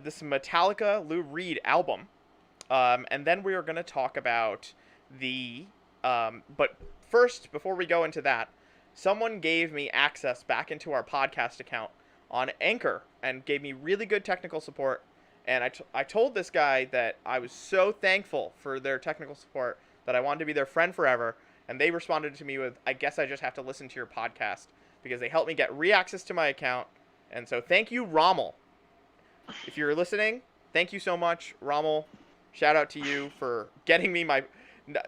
this Metallica Lou Reed album. And then we are going to talk about the. But first, before we go into that, someone gave me access back into our podcast account on Anchor and gave me really good technical support. And I told this guy that I was so thankful for their technical support that I wanted to be their friend forever. And they responded to me with, I guess I just have to listen to your podcast because they helped me get re-access to my account. And so thank you, Rommel. If you're listening, thank you so much, Rommel. Shout out to you for getting me my,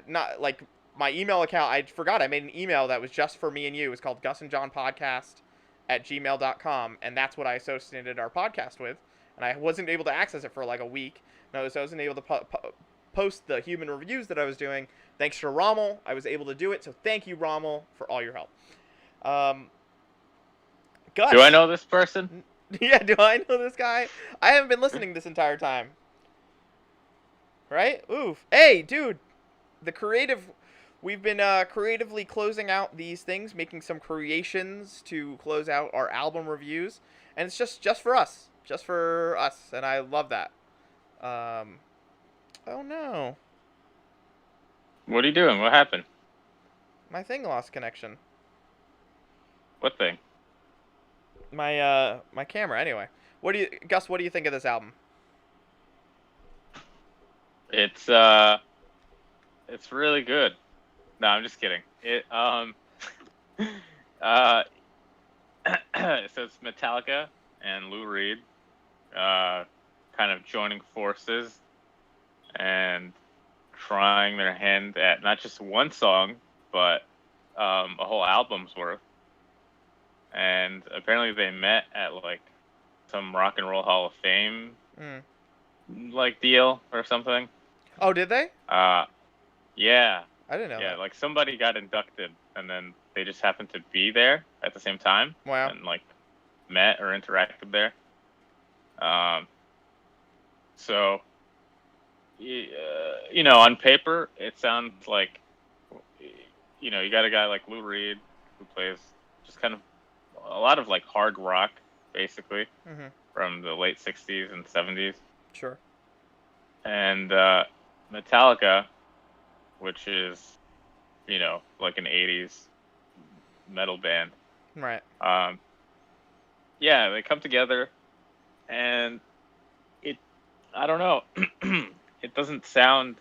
not like my email account. I forgot I made an email that was just for me and you. It's called Gus and John Podcast at gmail.com, and that's what I associated our podcast with. And I wasn't able to access it for like a week. No, so I wasn't able to post the human reviews that I was doing. Thanks to Rommel, I was able to do it. So thank you, Rommel, for all your help. Gus. Do I know this person? Yeah, do I know this guy? I haven't been listening this entire time. Right? Oof. Hey, dude. We've been creatively closing out these things, making some creations to close out our album reviews, and it's just for us. Just for us, and I love that. Oh no. What are you doing? What happened? My thing lost connection. What thing? My camera. Anyway, Gus? What do you think of this album? It's really good. No, I'm just kidding. So it's Metallica and Lou Reed, kind of joining forces and trying their hand at not just one song, but a whole album's worth. And apparently they met at like some Rock and Roll Hall of Fame like deal or something. Oh, did they? Yeah. I didn't know Yeah, that. like somebody got inducted and then they just happened to be there at the same time. Wow. And like met or interacted there. So you know, on paper it sounds like, you know, you got a guy like Lou Reed who plays just kind of a lot of like hard rock, basically, from the late 60s and 70s. Sure. And Metallica, which is, you know, like an 80s metal band. Right. Yeah, they come together, and I don't know, it doesn't sound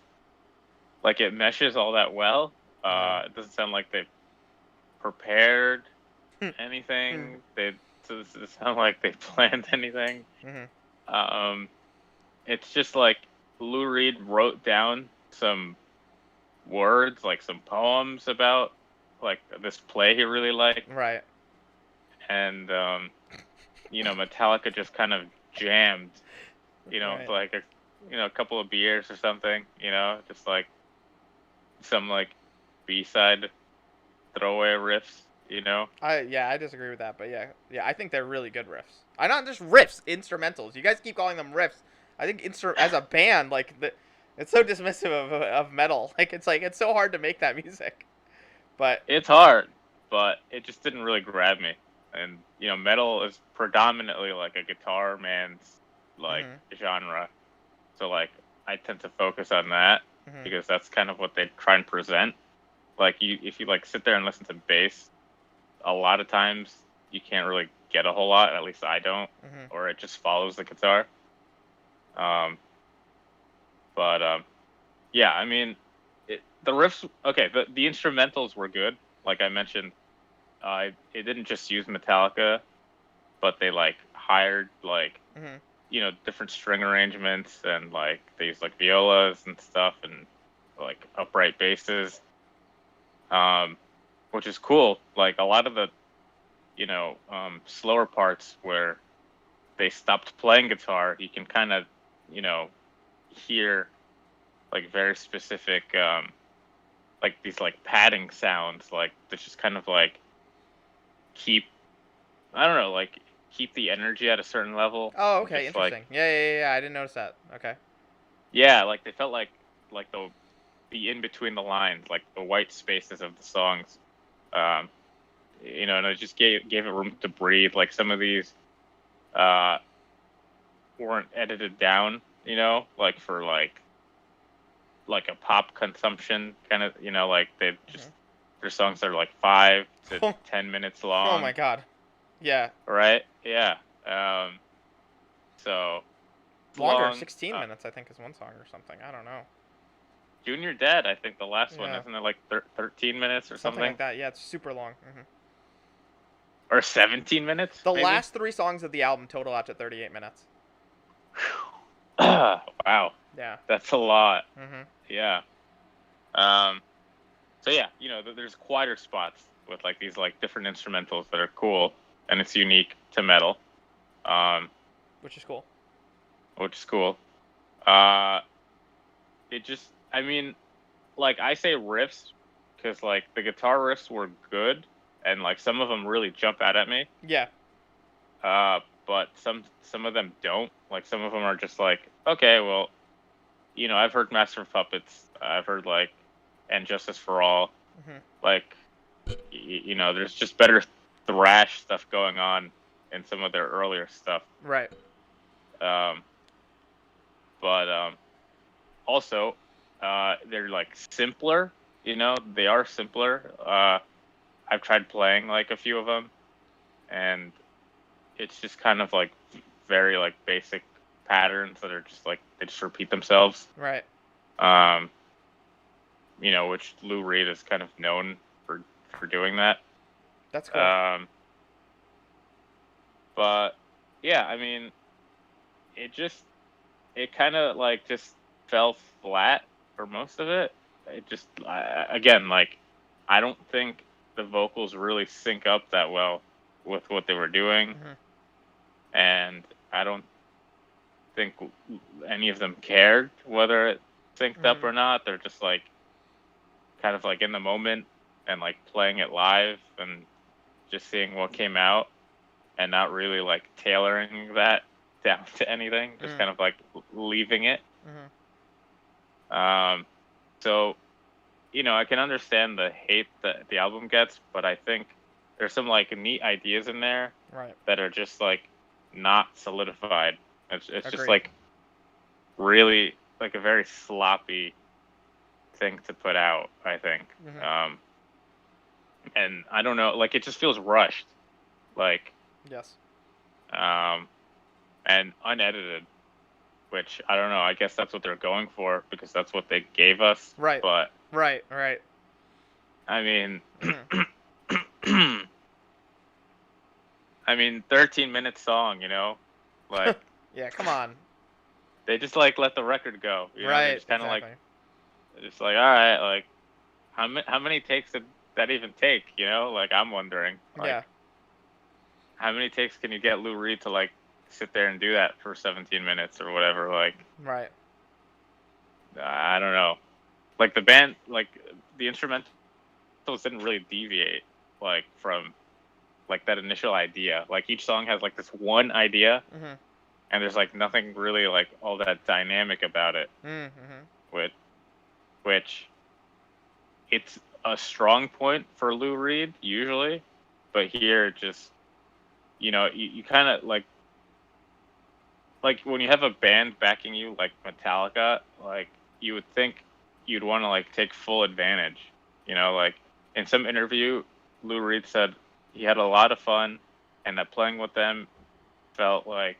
like it meshes all that well. It doesn't sound like they've prepared anything. It doesn't sound like they planned anything. It's just like Lou Reed wrote down some words, like some poems about like this play he really liked. Right. And you know, Metallica just kind of jammed, you know, Right. like a couple of beers or something, you know, just like some like B-side throwaway riffs, you know. I disagree with that, but yeah, I think they're really good riffs. I not just riffs, instrumentals. You guys keep calling them riffs. I think as a band, like it's so dismissive of metal. Like it's so hard to make that music. But it's hard, but it just didn't really grab me. And you know, metal is predominantly like a guitar man's like genre. So like I tend to focus on that because that's kind of what they try and present. Like if you like sit there and listen to bass, a lot of times you can't really get a whole lot. At least I don't, or it just follows the guitar. Yeah, I mean, the riffs. Okay, the instrumentals were good. Like I mentioned, it didn't just use Metallica, but they like hired like you know, different string arrangements, and like they used like violas and stuff, and like upright basses, which is cool. Like a lot of the, you know, slower parts where they stopped playing guitar, you can kind of, you know, hear like very specific, like these like padding sounds, like that just kind of like keep, I don't know, like keep the energy at a certain level. oh, okay, Just interesting. like, Yeah. I didn't notice that. Okay. yeah, like they felt like the in between the lines, like the white spaces of the songs. You know, and it just gave it room to breathe. Like some of these weren't edited down, like for like a pop consumption kind of, like they just their songs are like 5 to 10 minutes Oh my long, god. Yeah. right? Yeah. Um, so it's Longer, long. 16 minutes I think is one song or something. I don't know. Junior Dead, I think the last one Yeah. isn't it like 13 minutes or Something like something, that. Yeah, it's super long. or 17 minutes The maybe. last 3 songs of the album total out to 38 minutes. Wow, Yeah. that's a lot. Mhm. Yeah. Um, so yeah, there's quieter spots with like these like different instrumentals that are cool and it's unique to metal, um, Which is cool. which is cool. Uh, it just, I mean, like I say riffs because like the guitar riffs were good and like some of them really jump out at me. Yeah. But some of them don't. Like some of them are just like, okay, well, I've heard Master of Puppets. I've heard like And Justice for All. Mhm. Like, there's just better thrash stuff going on in some of their earlier stuff. Right. Um, but also, they're like simpler. They are simpler. I've tried playing like a few of them, and it's just kind of like very like basic patterns that are just like they just repeat themselves. Right. Um, which Lou Reed is kind of known for doing that. That's cool. But yeah, I mean, it kind of like just fell flat for most of it. It just again like I don't think the vocals really sync up that well with what they were doing, and I don't think any of them cared whether it synced up or not. They're just like kind of like in the moment and like playing it live and just seeing what came out and not really like tailoring that down to anything, just kind of like leaving it. So, I can understand the hate that the album gets, but I think there's some like neat ideas in there that are just like not solidified. It's just like really like a very sloppy thing to put out, I think. And I don't know, like it just feels rushed, like Yes. and unedited, which I don't know. I guess that's what they're going for because that's what they gave us. Right. But Right. I mean, I mean, 13-minute song, like Yeah, come on. they just like let the record go, Right. They just kind of Exactly. like, just like, all right, like how many takes did that even take, Like I'm wondering, like, Yeah. how many takes can you get Lou Reed to like sit there and do that for 17 minutes or whatever? Like, Right. I don't know. Like the band, like the instrumentals didn't really deviate like from like that initial idea. Like each song has like this one idea, and there's like nothing really like all that dynamic about it. Which it's a strong point for Lou Reed usually, but here just you kind of like when you have a band backing you like Metallica, like you would think you'd want to like take full advantage. Like in some interview, Lou Reed said he had a lot of fun and that playing with them felt like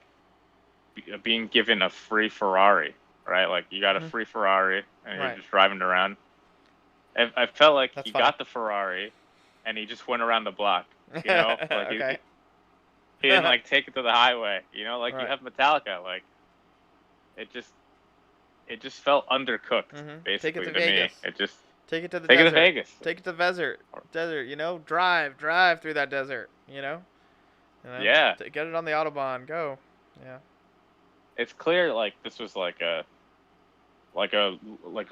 being given a free Ferrari, right? Like you got a free Ferrari and you're just driving around. I felt like That's he funny. got the Ferrari and he just went around the block, like Okay. he didn't like take it to the highway, like you Right. have Metallica, like it just felt undercooked, basically to to me. Vegas. It just Take it to the take it desert. to Vegas. Take it to the desert. Drive through that desert. Yeah, Get it on the autobahn. Go. Yeah. it's clear like this was like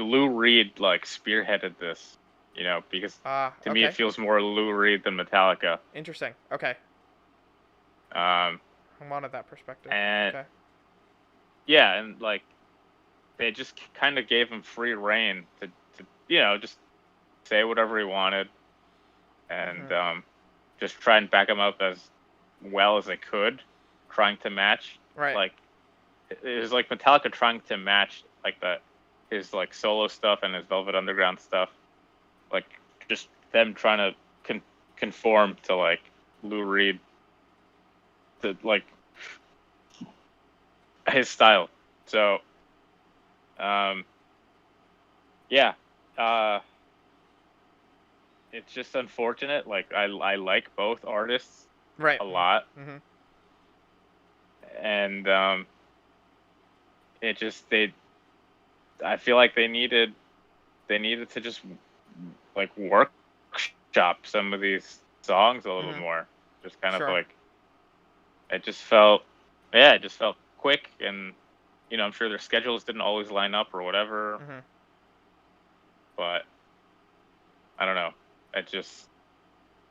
Lou Reed like spearheaded this, because to me Okay. it feels more Lou Reed than Metallica. Interesting. Okay. Um, I wanted that perspective. and Okay. yeah, and like they just kind of gave him free reign to just say whatever he wanted, and just try and back him up as well as they could, trying to match Right. like it was like Metallica trying to match like his like solo stuff and his Velvet Underground stuff, like just them trying to conform to like Lou Reed, to like his style. So, yeah, uh, it's just unfortunate. Like I like both artists Right. a lot, Mm-hmm. and it just I feel like they needed to just like workshop some of these songs a little Mm-hmm. more. Just kind of Sure. like it just felt, yeah, it just felt quick, and I'm sure their schedules didn't always line up or whatever, Mm-hmm. but I don't know. It just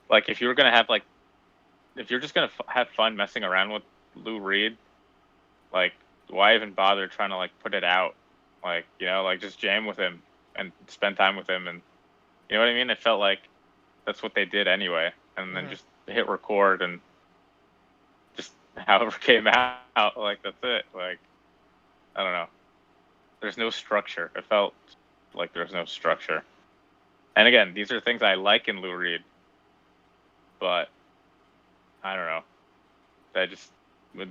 like if you're just gonna have fun messing around with Lou Reed, like why even bother trying to like put it out? Like like just jam with him and spend time with him, and you know what I mean. It felt like that's what they did anyway, and then Mm-hmm. just hit record and just however came out, like that's it. Like I don't know. There's no structure. It felt like there's no structure. And again, these are things I like in Lou Reed, but I don't know.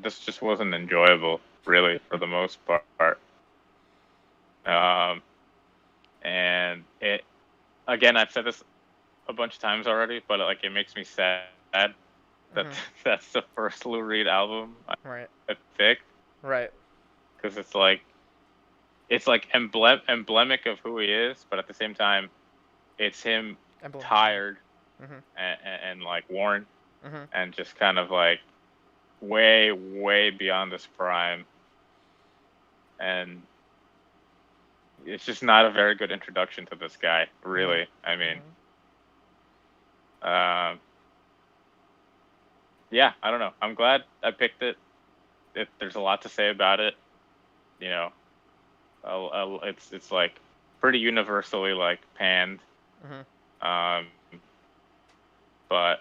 This just wasn't enjoyable, really, for the most part. Um, and it again, I've said this a bunch of times already, but like it makes me sad that Mm-hmm. that's the first Lou Reed album Right. I picked, Right. because it's like emblemic of who he is, but at the same time, it's him Emblem. tired Mm-hmm. and like worn, Mm-hmm. and just kind of like way beyond his prime, and it's just not a very good introduction to this guy, Mm-hmm. really. I mean, Mm-hmm. um, yeah, I don't know. I'm glad I picked it. There's a lot to say about it. You know, it's like pretty universally like panned, Mm-hmm. um, but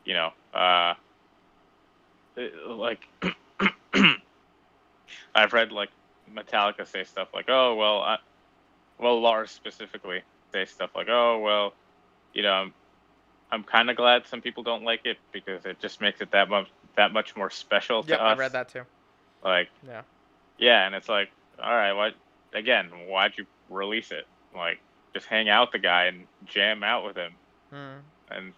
you know, uh, like I've read like Metallica say stuff like, "Oh well, well Lars specifically say stuff like, oh well, I'm kind of glad some people don't like it because it just makes it that much more special to Yep. I read us." that too. Like, Yeah. yeah, and it's like, all right, why'd you release it? Like, just hang out with the guy and jam out with him, Mm-hmm. and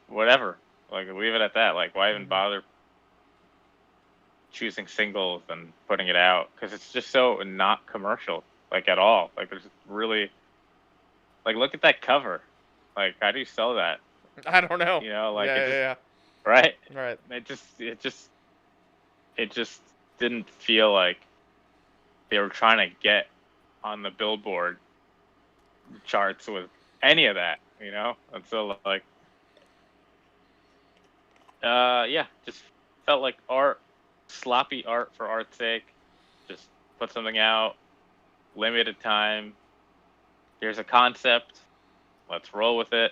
whatever. Like, leave it at that. Like, why even Mm-hmm. bother choosing singles and putting it out? Because it's just so not commercial, like at all. Like, there's really like, look at that cover. Like, how do you sell that? I don't know. Like it Yeah. just Yeah. right. Yeah. Right. It just didn't feel like they were trying to get on the Billboard charts with any of that, And so like, yeah, just felt like sloppy art for art's sake. Just put something out, limited time. Here's a concept. Let's roll with it.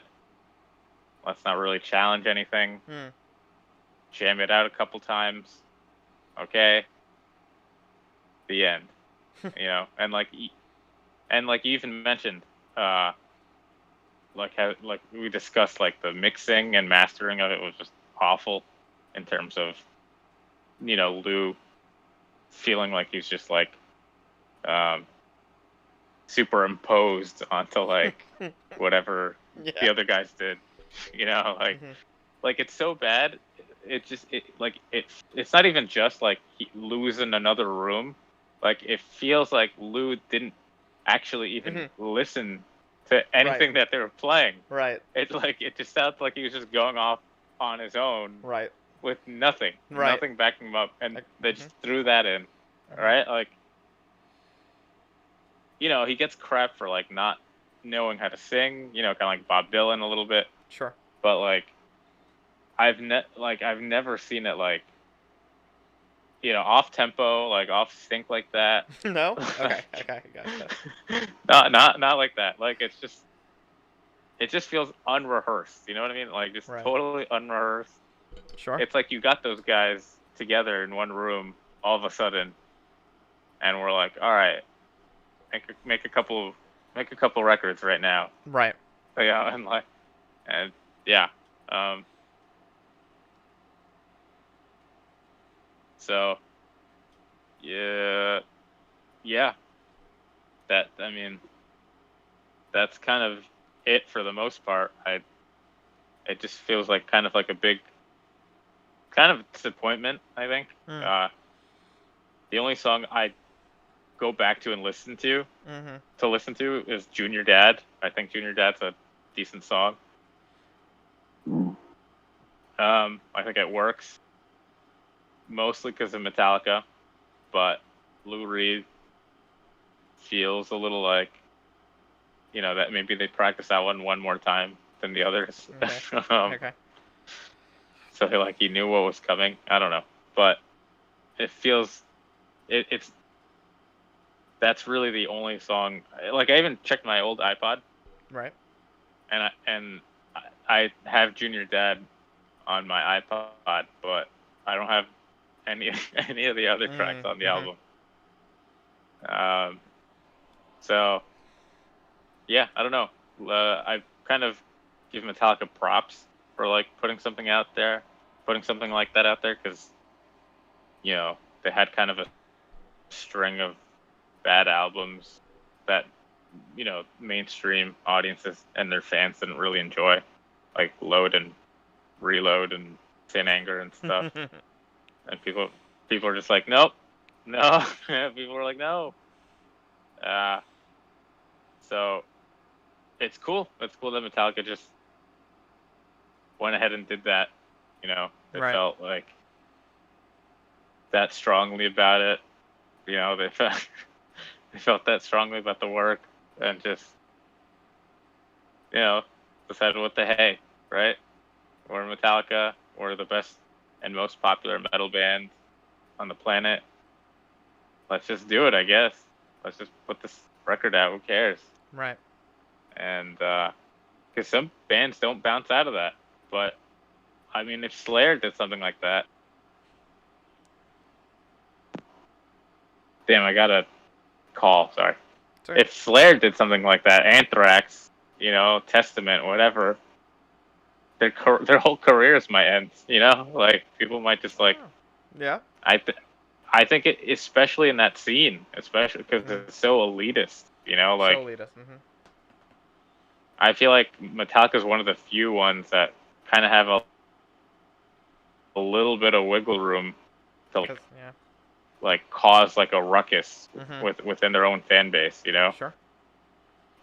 Let's not really challenge anything. Mm. Jam it out a couple times. Okay. The end. And like you even mentioned, like how like we discussed, like the mixing and mastering of it was just awful, in terms of Lou feeling like he's just like um, superimposed onto like whatever the Yeah. other guys did. Like Mm-hmm. it's so bad. It's not even just like Lou's in another room. Like it feels like Lou didn't actually even Mm-hmm. listen to Right. anything that they were playing. Right. It just sounds like he was just going off on his own Right. with Right. nothing backing him up, and they Mm-hmm. just threw that in, Mm-hmm. right? Like, he gets crap for like not knowing how to sing, kind of like Bob Dylan a little bit, Sure. but like I've never seen it like off tempo, like off sync like that. No. Okay. Like, Okay. Gotcha. not like that. Like it just feels unrehearsed. You know what I mean? Like just Right. totally unrehearsed. Sure. It's like you got those guys together in one room all of a sudden, and we're like, all right, make a couple records right now. Right. Yeah, and yeah. Um, so yeah, yeah. I mean, that's kind of it for the most part. It just feels like kind of like a big kind of disappointment. I think. Mm. The only song I go back to and listen to is Junior Dad. I think Junior Dad's a decent song. I think it works mostly because of Metallica, but Lou Reed feels a little like, that maybe they practice that one more time than the others. Okay. Okay. So he knew what was coming. I don't know, but it feels it's that's really the only song. Like I even checked my old iPod, Right. and I have Junior Dad on my iPod, but I don't have any of the other tracks on the album. So yeah, I don't know. I kind of give Metallica props for putting something like that out there, because they had kind of a string of bad albums that mainstream audiences and their fans didn't really enjoy, like Load and Reload and Sin Anger and stuff. And people are just like, nope, no. People were like, no. So it's cool. It's cool that Metallica just went ahead and did that. They Right. felt like that strongly about it. They felt that strongly about the work, and just decided, what the hey, right? We're Metallica. We're the best and most popular metal band on the planet. Let's just do it, I guess. Let's just put this record out. Who cares? Right. And because some bands don't bounce out of that, but I mean, if Slayer did something like that, damn, I got a call. Sorry. If Slayer did something like that, Anthrax, Testament, whatever, their whole careers might end. People might just Yeah. I think it, especially in that scene, especially because it's so elitist. So elitist. I feel like Metallica is one of the few ones that kind of have a little bit of wiggle room to cause a ruckus within their own fan base, Sure.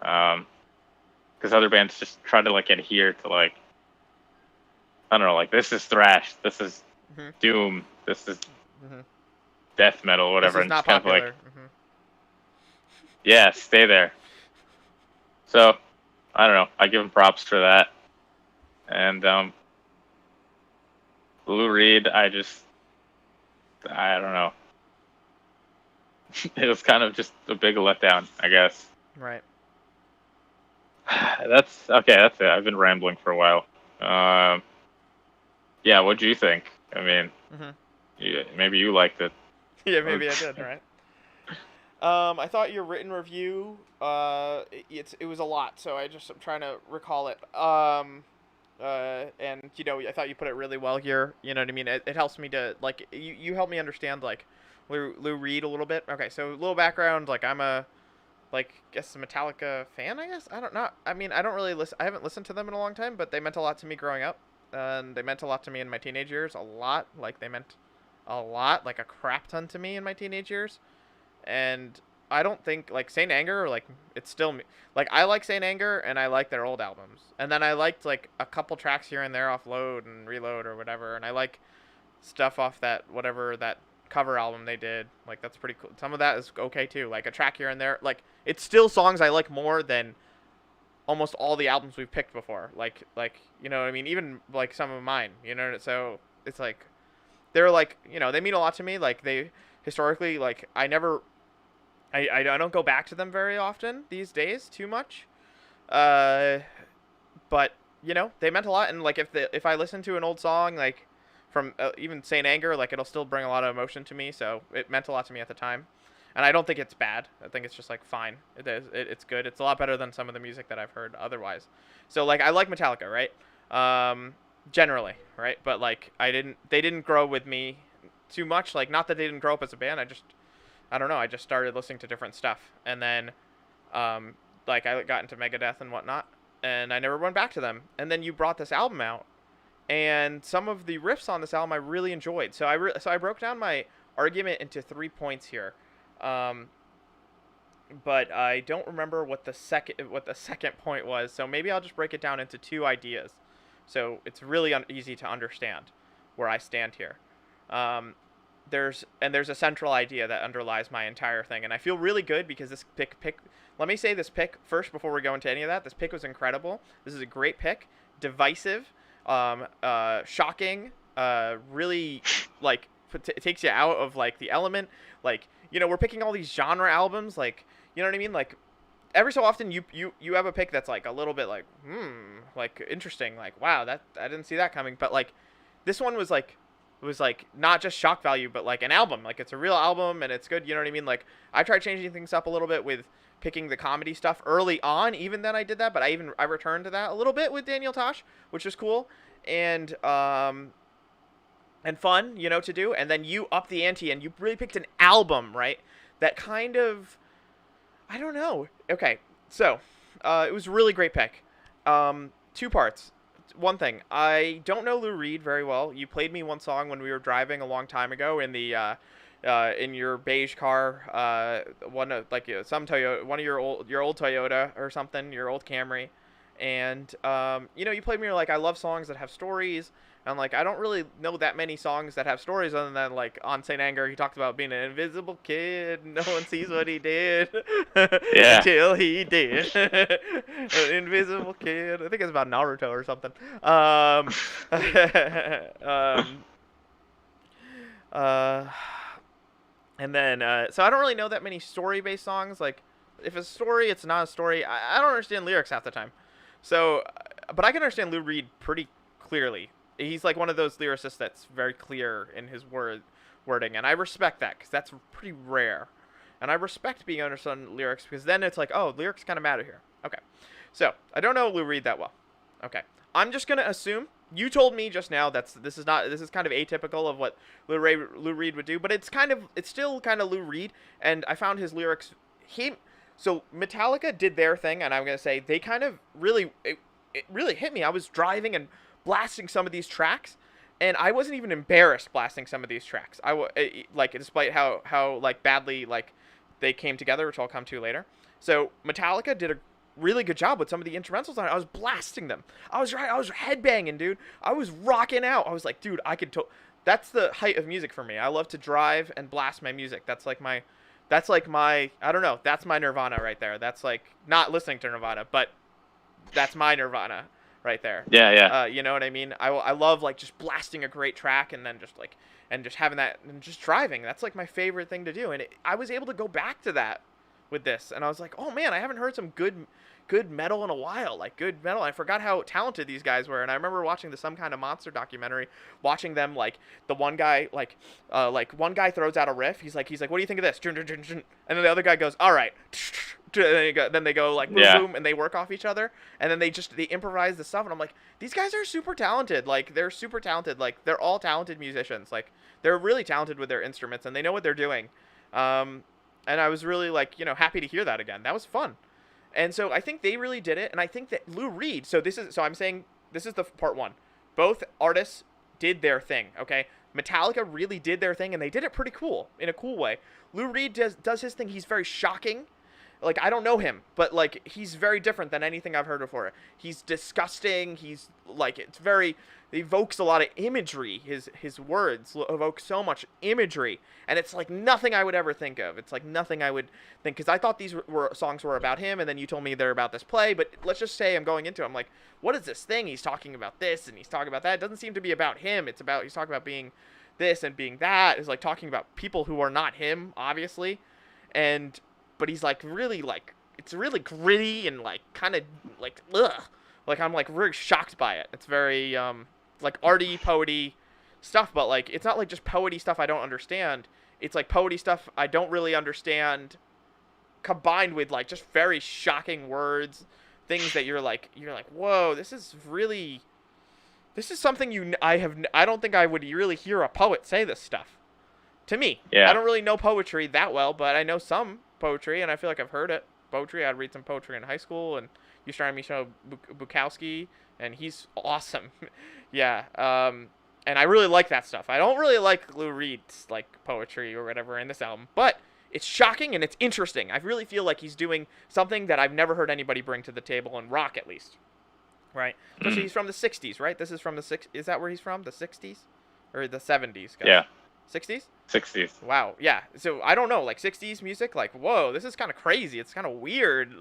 Because other bands just try to adhere to I don't know, this is thrash, this is doom, this is death metal, whatever, This is not kind popular. of yeah, stay there. So I don't know. I give him props for that. And Lou Reed, I don't know. It was kind of just a big letdown, I guess. Right. That's okay. That's it. I've been rambling for a while. Yeah. What do you think? I mean, maybe you liked it. Yeah, maybe I did. Right. I thought your written review, it was a lot, so I'm trying to recall it. And I thought you put it really well here. You know what I mean? It helps me to you help me understand Lou Reed a little bit. Okay, so a little background. I'm a guess a Metallica fan. I guess I don't know. I mean, I don't really listen. I haven't listened to them in a long time, but they meant a lot to me growing up, and they meant a lot to me in my teenage years. A lot. They meant a lot, a crap ton to me in my teenage years. And I don't think Saint Anger, it's still me. I like Saint Anger, and I like their old albums, and then I liked a couple tracks here and there off Load and Reload or whatever, and I like stuff off that cover album they did. That's pretty cool. Some of that is okay too, a track here and there. It's still songs I like more than almost all the albums we've picked before. You know what I mean? Even some of mine. So it's they're they mean a lot to me. They historically I don't go back to them very often these days too much, but they meant a lot. And if I listen to an old song from even Saint Anger. Like it'll still bring a lot of emotion to me, so it meant a lot to me at the time. And I don't think it's bad. I think it's just like fine. It's good. It's a lot better than some of the music that I've heard otherwise. So like I like Metallica, right? Generally, right? But like they didn't grow with me too much. Like not that they didn't grow up as a band. I don't know. I just started listening to different stuff, and then like I got into Megadeth and whatnot, and I never went back to them. And then you brought this album out, and some of the riffs on this album I really enjoyed. So I broke down my argument into 3 points here. But I don't remember what the second point was. So maybe I'll just break it down into 2 ideas. So it's really easy to understand where I stand here. There's a central idea that underlies my entire thing, and I feel really good because this pick. Let me say this pick first before we go into any of that. This pick was incredible. This is a great pick, divisive, shocking, really like it takes you out of like the element. Like we're picking all these genre albums, like you know what I mean, like. Every so often you have a pick that's like a little bit like like interesting, like wow, that I didn't see that coming, but like this one was like not just shock value, but like an album, like it's a real album and it's good, you know what I mean? Like I tried changing things up a little bit with picking the comedy stuff early on, even then I did that, but I returned to that a little bit with Daniel Tosh, which was cool and fun, to do, and then you up the ante and you really picked an album, right? That kind of I don't know. Okay, so it was a really great pick. 2 parts. One thing, I don't know Lou Reed very well. You played me one song when we were driving a long time ago in the in your beige car, one of like some Toyota, one of your old Toyota or something, your old Camry, and you played me. You're like, I love songs that have stories. And like I don't really know that many songs that have stories other than like on Saint Anger he talked about being an invisible kid, no one sees what he did Yeah. until he did. An invisible kid. I think it's about Naruto or something. Uh, and then so I don't really know that many story-based songs. Like if it's a story, it's not a story. I don't understand lyrics half the time. So, but I can understand Lou Reed pretty clearly. He's like one of those lyricists that's very clear in his wording, and I respect that because that's pretty rare. And I respect being understood lyrics because then it's like, oh, lyrics kind of matter here. Okay, so I don't know Lou Reed that well. Okay, I'm just gonna assume you told me just now this is kind of atypical of what Lou Reed would do, but it's still kind of Lou Reed, and I found his lyrics so Metallica did their thing, and I'm gonna say they kind of really it really hit me. I was driving and blasting some of these tracks, and I wasn't even embarrassed blasting some of these tracks. Like despite how like badly like they came together, which I'll come to later. So Metallica did a really good job with some of the instrumentals on it. I was blasting them. I was headbanging, dude. I was rocking out. I was like, dude, that's the height of music for me. I love to drive and blast my music. That's like my I don't know. That's my Nirvana right there. That's like not listening to Nirvana, but that's my Nirvana right there. Yeah. You know what I mean? I love like just blasting a great track and then just having that and just driving. That's like my favorite thing to do. And I was able to go back to that with this, and I was like, oh man, I haven't heard some good metal in a while. Like good metal. I forgot how talented these guys were. And I remember watching Some Kind of Monster documentary, watching them like the one guy like one guy throws out a riff. He's like, what do you think of this? And then the other guy goes, all right. Then they go like boom, boom, and they work off each other, and then they improvise the stuff, and I'm like, these guys are super talented. Like they're super talented. Like they're all talented musicians. Like they're really talented with their instruments, and they know what they're doing. And I was really like happy to hear that again. That was fun. And so I think they really did it, and I think that Lou Reed. So I'm saying this is the part one. Both artists did their thing. Okay, Metallica really did their thing, and they did it pretty cool in a cool way. Lou Reed does his thing. He's very shocking. Like, I don't know him, but, like, he's very different than anything I've heard before. He's disgusting. He's, like, it evokes a lot of imagery. His words evoke so much imagery. And it's, like, nothing I would ever think of. It's, like, nothing I would think. Because I thought these songs were about him, and then you told me they're about this play. But let's just say I'm going into it. I'm like, what is this thing? He's talking about this, and he's talking about that. It doesn't seem to be about him. He's talking about being this and being that. It's, like, talking about people who are not him, obviously. But he's like really like it's really gritty and like kind of like ugh. Like I'm like really shocked by it. It's very like arty, poety stuff, but like it's not like just poety stuff I don't understand. It's like poety stuff I don't really understand, combined with like just very shocking words, things that you're like, whoa, this is something I don't think I would really hear a poet say this stuff. To me, I Yeah. don't really know poetry that well, but I know some poetry, and I feel like I've heard it. Poetry, I'd read some poetry in high school, and you started me show Bukowski, and he's awesome. Yeah, and I really like that stuff. I don't really like Lou Reed's like poetry or whatever in this album, but it's shocking and it's interesting. I really feel like he's doing something that I've never heard anybody bring to the table in rock, at least. Right? Especially he's from the '60s, right? This is from the six. Is that where he's from? The '60s or the '70s? Guys? Yeah. '60s. 60s. Wow. Yeah. So I don't know, like '60s music, like whoa, this is kind of crazy. It's kind of weird.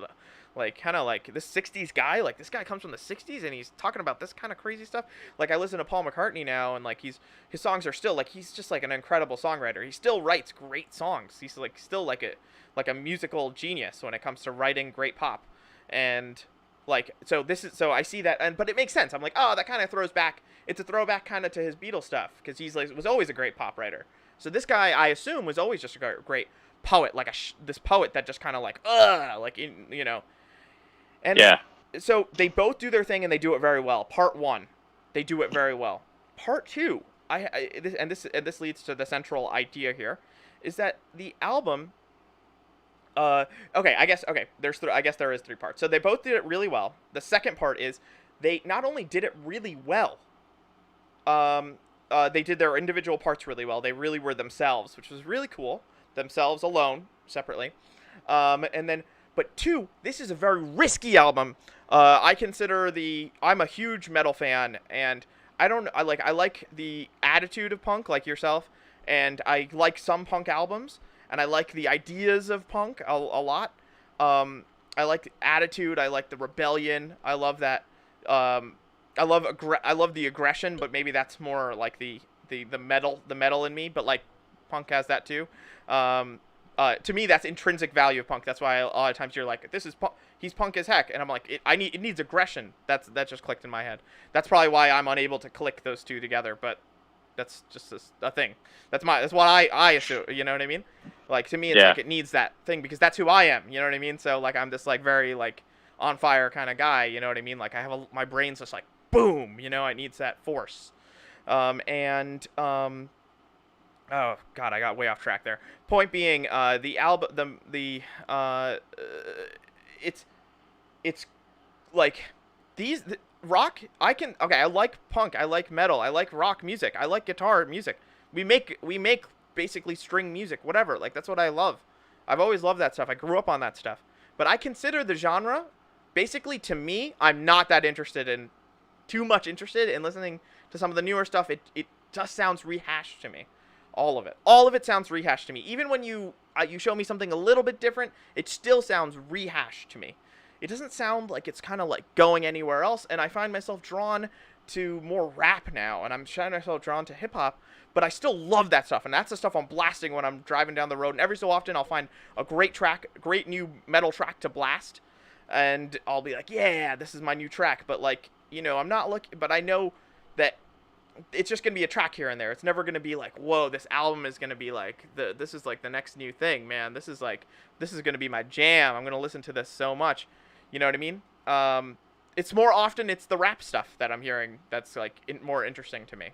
Like kind of like this '60s guy. Like this guy comes from the '60s and he's talking about this kind of crazy stuff. Like I listen to Paul McCartney now, and like his songs are still like he's just like an incredible songwriter. He still writes great songs. He's like still like a musical genius when it comes to writing great pop. And like so I see that, but it makes sense. I'm like, oh, that kind of throws back. It's a throwback kind of to his Beatles stuff because he's like was always a great pop writer. So this guy, I assume, was always just a great poet, like this poet that just kind of like and Yeah. so they both do their thing and they do it very well. Part one, they do it very well. Part two, this leads to the central idea here, is that the album. Okay, I guess there is three parts. So they both did it really well. The second part is they not only did it really well. They did their individual parts really well. They really were themselves, which was really cool. Themselves alone, separately. And then, but two, this is a very risky album. I'm a huge metal fan, and I like the attitude of punk, like yourself, and I like some punk albums, and I like the ideas of punk a lot. I like the attitude. I like the rebellion. I love that. I love the aggression, but maybe that's more like the metal in me. But like punk has that too. To me, that's intrinsic value of punk. That's why a lot of times you're like, this is he's punk as heck, and I'm like, it needs aggression. That just clicked in my head. That's probably why I'm unable to click those two together. But that's just a thing. That's what I assume. You know what I mean? Like to me, it's like it needs that thing because that's who I am. You know what I mean? So like I'm this like very like on fire kind of guy. You know what I mean? Like I have my brain's just like boom. You know, it needs that force. Oh God, I got way off track there. Point being, the album, it's like rock. I like punk. I like metal. I like rock music. I like guitar music. We make basically string music, whatever. Like that's what I love. I've always loved that stuff. I grew up on that stuff. But I consider the genre, basically to me, I'm not that too much interested in listening to some of the newer stuff. It just sounds rehashed to me. All of it sounds rehashed to me. Even when you show me something a little bit different, it still sounds rehashed to me. It doesn't sound like it's kind of like going anywhere else, and I find myself drawn to more rap now, and I'm finding myself drawn to hip hop, but I still love that stuff, and that's the stuff I'm blasting when I'm driving down the road, and every so often I'll find a great new metal track to blast, and I'll be like, yeah, this is my new track, but like, you know, I'm not looking, but I know that it's just going to be a track here and there. It's never going to be like, whoa, this album is going to be like, this is like the next new thing, man. This is going to be my jam. I'm going to listen to this so much. You know what I mean? It's more often, it's the rap stuff that I'm hearing that's like more interesting to me.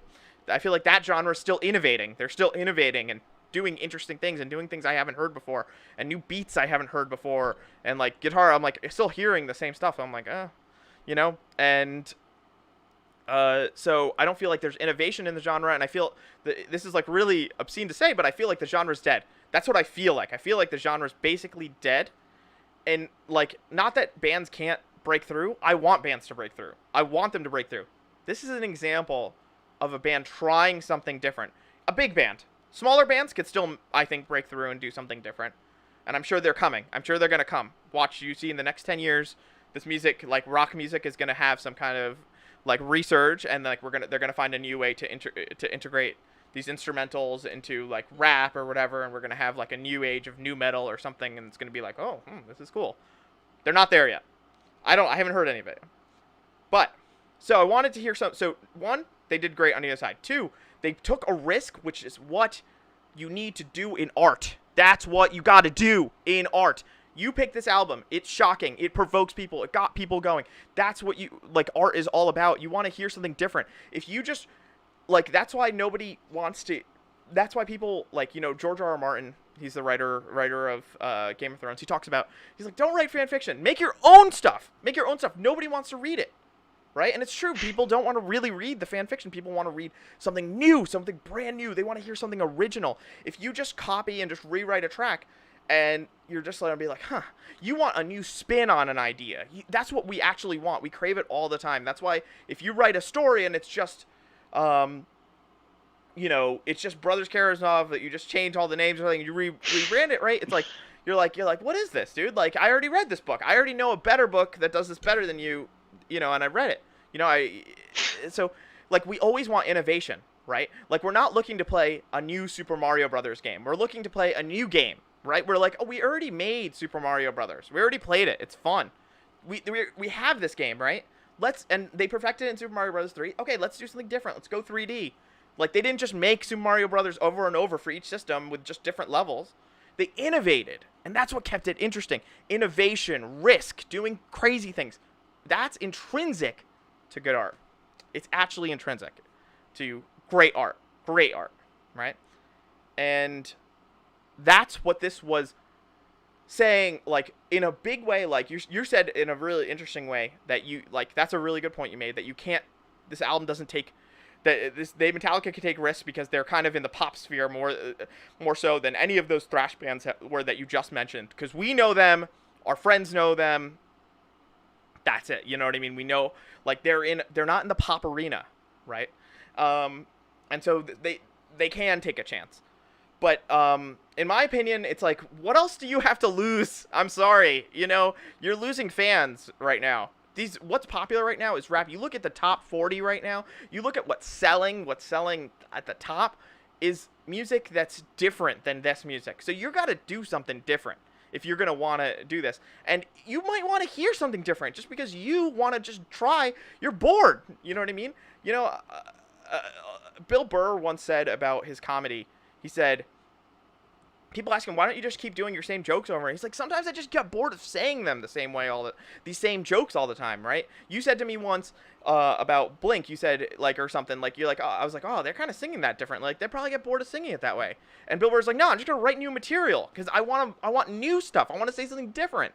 I feel like that genre is still innovating. They're still innovating and doing interesting things and doing things I haven't heard before and new beats I haven't heard before. And like guitar, I'm like still hearing the same stuff. I'm like, you know, and so I don't feel like there's innovation in the genre, and I feel this is like really obscene to say, but I feel like the genre's dead. That's what I feel like. I feel like the genre's basically dead, and like not that bands can't break through. I want bands to break through. I want them to break through. This is an example of a band trying something different. A big band, smaller bands could still, I think, break through and do something different, and I'm sure they're coming. I'm sure they're gonna come. Watch, you see in the next 10 years, this music, like rock music, is gonna have some kind of like resurge, and like they're gonna find a new way to integrate these instrumentals into like rap or whatever, and we're gonna have like a new age of new metal or something, and it's gonna be like, oh, this is cool. They're not there yet. I haven't heard any of it, but so I wanted to hear some. So one, they did great on the other side. Two, They took a risk, which is what you need to do in art. That's what you got to do in art. You pick this album. It's shocking. It provokes people. It got people going. That's what you like. Art is all about. You want to hear something different. If you just like, that's why nobody wants to. That's why people like, George R. R. Martin. He's the writer of Game of Thrones. He talks about. He's like, don't write fan fiction. Make your own stuff. Make your own stuff. Nobody wants to read it. Right? And it's true. People don't want to really read the fan fiction. People want to read something new, something brand new. They want to hear something original. If you just copy and just rewrite a track, and you're just going to be like, you want a new spin on an idea. That's what we actually want. We crave it all the time. That's why if you write a story and it's just, it's just Brothers Karamazov that you just change all the names or something, and you rebrand it, right? It's like, you're like, what is this, dude? Like, I already read this book. I already know a better book that does this better than you, and I read it. So, like, we always want innovation, right? Like, we're not looking to play a new Super Mario Brothers game. We're looking to play a new game. Right? We're like, oh, we already made Super Mario Brothers. We already played it. It's fun. We have this game, right? And they perfected it in Super Mario Brothers 3. Okay, let's do something different. Let's go 3D. Like, they didn't just make Super Mario Brothers over and over for each system with just different levels. They innovated, and that's what kept it interesting. Innovation, risk, doing crazy things. That's intrinsic to good art. It's actually intrinsic to great art, right? And that's what this was saying, like, in a big way. Like, you said in a really interesting way that that's a really good point you made, that this album doesn't take, Metallica can take risks because they're kind of in the pop sphere more so than any of those thrash bands were that you just mentioned, because we know them, our friends know them, that's it, you know what I mean? We know, like, they're not in the pop arena, right? And so they can take a chance. But in my opinion, it's like, what else do you have to lose? I'm sorry. You're losing fans right now. What's popular right now is rap. You look at the top 40 right now. You look at what's selling at the top is music that's different than this music. So you got to do something different if you're going to want to do this. And you might want to hear something different just because you want to just try. You're bored. You know what I mean? Bill Burr once said about his comedy, he said, people ask him, why don't you just keep doing your same jokes over? And he's like, sometimes I just get bored of saying them the same way, these same jokes all the time, right? You said to me once about Blink, you said, like, or something, like, you're like, oh, I was like, oh, they're kind of singing that different. Like, they probably get bored of singing it that way. And Bill Burr's like, no, I'm just going to write new material because I want new stuff. I want to say something different,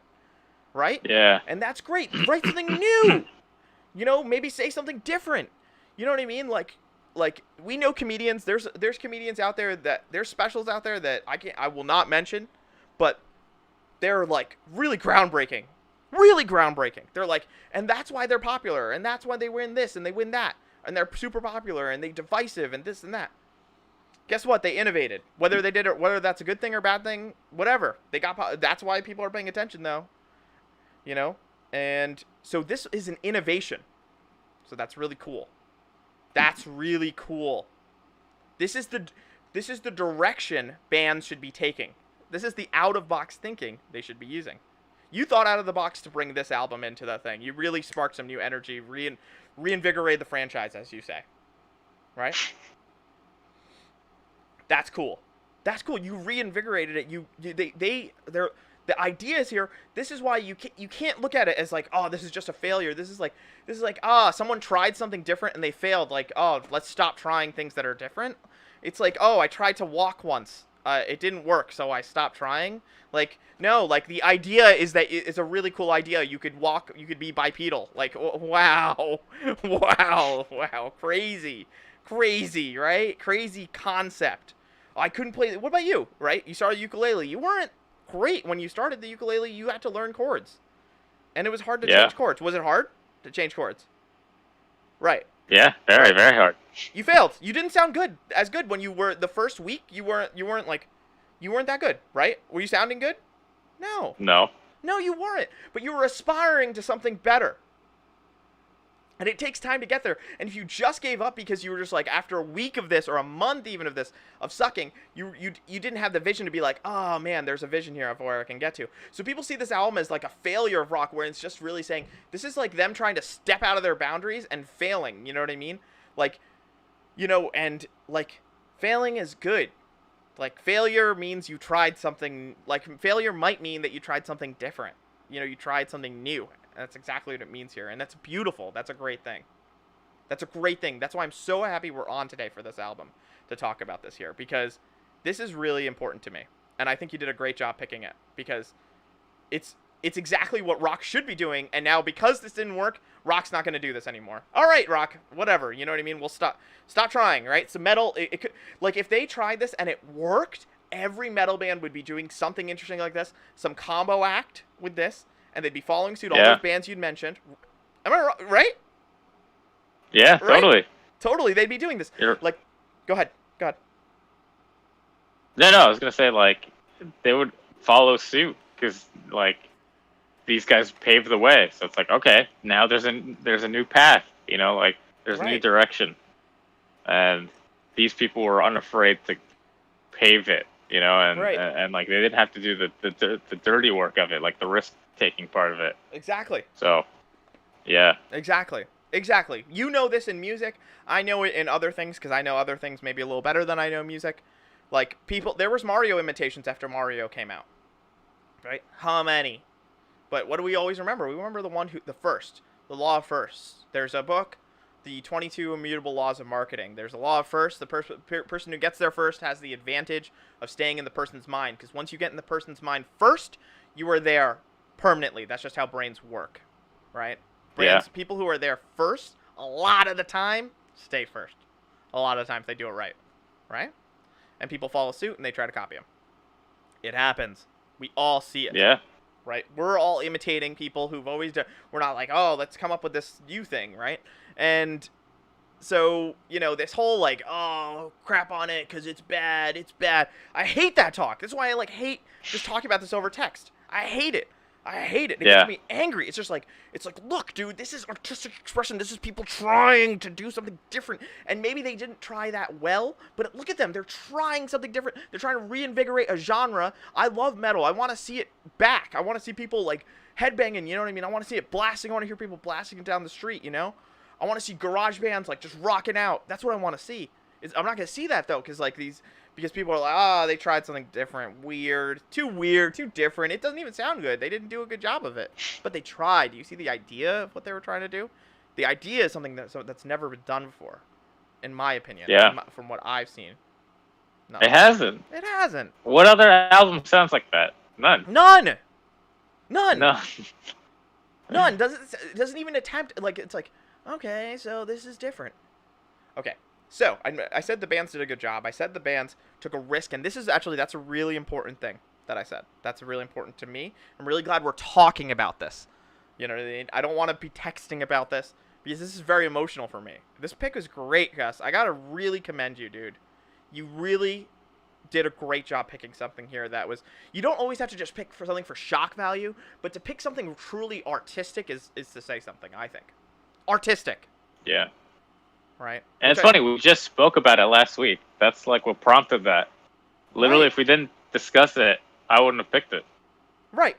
right? Yeah. And that's great. Write something new. Maybe say something different. You know what I mean? Like we know comedians. There's comedians out there there's specials out there that I will not mention, but they're like really groundbreaking. They're like, and that's why they're popular, and that's why they win this and they win that, and they're super popular and they divisive and this and that. Guess what? They innovated. Whether they did it, whether that's a good thing or bad thing, whatever. That's why people are paying attention, though. And so this is an innovation. So that's really cool. That's really cool. This is the direction bands should be taking. This is the out-of-box thinking they should be using. You thought out of the box to bring this album into the thing. You really sparked some new energy, reinvigorated the franchise, as you say. Right? That's cool. You reinvigorated it. The idea is here. This is why you can't look at it as like, oh, this is just a failure. This is like, someone tried something different and they failed. Like, oh, let's stop trying things that are different. It's like, oh, I tried to walk once. It didn't work, so I stopped trying. Like, no, like, the idea is that it's a really cool idea. You could walk, you could be bipedal. Like, wow. Crazy, right? Crazy concept. I couldn't play. What about you, right? You started ukulele. You weren't great when you started the ukulele. You had to learn chords, and it was hard to change chords. Was it hard to change chords? Right. Yeah, very, very hard. You failed. You didn't sound as good when you were the first week. You weren't that good, right? Were you sounding good? No, you weren't. But you were aspiring to something better. And it takes time to get there. And if you just gave up because you were just like, after a week of this or a month even of this, of sucking, you didn't have the vision to be like, oh man, there's a vision here of where I can get to. So people see this album as like a failure of rock, where it's just really saying, this is like them trying to step out of their boundaries and failing. You know what I mean? Like, and like, failing is good. Like, failure means you tried something, like, failure might mean that you tried something different. You know, you tried something new. And that's exactly what it means here. And that's beautiful. That's a great thing. That's a great thing. That's why I'm so happy we're on today for this album to talk about this here, because this is really important to me. And I think you did a great job picking it, because it's exactly what rock should be doing. And now, because this didn't work, rock's not going to do this anymore. All right, rock, whatever. You know what I mean? We'll stop trying, right? So metal, it could, like, if they tried this and it worked, every metal band would be doing something interesting like this, some combo act with this, and they'd be following suit. All those bands you'd mentioned. Am I right? Yeah, right? Totally. Totally, they'd be doing this. Like, go ahead. No, I was gonna say, like, they would follow suit, because, like, these guys paved the way. So it's like, okay, now there's a new path, you know, like, there's a new direction, and these people were unafraid to pave it, you know, and like, they didn't have to do the dirty work of it, like the risk taking part of it. Exactly. So, yeah. Exactly. You know this in music. I know it in other things, because I know other things maybe a little better than I know music. Like, there was Mario imitations after Mario came out, right? How many? But what do we always remember? We remember the law of firsts. There's a book, the 22 Immutable Laws of Marketing. There's a law of first. The person who gets there first has the advantage of staying in the person's mind, because once you get in the person's mind first, you are there permanently. That's just how brains work, right? People who are there first, a lot of the time, stay first. A lot of the times they do it right? And people follow suit and they try to copy them. It happens. We all see it. Yeah. Right? We're all imitating people who've always done. We're not like, oh, let's come up with this new thing, right? And so, you know, this whole like, oh, crap on it because it's bad. I hate that talk. That's why I hate just talking about this over text. I hate it. It gets me angry. It's like, look, dude, this is artistic expression. This is people trying to do something different. And maybe they didn't try that well, but look at them. They're trying something different. They're trying to reinvigorate a genre. I love metal. I want to see it back. I want to see people like headbanging, you know what I mean? I want to see it blasting. I want to hear people blasting it down the street, you know? I want to see garage bands like just rocking out. That's what I want to see. I'm not going to see that though, because people are like, they tried something different, weird, too different. It doesn't even sound good. They didn't do a good job of it, but they tried. Do you see the idea of what they were trying to do? The idea is something that's never been done before, in my opinion. Yeah. From what I've seen. No. It hasn't. What other album sounds like that? None. Doesn't even attempt. Like, it's like, okay, so this is different. Okay. So, I said the bands did a good job. I said the bands took a risk, and that's a really important thing that I said. That's really important to me. I'm really glad we're talking about this. You know what I mean? I don't want to be texting about this, because this is very emotional for me. This pick was great, Gus. I gotta really commend you, dude. You really did a great job picking something here that was... You don't always have to just pick for something for shock value, but to pick something truly artistic is to say something, I think. Artistic. Yeah. Right. And it's funny, we just spoke about it last week. That's like what prompted that. Literally, if we didn't discuss it, I wouldn't have picked it. Right.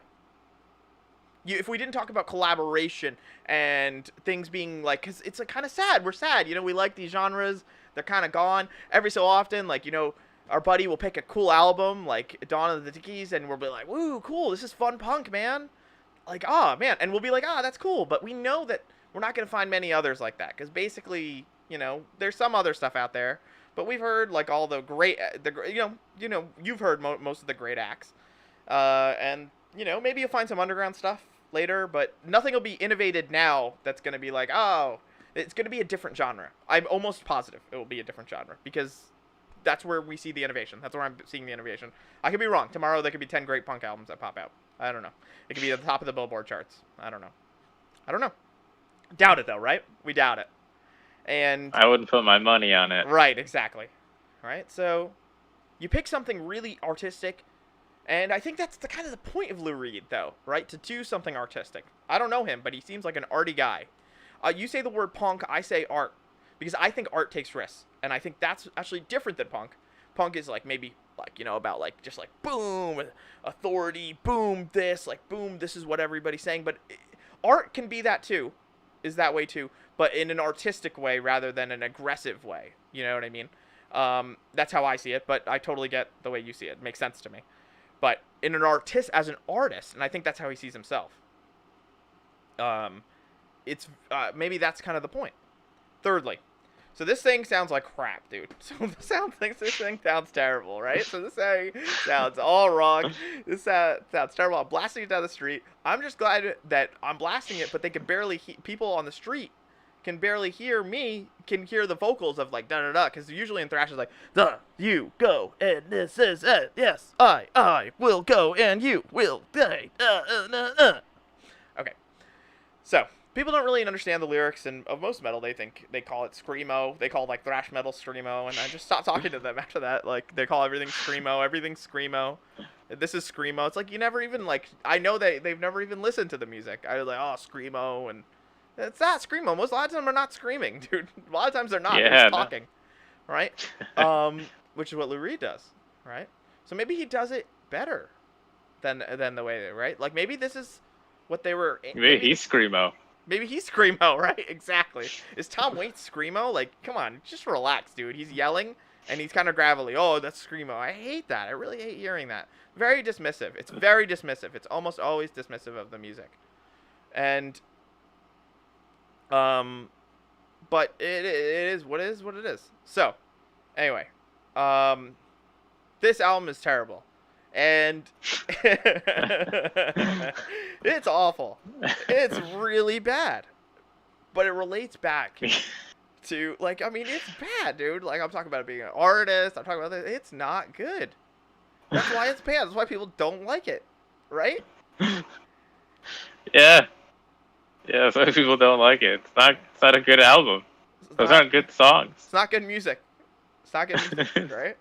If we didn't talk about collaboration and things being like, because it's like kind of sad. We're sad. You know, we like these genres. They're kind of gone. Every so often, like, you know, our buddy will pick a cool album like Dawn of the Dickies, and we'll be like, woo, cool. This is fun punk, man. Like, man. And we'll be like, that's cool. But we know that we're not going to find many others like that, because basically... You know, there's some other stuff out there, but we've heard like all the great, you've heard most of the great acts, and you know, maybe you'll find some underground stuff later, but nothing will be innovated now that's gonna be like, it's gonna be a different genre. I'm almost positive it will be a different genre, because that's where we see the innovation. That's where I'm seeing the innovation. I could be wrong. Tomorrow there could be 10 great punk albums that pop out. I don't know. It could be at the top of the Billboard charts. I don't know. Doubt it though, right? We doubt it. And I wouldn't put my money on it. Right, exactly. Right, so you pick something really artistic, and I think that's the kind of the point of Lou Reed, though, right? To do something artistic. I don't know him, but he seems like an arty guy. You say the word punk, I say art, because I think art takes risks, and I think that's actually different than punk. Punk is like maybe like, you know, about like just like boom, authority, boom, this, like boom, this is what everybody's saying, but art can be that too. Is that way too, but in an artistic way rather than an aggressive way. You know what I mean? That's how I see it, but I totally get the way you see it. It makes sense to me. But in an artist, as an artist, and I think that's how he sees himself. Um, it's maybe that's kind of the point. Thirdly, so this thing sounds like crap, dude. So this thing sounds terrible, right? So this thing sounds all wrong. This sounds terrible. I'm blasting it down the street. I'm just glad that I'm blasting it, but they can barely people on the street can barely hear me. Can hear the vocals of like da da da, because usually in thrash is like the you go and this is it. Yes, I will go and you will die. Okay, so people don't really understand the lyrics and of most metal. They call it screamo. They call like thrash metal screamo, and I just stopped talking to them after that. Like they call everything screamo. Everything's screamo. This is screamo. It's like you never even like. I know they've never even listened to the music. I was like, oh, screamo, and it's not screamo. A lot of them are not screaming, dude. A lot of times they're not. They're just talking, right? Which is what Lou Reed does, right? So maybe he does it better than the way they, right? Like maybe this is what they were. Maybe he's screamo. Maybe he's screamo, right? Exactly. Is Tom Waits screamo? Like, come on, just relax, dude. He's yelling and he's kind of gravelly. Oh, that's screamo. I hate that. I really hate hearing that. Very dismissive. It's very dismissive. It's almost always dismissive of the music. And but it is what it is. So, anyway, this album is terrible. And it's awful. It's really bad. But it relates back to, like, I mean, it's bad, dude. Like, I'm talking about it being an artist. I'm talking about this. It's not good. That's why it's bad. That's why people don't like it. Right? Yeah. Yeah, some people don't like it. It's not a good album. Those aren't good songs. It's not good music. It's not good music, right?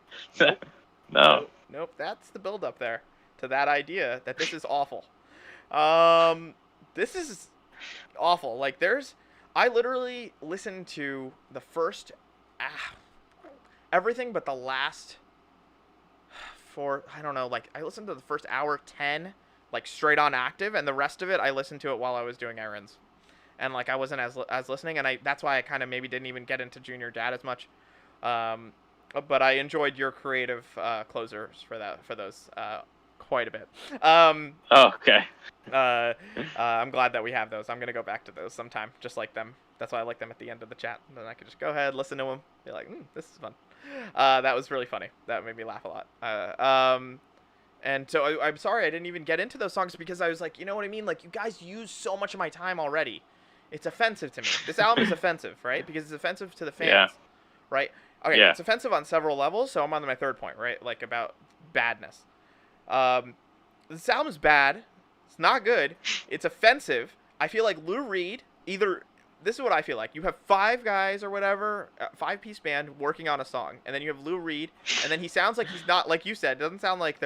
No. Nope, that's the build up there to that idea that this is awful. This is awful. Like I literally listened to the first everything but the last I don't know, like I listened to the first hour 10 like straight on active, and the rest of it I listened to it while I was doing errands. And like I wasn't as listening, and that's why I kind of maybe didn't even get into Junior Dad as much. But I enjoyed your creative closers for those quite a bit. Okay. I'm glad that we have those. I'm gonna go back to those sometime, just like them. That's why I like them at the end of the chat. And then I could just go ahead, listen to them, be like, this is fun. That was really funny. That made me laugh a lot. And so I'm sorry I didn't even get into those songs because I was like, you know what I mean? Like, you guys use so much of my time already. It's offensive to me. This album is offensive, right? Because it's offensive to the fans, right? Okay, It's offensive on several levels, so I'm on my third point, right? Like, about badness. This album is bad. It's not good. It's offensive. I feel like Lou Reed, this is what I feel like. You have 5 guys or whatever, 5-piece band working on a song, and then you have Lou Reed, and then he sounds like he's not, like you said, it doesn't sound like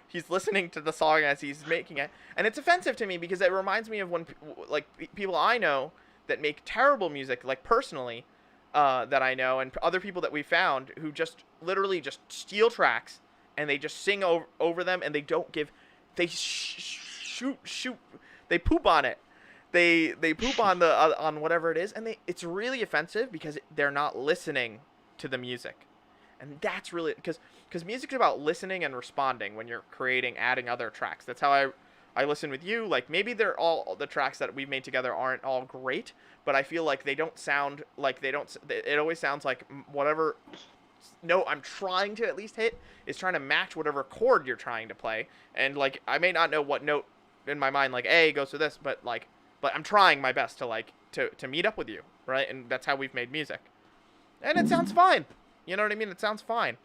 he's listening to the song as he's making it. And it's offensive to me because it reminds me of when, like, people I know that make terrible music, like, personally, that I know, and other people that we found who just literally just steal tracks and they just sing over them, and they don't give, they shoot, they poop on it. They poop on on whatever it is, and it's really offensive because they're not listening to the music. And that's really because music's about listening and responding when you're adding other tracks. That's how I listen with you. Like, maybe all the tracks that we've made together aren't all great, but I feel like they don't sound like it always sounds like whatever note I'm trying to at least hit is trying to match whatever chord you're trying to play. And like, I may not know what note in my mind, like A goes to this, but I'm trying my best to meet up with you, right? And that's how we've made music. And it sounds fine. You know what I mean? It sounds fine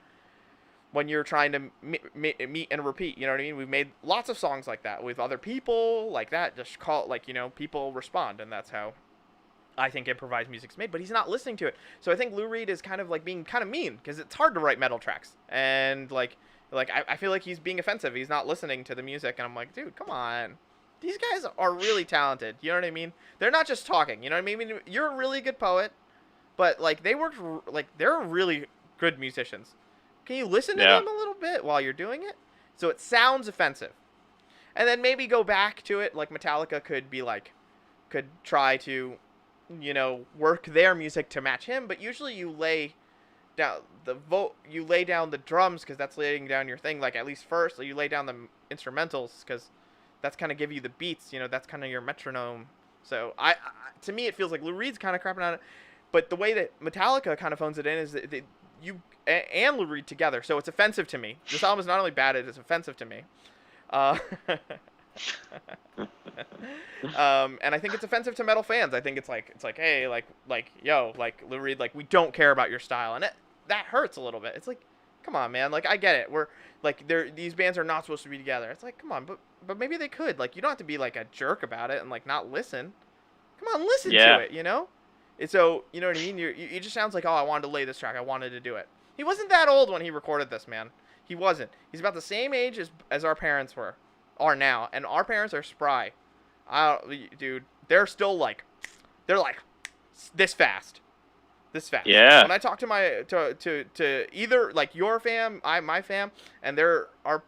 when you're trying to meet and repeat. You know what I mean? We've made lots of songs like that with other people, like that. Just call it, like, you know, people respond, and that's how I think improvised music's made. But he's not listening to it. So I think Lou Reed is kind of like being kind of mean because it's hard to write metal tracks. And like I feel like he's being offensive. He's not listening to the music, and I'm like, dude, come on. These guys are really talented. You know what I mean? They're not just talking. You know what I mean? You're a really good poet, but like they're really good musicians. Can you listen to them a little bit while you're doing it? So it sounds offensive. And then maybe go back to it, like Metallica could try to, you know, work their music to match him, but usually you lay down you lay down the drums because that's laying down your thing, like at least first. So you lay down the instrumentals because that's kind of give you the beats. That's kind of your metronome. So to me, it feels like Lou Reed's kind of crapping on it, but the way that Metallica kind of phones it in is that you and Lou Reed together. So it's offensive to me. This album is not only bad, it is offensive to me. And I think it's offensive to metal fans. I think it's like, hey, yo, like Lou Reed, like we don't care about your style, and that hurts a little bit. It's like, come on, man. Like I get it. We're like these bands are not supposed to be together. It's like, come on, but maybe they could. Like you don't have to be like a jerk about it and like not listen. Come on, listen to it. And so you know what I mean. You just sounds like, oh, I wanted to lay this track. I wanted to do it. He wasn't that old when he recorded this, man. He wasn't. He's about the same age as our parents are now, and our parents are spry. Dude, they're still like this fast. Yeah. When I talk to to either like your fam, my fam, and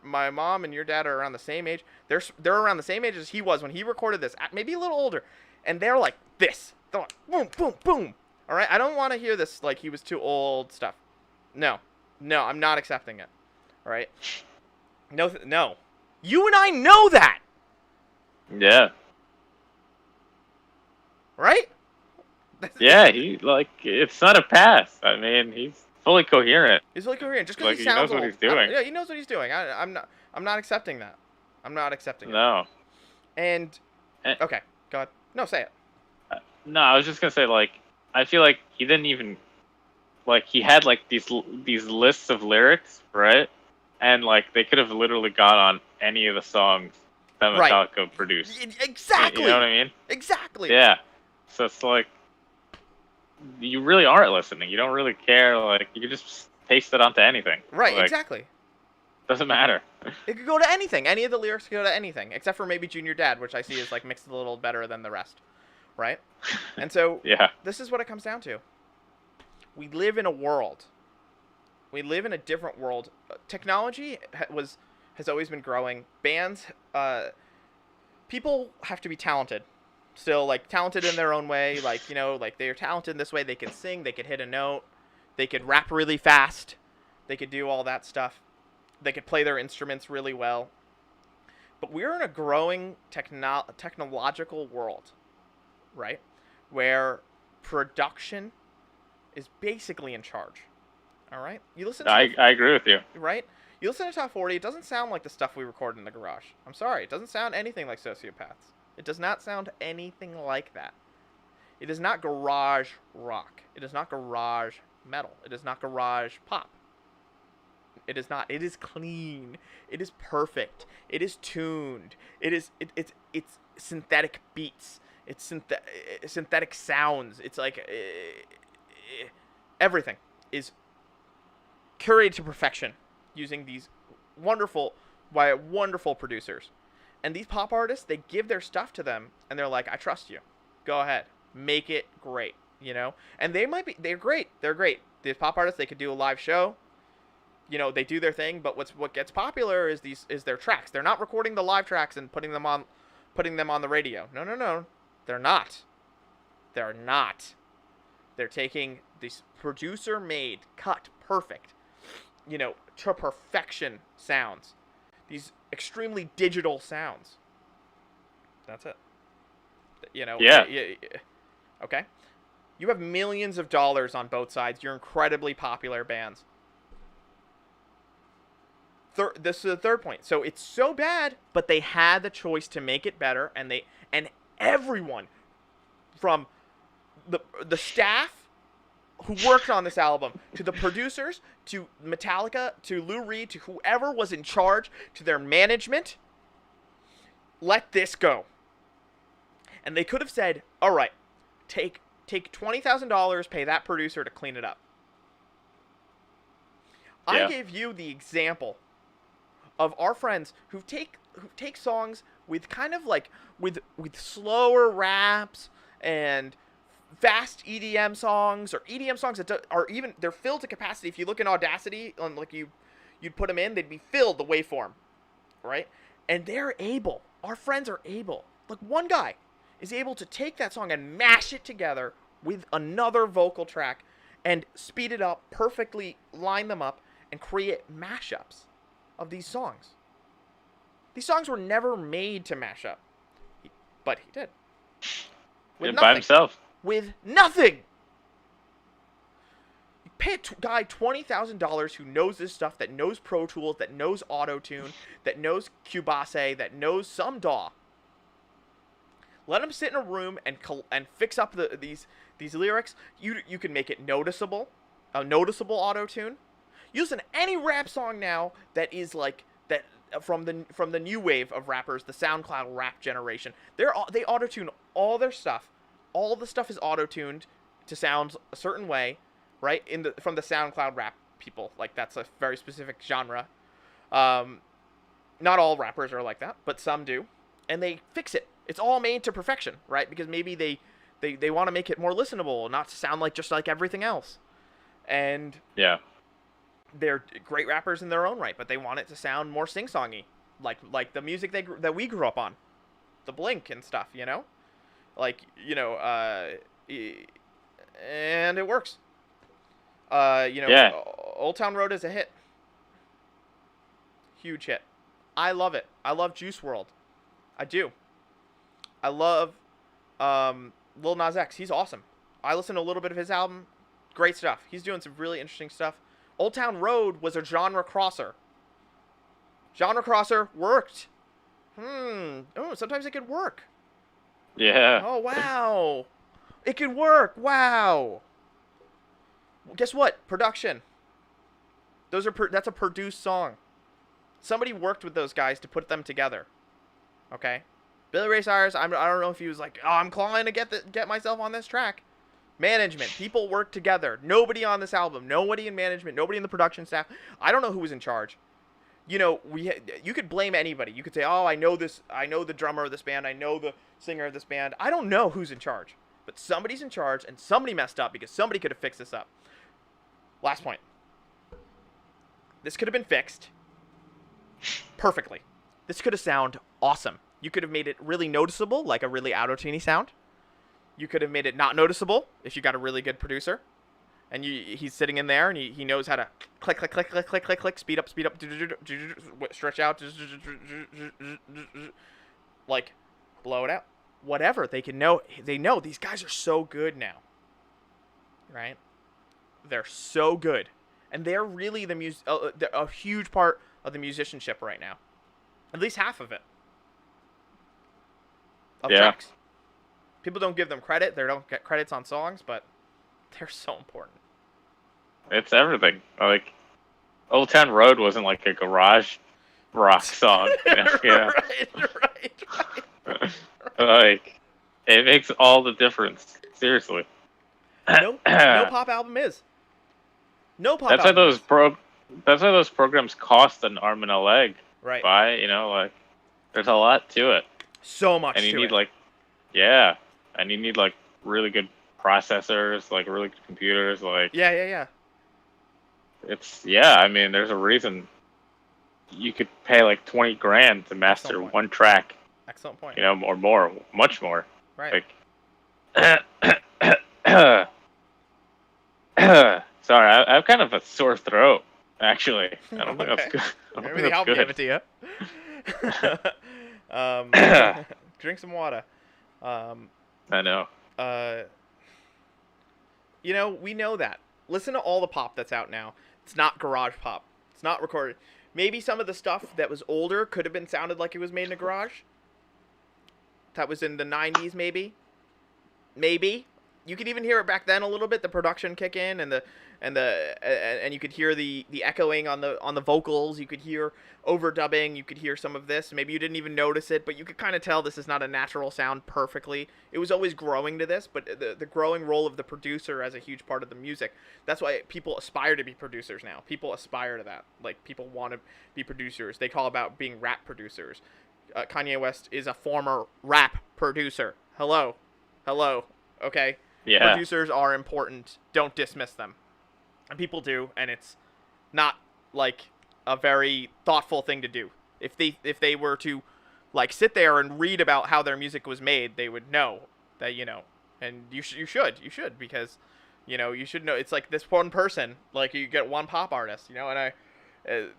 my mom and your dad are around the same age. They're around the same age as he was when he recorded this, maybe a little older, and they're like this. They're like boom, boom, boom. All right, I don't want to hear this like he was too old stuff. No, I'm not accepting it. All right, no. You and I know that. Yeah. Right? Yeah, it's not a pass. I mean, he's fully coherent. He's fully coherent. Just because he sounds knows what he's doing. Yeah, he knows what he's doing. I'm not accepting that. I'm not accepting it. No. And okay, go ahead. No, say it. No, I was just gonna say, like, I feel like he didn't even, like, he had like these lists of lyrics, right? And like they could have literally got on any of the songs that Metallica produced. Exactly. You know what I mean? Exactly. Yeah. So it's like you really aren't listening. You don't really care. Like you could just paste it onto anything. Right. Like, exactly. Doesn't matter. It could go to anything. Any of the lyrics could go to anything, except for maybe Junior Dad, which I see is like mixed a little better than the rest. Right. And so yeah. This is what it comes down to. We live in a world. We live in a different world. Technology has always been growing. Bands, people have to be talented. Still, like, talented in their own way. Like, like, they're talented in this way. They can sing. They could hit a note. They could rap really fast. They could do all that stuff. They could play their instruments really well. But we're in a growing technological world, right? Where production is basically in charge. All right, you listen. I agree with you. Right, you listen to Top 40. It doesn't sound like the stuff we record in the garage. I'm sorry, it doesn't sound anything like Sociopaths. It does not sound anything like that. It is not garage rock. It is not garage metal. It is not garage pop. It is not. It is clean. It is perfect. It is tuned. It's synthetic beats. It's synthetic sounds. It's like everything is curated to perfection using these wonderful producers. And these pop artists, they give their stuff to them and they're like, I trust you. Go ahead. Make it great, And they're great. They're great. These pop artists, they could do a live show. They do their thing, but what gets popular is their tracks. They're not recording the live tracks and putting them on the radio. No. They're not. They're taking these producer-made, cut, perfect, to perfection sounds. These extremely digital sounds. That's it. Yeah. Okay? You have millions of dollars on both sides. You're incredibly popular bands. This is the third point. So it's so bad, but they had the choice to make it better, and everyone from the staff who worked on this album, to the producers, to Metallica, to Lou Reed, to whoever was in charge, to their management, let this go. And they could have said, all right, take $20,000, pay that producer to clean it up. Yeah. I gave you the example of our friends who take songs with kind of like with slower raps and fast EDM songs, or EDM songs that are even, they're filled to capacity. If you look in Audacity, on like you'd put them in, they'd be filled the waveform, right? And our friends are able, like one guy is able to take that song and mash it together with another vocal track and speed it up, perfectly line them up, and create mashups of these songs. These songs were never made to mash up, but he did. With By nothing. himself. With nothing. You pay a guy $20,000 who knows this stuff, that knows Pro Tools, that knows Auto-Tune, that knows Cubase, that knows some DAW. Let him sit in a room and fix up these lyrics. You can make it noticeable, a noticeable Auto-Tune. Using any rap song now that is like that from the new wave of rappers, the SoundCloud rap generation. They auto-tune all their stuff. All the stuff is auto-tuned to sound a certain way, right? From the SoundCloud rap people, like that's a very specific genre. Not all rappers are like that, but some do, and they fix it. It's all made to perfection, right? Because maybe they want to make it more listenable, not to sound like just like everything else. And yeah, they're great rappers in their own right, but they want it to sound more sing-songy, like the music that we grew up on, the Blink and stuff, you know, and it works. Yeah. Old Town Road is a hit, huge hit. I love it. I love Juice WRLD, I do. I love Lil Nas X. He's awesome. I listened to a little bit of his album. Great stuff. He's doing some really interesting stuff. Old Town Road was a genre crosser. Genre crosser worked. Oh, sometimes it could work. Yeah. Oh, wow. It could work. Wow. Guess what? Production. That's a produced song. Somebody worked with those guys to put them together. Okay? Billy Ray Cyrus, I don't know if he was like, oh, I'm calling to get myself on this track. Management. People work together. Nobody on this album. Nobody in management. Nobody in the production staff. I don't know who was in charge. You know, you could blame anybody. You could say, oh, I know this. I know the drummer of this band. I know the singer of this band. I don't know who's in charge. But somebody's in charge, and somebody messed up because somebody could have fixed this up. Last point. This could have been fixed perfectly. This could have sounded awesome. You could have made it really noticeable, like a really auto-tuney sound. You could have made it not noticeable if you got a really good producer. And he's sitting in there and he knows how to click, click, click, click, click, click, click, speed up, stretch out, like blow it out. Whatever. They know these guys are so good now. Right? They're so good. And they're really they're a huge part of the musicianship right now. At least half of it. Of tracks. People don't give them credit. They don't get credits on songs, but they're so important. It's everything. Like, Old Town Road wasn't like a garage rock song. You know? Yeah. Right. Like, it makes all the difference. Seriously. No pop album is. No pop That's album. That's why those programs cost an arm and a leg. Right. Like, there's a lot to it. So much and you to need it. And you need like really good processors, like really good computers, like Yeah. I mean, there's a reason you could pay like 20 grand to master one track. Excellent point. You know, or more, much more. Right. Like, sorry, I have kind of a sore throat. Actually, I don't think that's good. Maybe the album gave it to you. Drink some water. I know. You know, we know that. Listen to all the pop that's out now. It's not garage pop. It's not recorded. Maybe some of the stuff that was older could have been sounded like it was made in a garage. That was in the 90s, maybe. Maybe. You could even hear it back then a little bit. The production kick in and you could hear the echoing on the vocals. You could hear overdubbing. You could hear some of this. Maybe you didn't even notice it, but you could kind of tell this is not a natural sound perfectly. It was always growing to this, but the growing role of the producer as a huge part of the music. That's why people aspire to be producers now. People aspire to that. Like, people want to be producers. They call about being rap producers. Kanye West is a former rap producer. Hello. Okay? Yeah. Producers are important. Don't dismiss them. And people do, and it's not like a very thoughtful thing to do. If they were to like sit there and read about how their music was made, they would know that, you know, and you should because, You know, you should know. It's like this one person. Like you get one pop artist. You know, and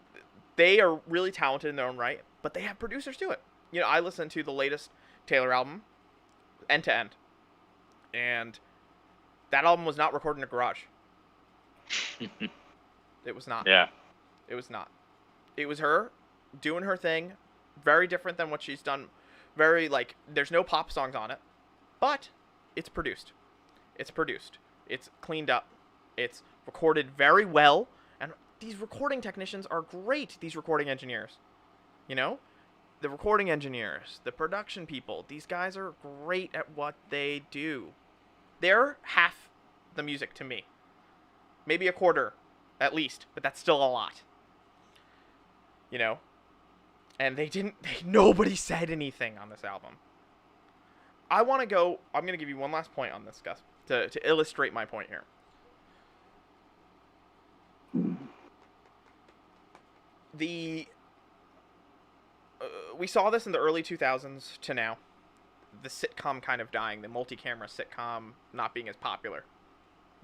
they are really talented in their own right, but they have producers do it. You know, I listened to the latest Taylor album, end to end, and that album was not recorded in a garage. It was not. Yeah. It was not. It was her doing her thing, very different than what she's done. Very like there's no pop songs on it, but it's produced. It's produced. It's cleaned up. It's recorded very well, and these recording technicians are great. These recording engineers, you know, the recording engineers, the production people. These guys are great at what they do. They're half the music to me. Maybe a quarter, at least, but that's still a lot. You know? And nobody said anything on this album. I'm going to give you one last point on this, Gus, to illustrate my point here. We saw this in the early 2000s to now. The sitcom kind of dying, the multi-camera sitcom not being as popular.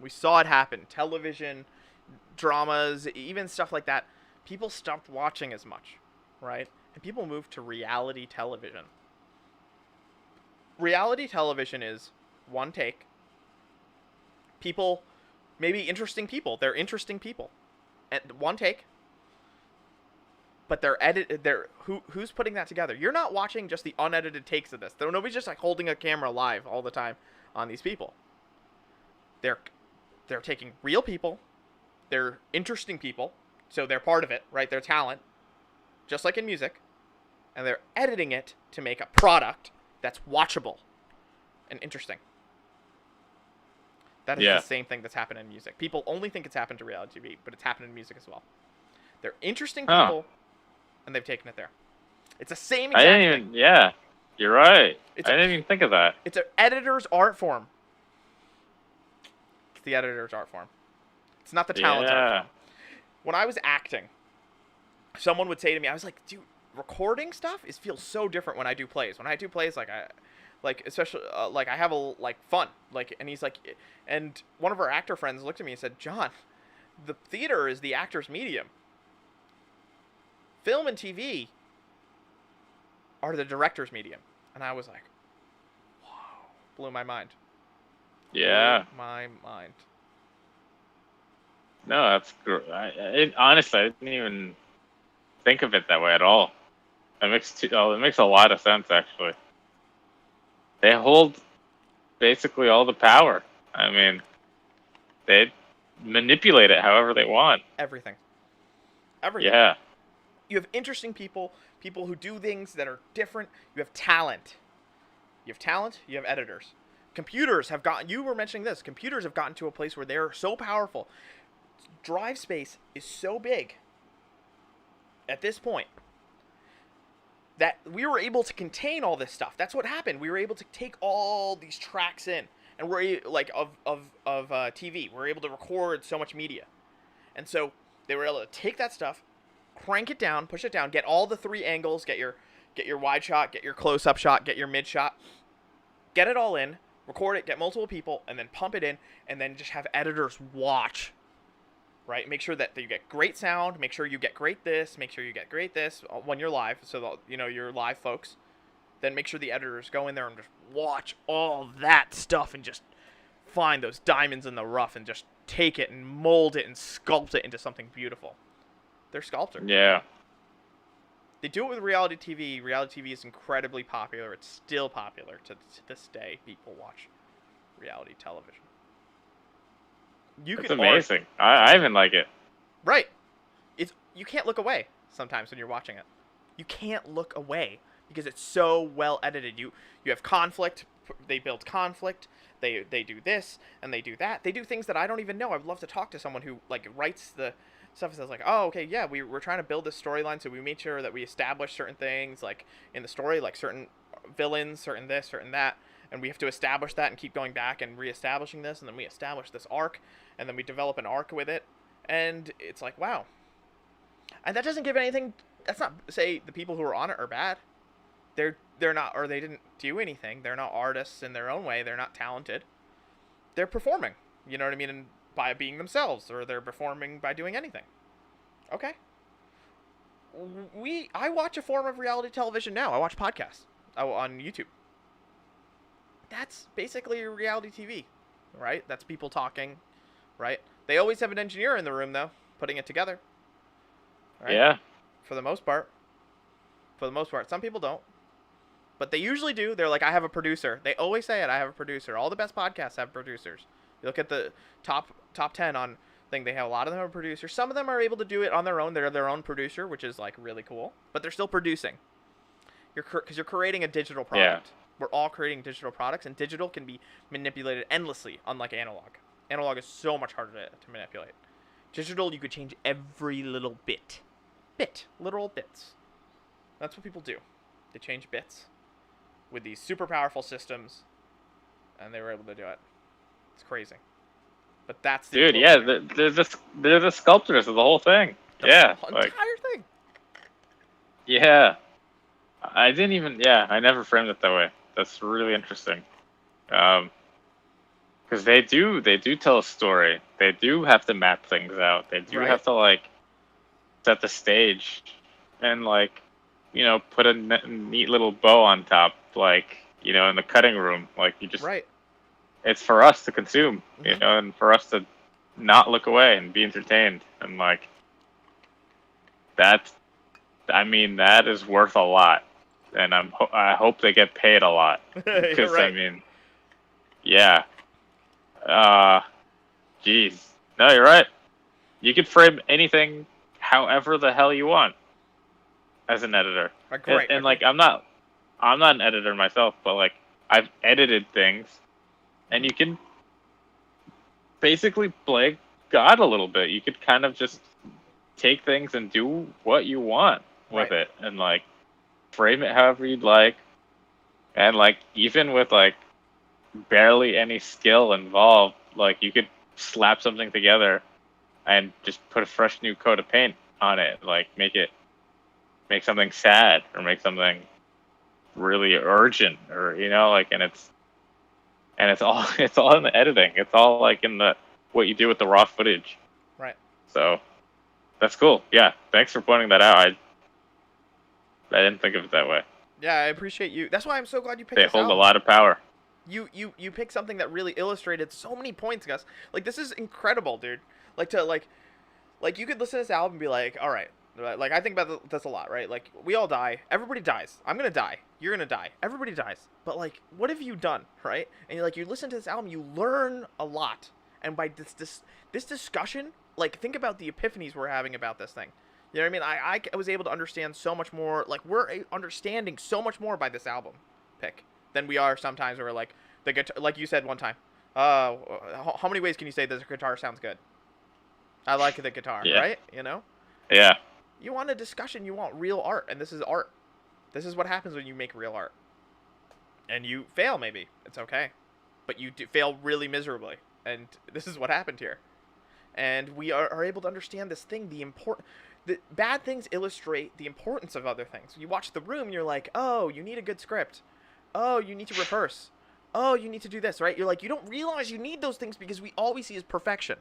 We saw it happen. Television, dramas, even stuff like that. People stopped watching as much, right? And people moved to reality television. Reality television is one take. People, maybe interesting people. They're interesting people. And one take. But who's putting that together? You're not watching just the unedited takes of this. Nobody's just like holding a camera live all the time on these people. They're taking real people. They're interesting people. So they're part of it, right? They're talent. Just like in music. And they're editing it to make a product that's watchable and interesting. That is the same thing that's happened in music. People only think it's happened to reality TV, but it's happened in music as well. They're interesting people, and they've taken it there. It's the same exact thing. Yeah, you're right. I didn't even think of that. It's an editor's art form. It's the editor's art form. It's not the talent's art form. When I was acting, someone would say to me, I was like, dude, recording stuff feels so different when I do plays. When I do plays, especially I have fun, and he's like, and one of our actor friends looked at me and said, John, the theater is the actor's medium. Film and TV are the director's medium. And I was like, wow, blew my mind. Yeah. Blew my mind. No, that's great. Honestly, I didn't even think of it that way at all. It makes a lot of sense, actually. They hold basically all the power. I mean, they manipulate it however they want. Everything. Yeah. You have interesting people who do things that are different. You have talent. You have editors. Computers have gotten, you were mentioning this, computers have gotten to a place where they're so powerful. Drive space is so big at this point that we were able to contain all this stuff. That's what happened. We were able to take all these tracks in, and we're like of TV. We're able to record so much media, and so they were able to take that stuff, crank it down, push it down, get all the three angles, get your wide shot, get your close up shot, get your mid shot, get it all in, record it, get multiple people, and then pump it in, and then just have editors watch. Right, make sure that you get great sound. Make sure you get great this. Make sure you get great this when you're live. So you're live, folks. Then make sure the editors go in there and just watch all that stuff and just find those diamonds in the rough and just take it and mold it and sculpt it into something beautiful. They're sculptors. Yeah. They do it with reality TV. Reality TV is incredibly popular. It's still popular to this day. People watch reality television. It's amazing. I even like it. Right. You can't look away sometimes when you're watching it. You can't look away because it's so well edited. You have conflict. They build conflict. They do this and they do that. They do things that I don't even know. I would love to talk to someone who writes the stuff and says oh, okay, yeah, we're trying to build this storyline, so we made sure that we establish certain things in the story, certain villains, certain this, certain that. And we have to establish that and keep going back and reestablishing this, and then we establish this arc, and then we develop an arc with it, and it's wow. And that doesn't give anything. That's not say the people who are on it are bad. They're not, or they didn't do anything. They're not artists in their own way. They're not talented. They're performing. You know what I mean? And by being themselves, or they're performing by doing anything. Okay. I watch a form of reality television now. I watch podcasts on YouTube. That's basically reality TV, right? That's people talking, right? They always have an engineer in the room though, putting it together. Right? Yeah. For the most part. Some people don't. But they usually do. They're like, I have a producer. They always say it, I have a producer. All the best podcasts have producers. You look at the top 10 on thing, they have a lot of them have producers. Some of them are able to do it on their own. They're their own producer, which is like really cool. But they're still producing. Because you're creating a digital product. Yeah. We're all creating digital products, and digital can be manipulated endlessly, unlike analog. Analog is so much harder to manipulate. Digital, you could change every little bit. Literal bits. That's what people do. They change bits with these super powerful systems, and they were able to do it. It's crazy. But that's the Dude, yeah, they're the sculptors of the whole thing. Yeah, entire thing. Yeah, I didn't even. Yeah, I never framed it that way. That's really interesting. Because they do tell a story. They do have to map things out. They do have to like set the stage, and like, you know, put a neat little bow on top, like, you know, in the cutting room. Like, you just it's for us to consume, you know, and for us to not look away and be entertained, and like that. I mean, that is worth a lot, and I hope they get paid a lot, because I mean, yeah, geez, no, you're right. You could frame anything however the hell you want as an editor, and like I'm not an editor myself, but like I've edited things, and you can basically play God a little bit. You could kind of just take things and do what you want with it, and like frame it however you'd like, and like even with like barely any skill involved, like you could slap something together and just put a fresh new coat of paint on it, like make something sad, or make something really urgent, or, you know, like, and it's all in the editing. It's all like in the what you do with the raw footage. Right. So that's cool. Yeah, thanks for pointing that out. I didn't think of it that way. Yeah, I appreciate you. That's why I'm so glad you picked They this hold album. a lot of power. You picked something that really illustrated so many points, Gus. Like, this is incredible, dude. Like, to like you could listen to this album and be like, all right. Like, I think about this a lot, right? Like, we all die. Everybody dies. I'm gonna die. You're gonna die. Everybody dies. But like, what have you done, right? And like, you listen to this album, you learn a lot. And by this discussion, like, think about the epiphanies we're having about this thing. You know what I mean? I was able to understand so much more. Like, we're understanding so much more by this album pick than we are sometimes. Where we're like, the guitar, like you said one time. How many ways can you say that the guitar sounds good? I like the guitar, right? You know? Yeah. You want a discussion. You want real art, and this is art. This is what happens when you make real art. And you fail, maybe. It's okay. But you fail really miserably. And this is what happened here. And we are able to understand this thing, the bad things illustrate the importance of other things. You watch The Room, you're like, oh, you need a good script. Oh, you need to rehearse. Oh, you need to do this, right? You're like, you don't realize you need those things because we all we see is perfection.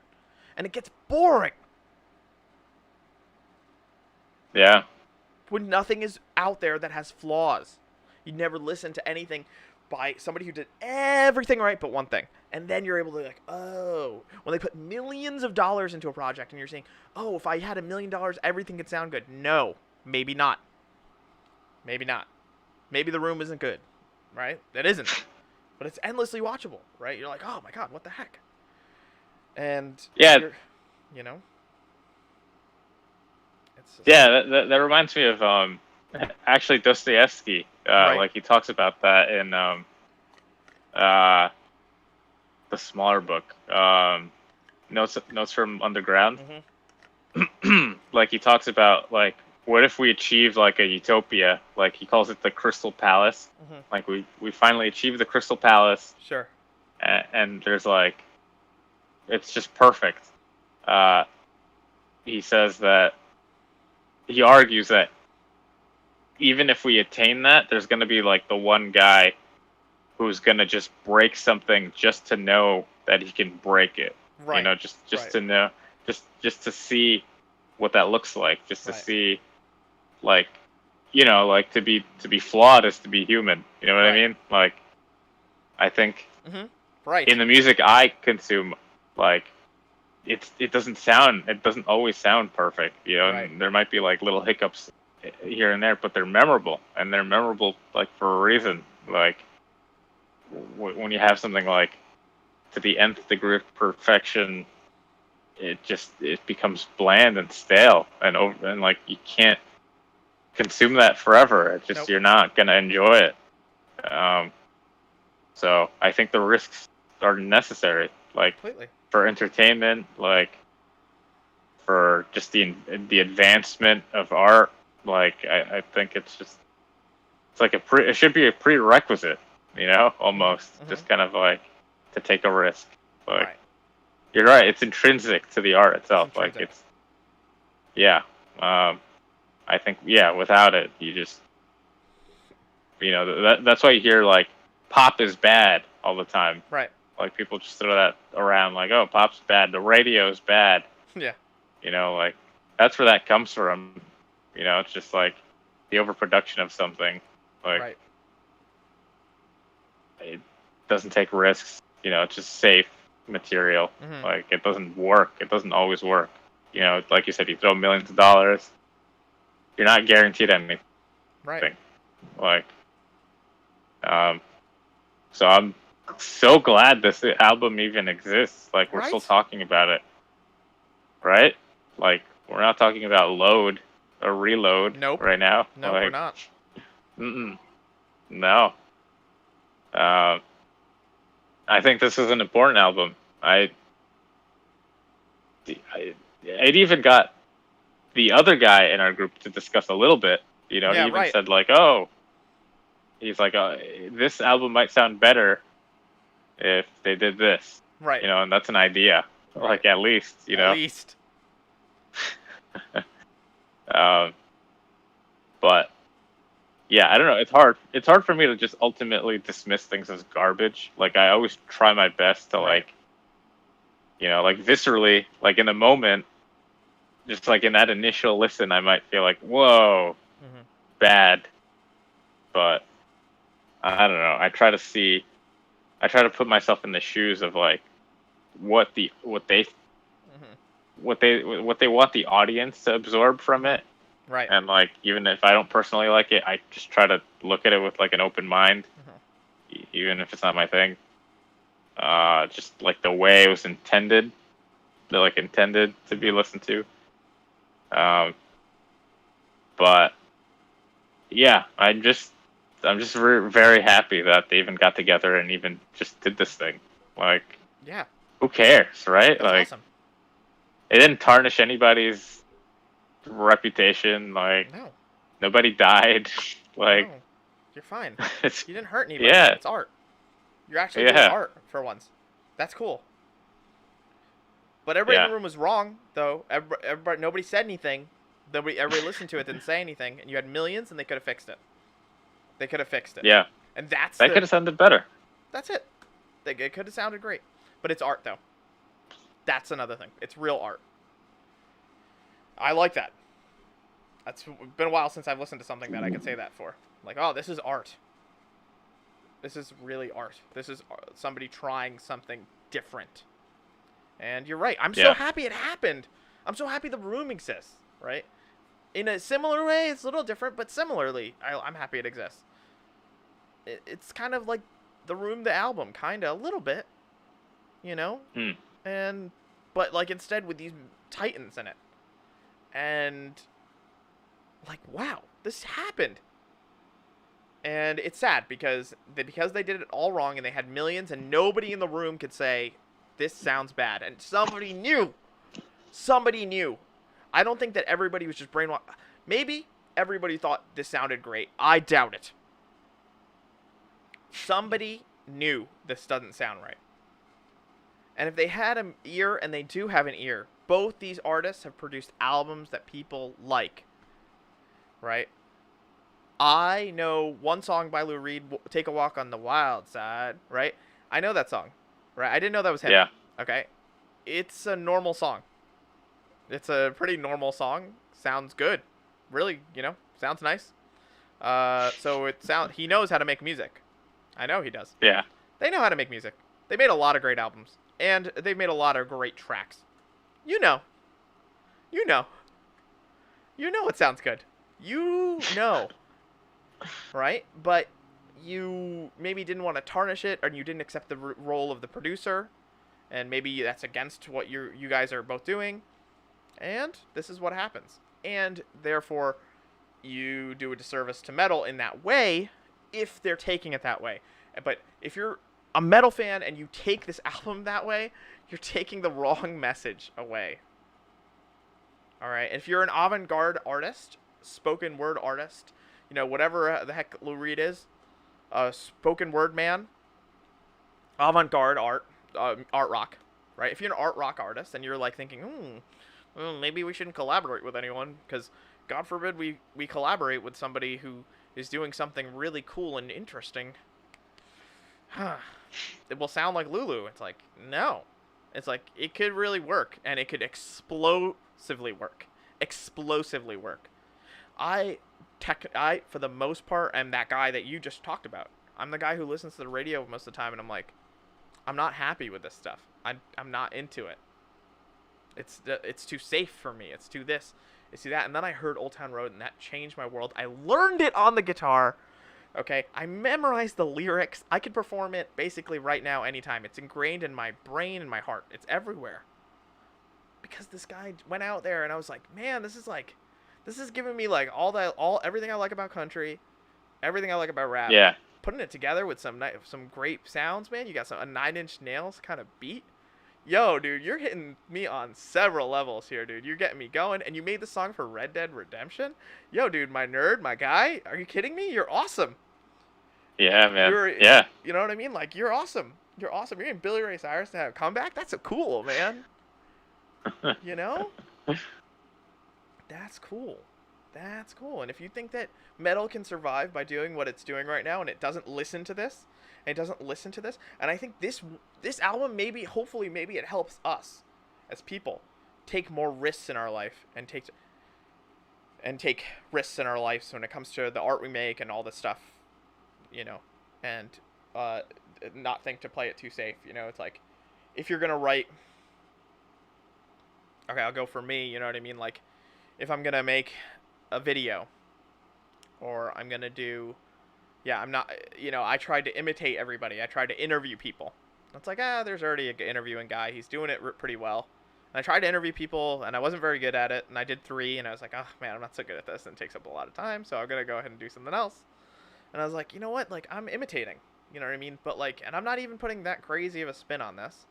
And it gets boring. Yeah. When nothing is out there that has flaws. You never listen to anything by somebody who did everything right but one thing. And then you're able to like, oh, when they put millions of dollars into a project and you're saying, oh, if I had $1 million, everything could sound good. No, maybe not. Maybe not. Maybe The Room isn't good, right? It isn't. But it's endlessly watchable, right? You're like, oh my God, what the heck? And yeah, you know, yeah, that reminds me of actually Dostoevsky. Like he talks about that in the smaller book, Notes from Underground. Mm-hmm. Like he talks about like, what if we achieved like a utopia? Like he calls it the Crystal Palace. Mm-hmm. Like we finally achieved the Crystal Palace. Sure. And there's like, it's just perfect. He says that, he argues that even if we attain that, there's going to be like the one guy who's going to just break something just to know that he can break it. You Right. know, just Right. to know, just to see what that looks like, just to Right. see, like, you know, like to be flawed is to be human. You know what I Right. mean? Like, I think Mhm. Right. in the music I consume, like, it doesn't always sound perfect. You know, Right. and there might be like little hiccups here and there, but they're memorable, and they're memorable like for a reason. Like when you have something like to the nth degree of perfection, it becomes bland and stale and over, and like you can't consume that forever. It's just Nope. you're not gonna enjoy it. Um, so I think the risks are necessary, like Completely. for entertainment, like for just the advancement of art. Like I think it's like it should be a prerequisite, you know, Mhm. almost Mhm. just kind of like to take a risk. Like Right. you're right, it's intrinsic to the art It's itself. Like intrinsic. it's yeah. I think yeah, without it, you just that's why you hear like pop is bad all the time. Right. Like people just throw that around like, oh, pop's bad, the radio's bad. Yeah. You know, like that's where that comes from. You know, it's just like the overproduction of something. Like Right. it doesn't take risks. You know, it's just safe material. Mhm. Like it doesn't work. It doesn't always work. You know, like you said, you throw millions of dollars, you're not guaranteed anything. Right. Like, um, so I'm so glad this album even exists. Like we're still Right? talking about it, right? Like we're not talking about load or reload Nope. right now. Nope, we're Like, not. no. Uh, I think this is an important album. I it even got the other guy in our group to discuss a little bit. You know, he Yeah, even right. said like, "Oh, he's like, this album might sound better if they did this." Right. You know, and that's an idea. Right. Like at least, you At know. least. um, but yeah, I don't know. It's hard. It's hard for me to just ultimately dismiss things as garbage. Like I always try my best to Right. like, like viscerally, like in the moment, just like in that initial listen, I might feel like, whoa, Mhm. bad. But I don't know. I try to put myself in the shoes of like what the Mhm. what they want the audience to absorb from Mhm. it. Right. And like even if I don't personally like it, I just try to look at it with like an open mind, Mhm. even if it's not my thing. Just like the way it was intended, like intended to be Mhm. listened to. Um, but yeah, I'm just very happy that they even got together and even just did this thing. Like, Yeah. who cares, right? That's Like, awesome. it didn't tarnish anybody's reputation. Like, No. nobody died. Like, No. You're fine. it's You didn't hurt anybody. yeah, It's art. You're actually doing yeah, art for once. That's cool. But everybody in yeah, the room was wrong, though. Everybody, nobody said anything. Everybody listened to it, didn't say anything, and you had millions, and they could have fixed it. They could have fixed it, yeah. and that's That the could have sounded better. that's it. It could have sounded great, but it's art though. That's another thing. It's real art. I like that. That's been a while since I've listened to something that I can say that for. Like, oh, this is art. This is really art. This is somebody trying something different. And you're right. I'm so Yeah, happy it happened. I'm so happy the room exists. Right. In a similar way, it's a little different, but similarly, I'm happy it exists. It's kind of like the room, the album, kind of a little bit, you know, mm. and but like instead with these titans in it, and like wow, this happened, and it's sad because they did it all wrong and they had millions and nobody in the room could say this sounds bad, and somebody knew. I don't think that everybody was just brainwashed. Maybe everybody thought this sounded great. I doubt it. Somebody knew this doesn't sound right. And if they had an ear, and they do have an ear, both these artists have produced albums that people like, right? I know one song by Lou Reed, "Take a Walk on the Wild Side," right? I know that song. Right? I didn't know that was him. Yeah. Okay? It's a normal song. It's a pretty normal song. Sounds good. Really, sounds nice. He knows how to make music. I know he does. Yeah. They know how to make music. They made a lot of great albums, and they've made a lot of great tracks. You know. You know. You know it sounds good. You know. Right? But you maybe didn't want to tarnish it, or you didn't accept the role of the producer, and maybe that's against what you guys are both doing, and this is what happens. And therefore, you do a disservice to metal in that way if they're taking it that way. But if you're a metal fan and you take this album that way, you're taking the wrong message away. All right. If you're an avant-garde artist, spoken word artist, whatever the heck Lou Reed is, a spoken word man, avant-garde art rock, right? If you're an art rock artist and you're like thinking, well, maybe we shouldn't collaborate with anyone because God forbid we collaborate with somebody who is doing something really cool and interesting. It will sound like Lulu. It's like, no. It's like, it could really work, and it could explosively work. Explosively work. I, for the most part, am that guy that you just talked about. I'm the guy who listens to the radio most of the time, and I'm like, I'm not happy with this stuff. I'm not into it. It's too safe for me. It's too this. It's too that. And then I heard Old Town Road, and that changed my world. I learned it on the guitar. Okay, I memorized the lyrics. I could perform it basically right now, anytime. It's ingrained in my brain and my heart. It's everywhere. Because this guy went out there, and I was like, man, this is giving me like everything I like about country, everything I like about rap. Yeah. Putting it together with some great sounds, man. You got a 9 Inch Nails kind of beat. Yo, dude, you're hitting me on several levels here, dude. You're getting me going, and you made the song for Red Dead Redemption. Yo, dude, my nerd, my guy. Are you kidding me? You're awesome. Yeah, man. Yeah. You know what I mean? Like, you're awesome. You're awesome. You're getting Billy Ray Cyrus to have a comeback? That's cool, man. You know? That's cool. That's cool. And if you think that metal can survive by doing what it's doing right now, and it doesn't listen to this, and I think this album hopefully it helps us as people take more risks in our life and take risks in our lives when it comes to the art we make and all this stuff, and not think to play it too safe. It's like, if you're gonna write, okay, I'll go for me. You know what I mean? Like, if I'm gonna make a video, or I'm gonna do, I'm not, I tried to imitate everybody. I tried to interview people. It's like, there's already an interviewing guy. He's doing it pretty well. And I tried to interview people, and I wasn't very good at it. And I did 3, and I was like, oh man, I'm not so good at this, and it takes up a lot of time. So I'm gonna go ahead and do something else. And I was like, you know what? Like, I'm imitating. You know what I mean? But like, and I'm not even putting that crazy of a spin on this.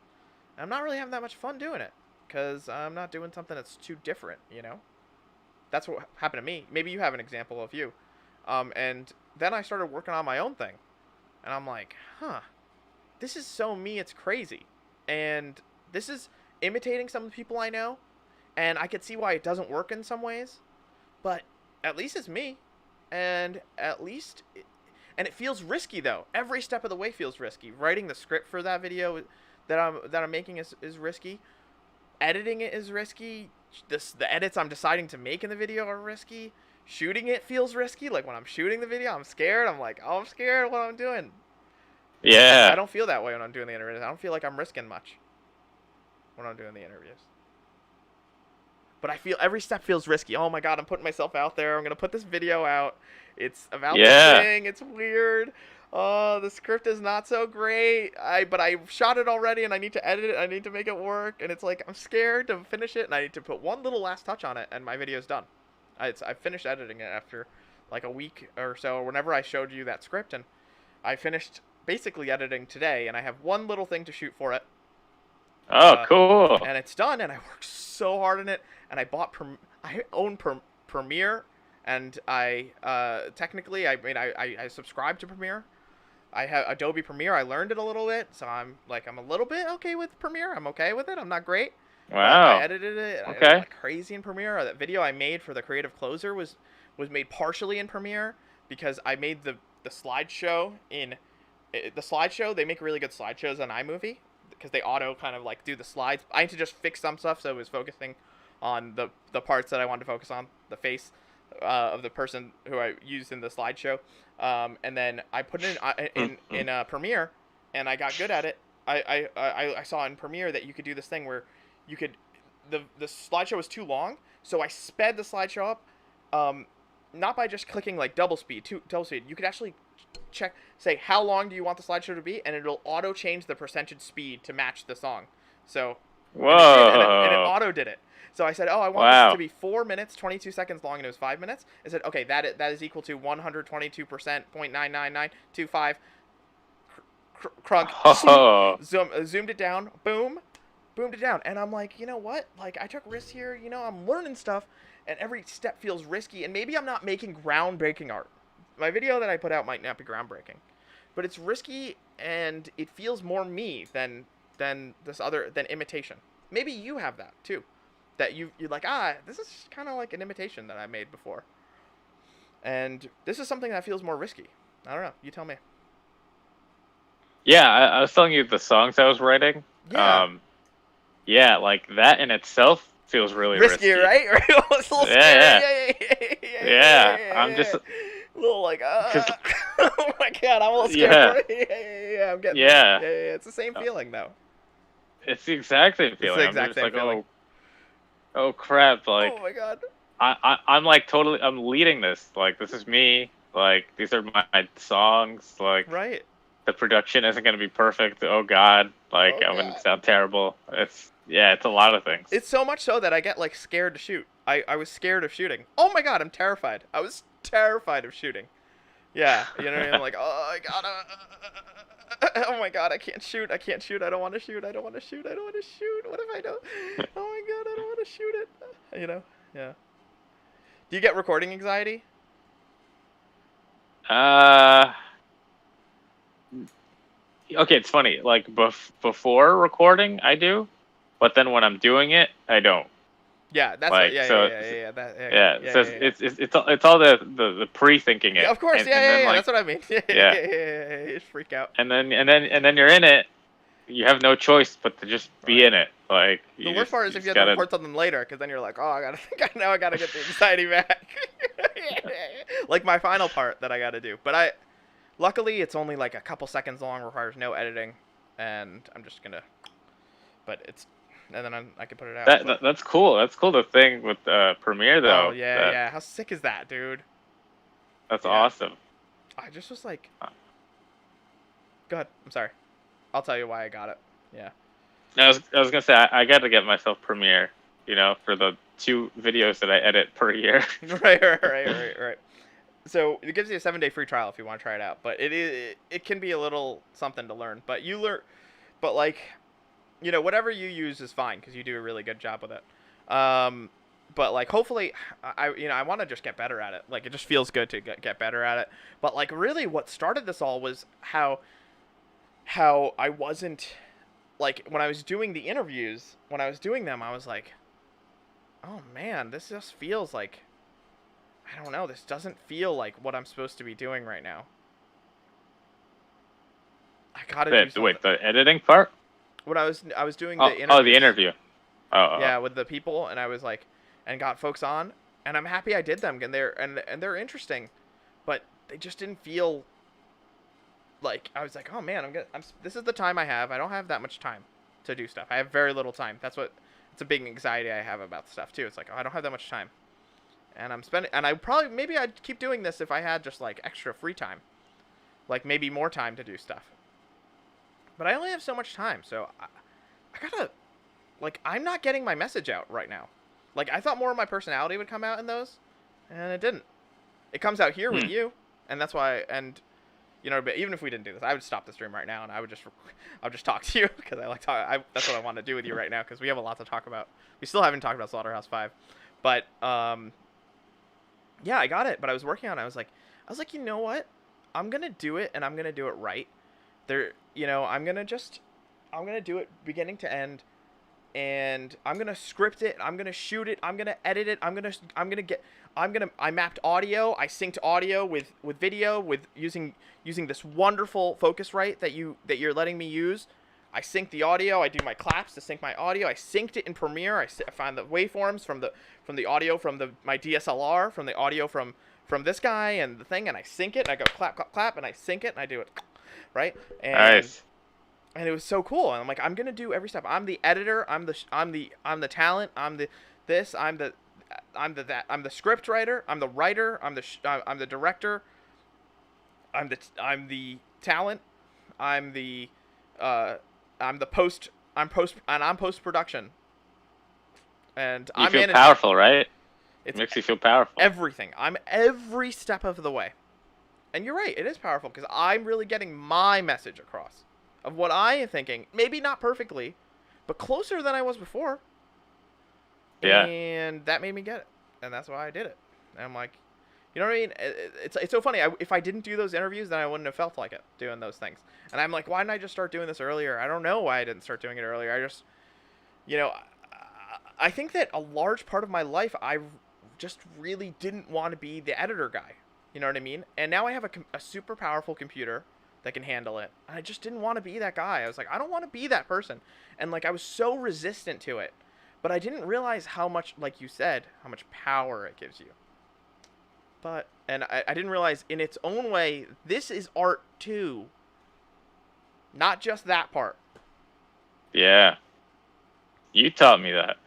And I'm not really having that much fun doing it, because I'm not doing something that's too different. That's what happened to me. Maybe you have an example of you. And then I started working on my own thing. And I'm like, this is so me, it's crazy. And this is imitating some of the people I know. And I could see why it doesn't work in some ways. But at least it's me. And and it feels risky, though. Every step of the way feels risky. Writing the script for that video that I'm making is risky. Editing it is risky. The edits I'm deciding to make in the video are risky. Shooting it feels risky. Like, when I'm shooting the video, I'm scared. I'm like, I'm scared of what I'm doing. Yeah. I don't feel that way when I'm doing the interviews. I don't feel like I'm risking much when I'm doing the interviews. But I feel every step feels risky. Oh my god, I'm putting myself out there. I'm going to put this video out. It's about this thing. It's weird. Oh, the script is not so great. But I shot it already, and I need to edit it. I need to make it work. And it's like, I'm scared to finish it, and I need to put one little last touch on it, and my video's done. I finished editing it after like a week or so, whenever I showed you that script, and I finished basically editing today, and I have one little thing to shoot for it. Oh, cool. And it's done, and I worked so hard on it, and I own Premiere, and I subscribe to Premiere. I have Adobe Premiere. I learned it a little bit, so I'm a little bit okay with Premiere. I'm okay with it. I'm not great. Wow. I edited it. Okay. I did like crazy in Premiere. That video I made for the creative closer was made partially in Premiere, because I made the slideshow in the slideshow. They make really good slideshows on iMovie, because they auto kind of like do the slides. I need to just fix some stuff, so it was focusing on the parts that I wanted to focus on, the face of the person who I used in the slideshow, and then I put it in Premiere, and I got good at it. I saw in Premiere that you could do this thing where you could the slideshow was too long, so I sped the slideshow up, not by just clicking like double speed. You could actually say how long do you want the slideshow to be, and it'll auto change the percentage speed to match the song. So, and it auto did it. So I said, oh, I want this to be 4 minutes, 22 seconds long, and it was 5 minutes. I said, okay, that is equal to 122%, 0.99925. Crunk. Zoomed it down. Boom. Boomed it down. And I'm like, you know what? Like, I took risks here. You know, I'm learning stuff, and every step feels risky. And maybe I'm not making groundbreaking art. My video that I put out might not be groundbreaking, but it's risky, and it feels more me than imitation. Maybe you have that too, that you're like, this is kind of like an imitation that I made before, and this is something that feels more risky. I don't know. You tell me. Yeah, I was telling you the songs I was writing. Yeah. Yeah, like that in itself feels really risky, right? It's a little scary. Yeah. I'm just a little like, oh my god, I'm a little scared. Yeah. I'm getting. Yeah. It's the same feeling though. It's the exact same feeling. It's the exact same feeling. Oh crap! Like, oh my god. I'm like totally. I'm leading this. Like, this is me. Like, these are my songs. Like, right. The production isn't gonna be perfect. Oh god. Like, I'm gonna sound terrible. It's a lot of things. It's so much so that I get like scared to shoot. I was scared of shooting. Oh my god, I'm terrified. I was terrified of shooting. Yeah, you know what I mean? I'm like, oh, I gotta. Oh my god, I can't shoot. I don't want to shoot. I don't want to shoot. What if I don't? Oh my god, I don't want to shoot it. You know? Yeah. Do you get recording anxiety? Okay, it's funny. Like before recording, I do, but then when I'm doing it, I don't. Yeah, that's like, yeah. So it's all the pre-thinking it. Yeah, of course, and then, like, that's what I mean. You just freak out. And then you're in it. You have no choice but to just be in it. Like, the worst part is if you have to record something later, because then you're like, oh, I gotta get the anxiety back. Like my final part that I gotta do, but luckily it's only like a couple seconds long, requires no editing, and I'm just gonna. But it's. And then I can put it out. That's cool. That's cool. The thing with Premiere, though. Oh yeah. How sick is that, dude? That's awesome. I just was like. Go ahead. I'm sorry. I'll tell you why I got it. Yeah. I was gonna say I got to get myself Premiere. You know, for the 2 videos that I edit per year. Right. So it gives you a 7-day free trial if you want to try it out. But it can be a little something to learn. But like. You know, whatever you use is fine because you do a really good job with it. But like, hopefully, I want to just get better at it. Like, it just feels good to get better at it. But like, really, what started this all was how I wasn't like when I was doing the interviews. When I was doing them, I was like, oh man, this just feels like I don't know. This doesn't feel like what I'm supposed to be doing right now. I gotta do something. Wait, the editing part. When I was doing the interview. Oh, the interview. Yeah, with the people, and I was like, and got folks on, and I'm happy I did them, and they're interesting, but they just didn't feel like I was like, oh man, this is the time I have. I don't have that much time to do stuff. I have very little time. It's a big anxiety I have about stuff too. It's like, oh, I don't have that much time, and maybe I'd keep doing this if I had just like extra free time, like maybe more time to do stuff. But I only have so much time, so I gotta, like, I'm not getting my message out right now. Like, I thought more of my personality would come out in those, and it didn't. It comes out here with you, and that's why, and, you know, but even if we didn't do this, I would stop the stream right now, and I would just talk to you, because I like talk. That's what I want to do with you right now, because we have a lot to talk about. We still haven't talked about Slaughterhouse 5, but, yeah, I got it, but I was working on it. I was like, you know what? I'm gonna do it, and I'm gonna do it right. You know, I'm gonna do it beginning to end, and I'm gonna script it. I'm gonna shoot it. I'm gonna edit it. I mapped audio. I synced audio with video with using this wonderful Focusrite that you're letting me use. I sync the audio. I do my claps to sync my audio. I synced it in Premiere. I find the waveforms from the audio from my DSLR, from the audio from this guy and the thing, and I sync it. And I go clap, clap, clap, and I sync it, and I do it, right? Nice. And it was so cool. And I'm like, I'm gonna do every step. I'm the editor. I'm the talent. I'm the this. I'm the that. I'm the script writer. I'm the writer. I'm the director. I'm the talent. I'm the post. I'm post production. And You I'm feel managing powerful, right? It It's makes you feel powerful. everything. I'm every step of the way. And you're right, it is powerful because I'm really getting my message across of what I am thinking. Maybe not perfectly, but closer than I was before. Yeah. And that made me get it. And that's why I did it. And I'm like, you know what I mean? It's so funny. If I didn't do those interviews, then I wouldn't have felt like it doing those things. And I'm like, why didn't I just start doing this earlier? I don't know why I didn't start doing it earlier. I just, you know, I think that a large part of my life, I just really didn't want to be the editor guy. You know what I mean? And now I have a super powerful computer that can handle it. And I just didn't want to be that guy. I was like, I don't want to be that person. And like, I was so resistant to it. But I didn't realize how much, like you said, how much power it gives you. And I didn't realize in its own way, this is art too. Not just that part. Yeah. You taught me that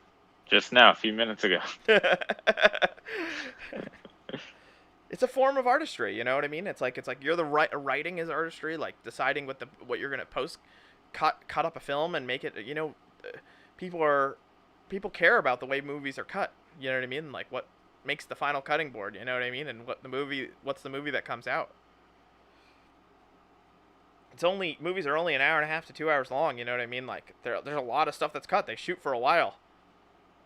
just now, a few minutes ago. It's a form of artistry, you know what I mean? It's like you're the writing is artistry, like deciding what you're gonna post, cut up a film and make it. You know, people care about the way movies are cut. You know what I mean? Like what makes the final cutting board. You know what I mean? And what's the movie that comes out? Movies are only an hour and a half to 2 hours long. You know what I mean? Like there's a lot of stuff that's cut. They shoot for a while.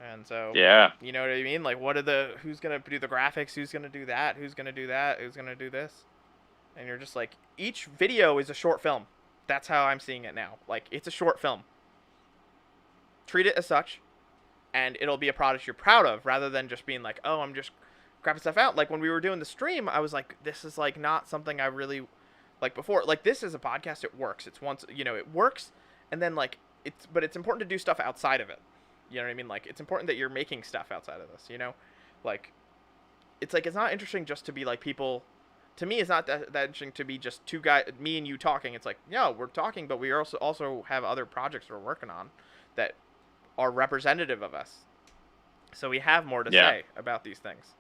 And so, yeah, you know what I mean? Like, who's going to do the graphics? Who's going to do that? Who's going to do that? Who's going to do this? And you're just like, each video is a short film. That's how I'm seeing it now. Like, it's a short film. Treat it as such, and it'll be a product you're proud of, rather than just being like, oh, I'm just crapping stuff out. Like, when we were doing the stream, I was like, this is, like, not something I really, like, before. Like, this is a podcast. It works. It's once, you know, it works, and then, like, but it's important to do stuff outside of it. You know what I mean? Like, it's important that you're making stuff outside of this, you know? Like, it's not interesting just to be, like, people... To me, it's not that interesting to be just two guys, me and you talking. It's like, yeah, we're talking, but we also have other projects we're working on that are representative of us. So we have more to say about these things.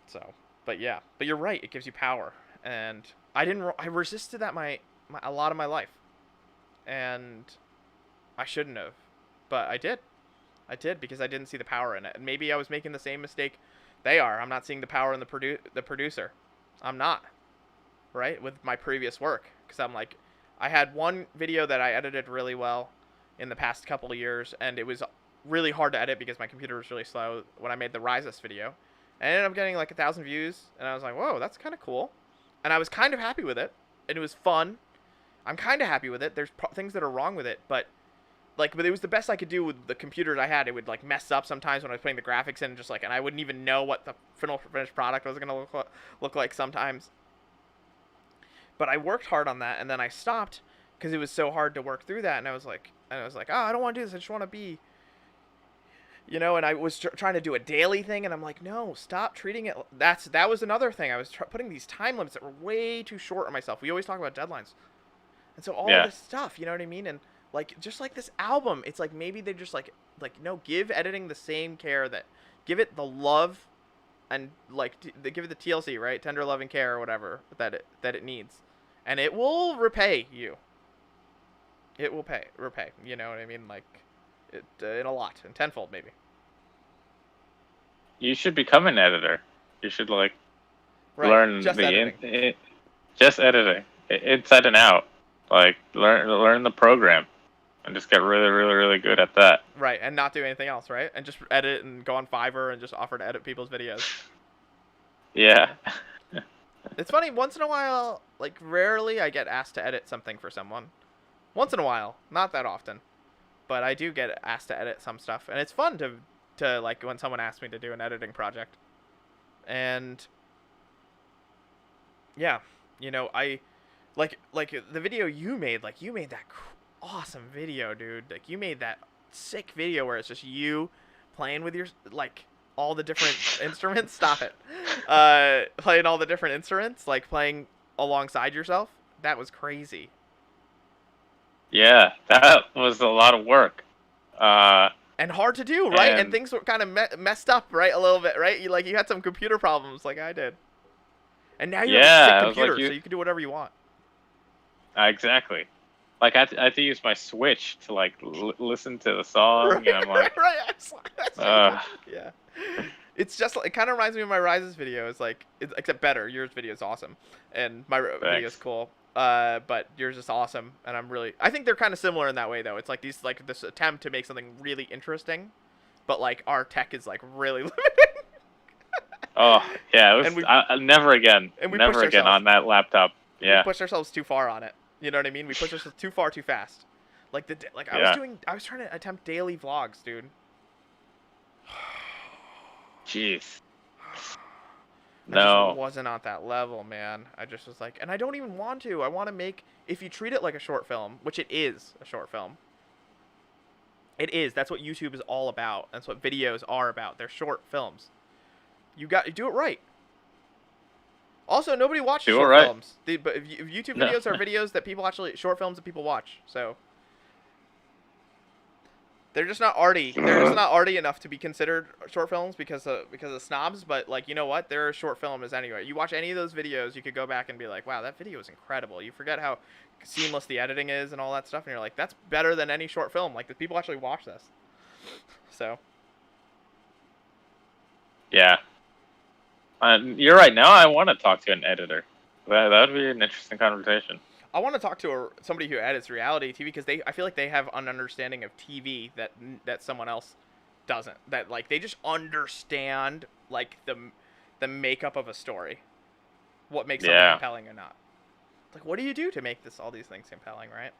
So, but yeah. But you're right. It gives you power. And I resisted that a lot of my life. And I shouldn't have. But I did. Because I didn't see the power in it. And maybe I was making the same mistake they are. I'm not seeing the power in the producer. I'm not. Right? With my previous work. Because I'm like, I had one video that I edited really well in the past couple of years. And it was really hard to edit because my computer was really slow when I made the Rises video. And I ended up getting like 1,000 views. And I was like, whoa, that's kind of cool. And I was kind of happy with it. And it was fun. I'm kind of happy with it. There's things that are wrong with it. But it was the best I could do with the computers I had. It would like mess up sometimes when I was putting the graphics in, just like, and I wouldn't even know what the finished product was gonna look like sometimes. But I worked hard on that, and then I stopped because it was so hard to work through that. And I was like, oh, I don't want to do this. I just want to be, you know. And I was trying to do a daily thing, and I'm like, no, stop treating it. That was another thing. I was putting these time limits that were way too short on myself. We always talk about deadlines, and so all this stuff, you know what I mean, and. Like, just like this album, it's like maybe they just like no, give editing the same care give it the love and like give it the TLC, right? Tender love and care or whatever that it needs. And it will repay you. It will repay, you know what I mean? Like it in a lot, in tenfold maybe. You should become an editor. You should like learn just editing. Just editing, inside and out. Like learn the program. And just get really, really, really good at that. Right, and not do anything else, right? And just edit and go on Fiverr and just offer to edit people's videos. Yeah. It's funny, once in a while, like rarely I get asked to edit something for someone. Once in a while, not that often. But I do get asked to edit some stuff. And it's fun to like when someone asks me to do an editing project. And yeah, you know, Like the video you made, like you made that awesome video, dude. Like you made that sick video where it's just you playing with your like all the different instruments. Stop it. Playing all the different instruments, like playing alongside yourself. That was crazy. Yeah, that was a lot of work. Uh, And hard to do, right? And and things were kind of messed up, right? A little bit, right? You had some computer problems, like I did. And now you have a sick yeah, it was like computer, so you can do whatever you want. exactly. Like I had to use my Switch to like listen to the song, Right, and I'm like, right. That's uh, yeah. It's just like, it kind of reminds me of my Rises video. It's like, except better. Yours video is awesome, and my video is thanks. cool. But yours is awesome, and I think they're kind of similar in that way, though. It's like this attempt to make something really interesting, but like our tech is like really limited, Oh yeah, it was and never again, we pushed never again ourselves. on that laptop. We Yeah, pushed ourselves too far on it. You know what I mean? We pushed ourselves too far, too fast. Like yeah. I was trying to attempt daily vlogs, dude. Jeez. I just No. wasn't on that level, man. I just was like, and I don't even want to. I want to make, if you treat it like a short film, which it is a short film. It is. That's what YouTube is all about. That's what videos are about. They're short films. You got to do it right. Also, nobody watches Do it short right. films. But if YouTube No. videos are videos that people actually, short films that people watch. So they're just not arty. They're just not arty enough to be considered short films because of snobs. But like, you know what? They're a short film as anyway. You watch any of those videos, you could go back and be like, wow, that video is incredible. You forget how seamless the editing is and all that stuff, and you're like, that's better than any short film. Like, the people actually watch this. So Yeah. You're right. Now I want to talk to an editor. That would be an interesting conversation. I want to talk to somebody who edits reality TV because I feel like they have an understanding of TV that someone else doesn't. That like they just understand like the makeup of a story, what makes something Yeah. compelling or not. Like, what do you do to make all these things compelling, right?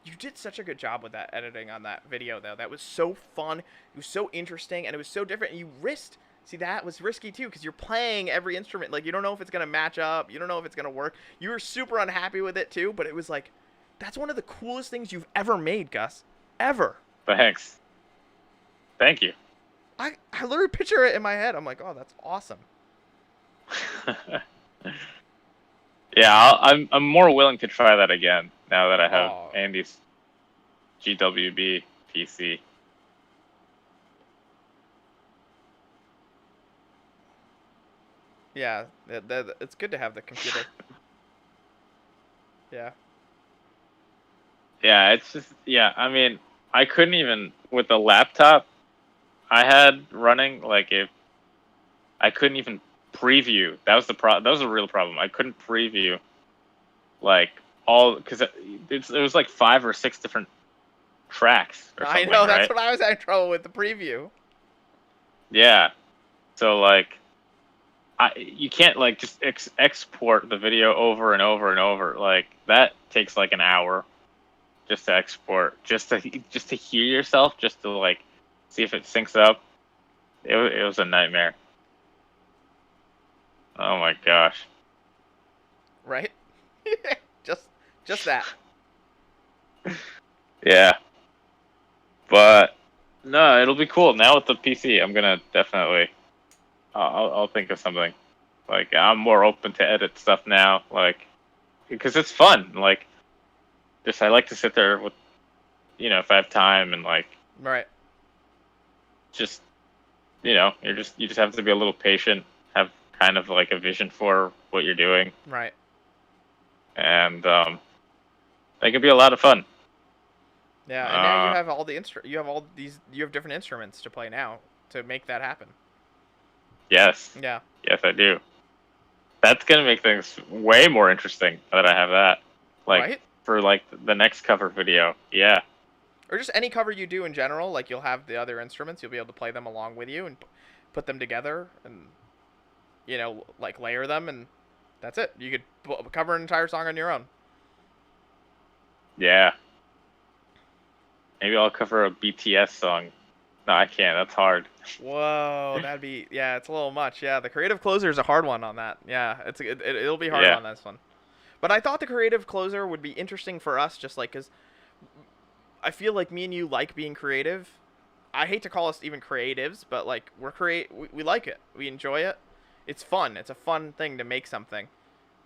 You did such a good job with that editing on that video, though. That was so fun. It was so interesting, and it was so different. And you risked. See, that was risky, too, because you're playing every instrument. Like, you don't know if it's going to match up. You don't know if it's going to work. You were super unhappy with it, too, but it was like, that's one of the coolest things you've ever made, Gus. Ever. Thanks. Thank you. I literally picture it in my head. I'm like, oh, that's awesome. Yeah, I'm more willing to try that again now that I have Oh. Andy's GWB PC. Yeah, it's good to have the computer. Yeah. Yeah, it's just I mean, I couldn't even with the laptop I had running like if I couldn't even preview. That was that was a real problem. I couldn't preview like all because it was like 5 or 6 different tracks or I something, know, that's right? what I was having trouble with, the preview. Yeah. So like you can't like just export the video over and over and over. Like that takes like an hour just to export, just to hear yourself, just to like see if it syncs up. It was a nightmare. Oh my gosh. Right? just that. Yeah. But no, it'll be cool now with the PC. I'm gonna definitely. I'll think of something. Like I'm more open to edit stuff now, like because it's fun. Like just I like to sit there with, if I have time and like Right. just you just have to be a little patient, have kind of like a vision for what you're doing, Right. and it can be a lot of fun. Yeah, and now you have all the you have different instruments to play now to make that happen. Yes, Yeah. yes, I do. That's gonna make things way more interesting that I have that. Like Right? for like the next cover video. Yeah. Or just any cover you do in general, like you'll have the other instruments, you'll be able to play them along with you and put them together and like layer them, and that's it. You could cover an entire song on your own. Yeah. Maybe I'll cover a BTS song. No, I can't. That's hard. Whoa, it's a little much. Yeah, the creative closer is a hard one on that. Yeah, it'll be hard Yeah. on this one. But I thought the creative closer would be interesting for us, just like because I feel like me and you like being creative. I hate to call us even creatives, but like we like it. We enjoy it. It's fun. It's a fun thing to make something,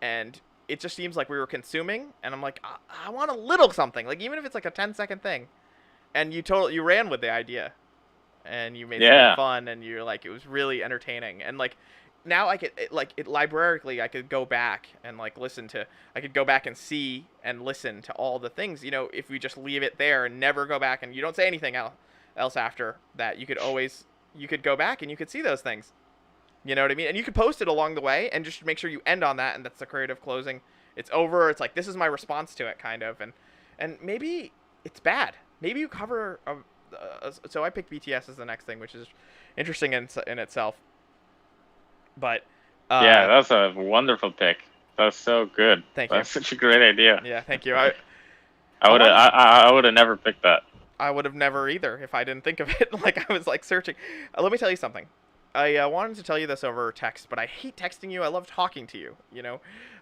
and it just seems like we were consuming. And I'm like, I want a little something, like even if it's like a 10-second thing. And you ran with the idea, and you made something Yeah. fun, and you're like, it was really entertaining, and like now I could librarically I could go back and like I could go back and see and listen to all the things, if we just leave it there and never go back and you don't say anything else after that, you could go back and you could see those things, you know what I mean, and you could post it along the way and just make sure you end on that, and that's the creative closing. It's over. It's like, this is my response to it, kind of. And maybe it's bad. Maybe you cover so I picked BTS as the next thing, which is interesting in itself. But Yeah, that's a wonderful pick. That's so good. Thank you. That's such a great idea. Yeah, thank you. I would have never picked that. I would have never either if I didn't think of it. Like, I was like searching. Let me tell you something. I wanted to tell you this over text, but I hate texting you. I love talking to you.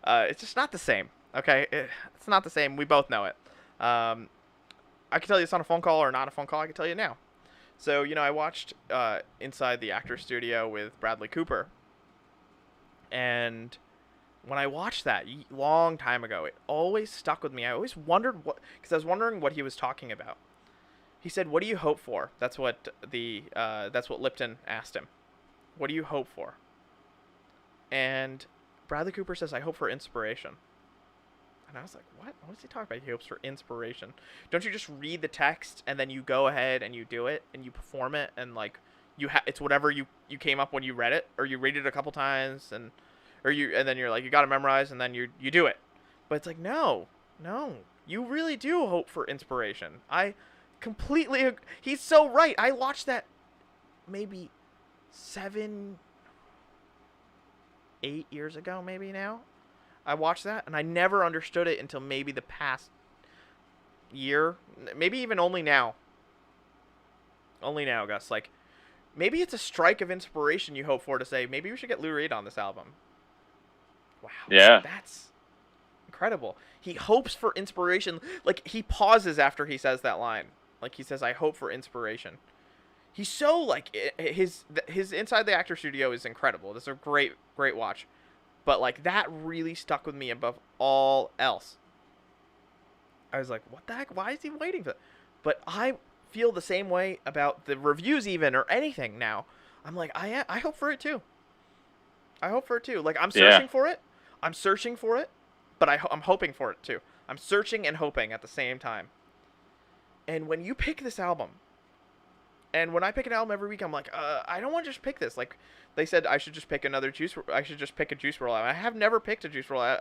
It's just not the same. Okay, it's not the same. We both know it. I can tell you it's on a phone call or not a phone call. I can tell you now. So I watched Inside the Actors Studio with Bradley Cooper, and when I watched that long time ago, it always stuck with me. I always wondered because I was wondering what he was talking about. He said, "What do you hope for?" That's what Lipton asked him. What do you hope for? And Bradley Cooper says, "I hope for inspiration." And I was like, what? What is he talking about? He hopes for inspiration. Don't you just read the text and then you go ahead and you do it and you perform it, and like it's whatever you came up when you read it, or you read it a couple times and then you're like, you got to memorize, and then you do it. But it's like, no. You really do hope for inspiration. I completely he's so right. I watched that maybe 7 8 years ago, maybe now. I watched that, and I never understood it until maybe the past year. Maybe even only now. Only now, Gus. Like, maybe it's a strike of inspiration you hope for to say, maybe we should get Lou Reed on this album. Wow. Yeah. That's incredible. He hopes for inspiration. Like, he pauses after he says that line. Like, he says, I hope for inspiration. He's so, like, his Inside the Actor Studio is incredible. This is a great watch. But, like, that really stuck with me above all else. I was like, what the heck? Why is he waiting for that? But I feel the same way about the reviews even, or anything now. I'm like, I hope for it too. I hope for it too. Like, I'm searching for it. I'm searching for it. But I'm hoping for it too. I'm searching and hoping at the same time. And when you pick this album, and when I pick an album every week, I'm like, I don't want to just pick this. Like, they said I should just pick another Juice. I should just pick a Juice WRLD album. I have never picked a Juice WRLD.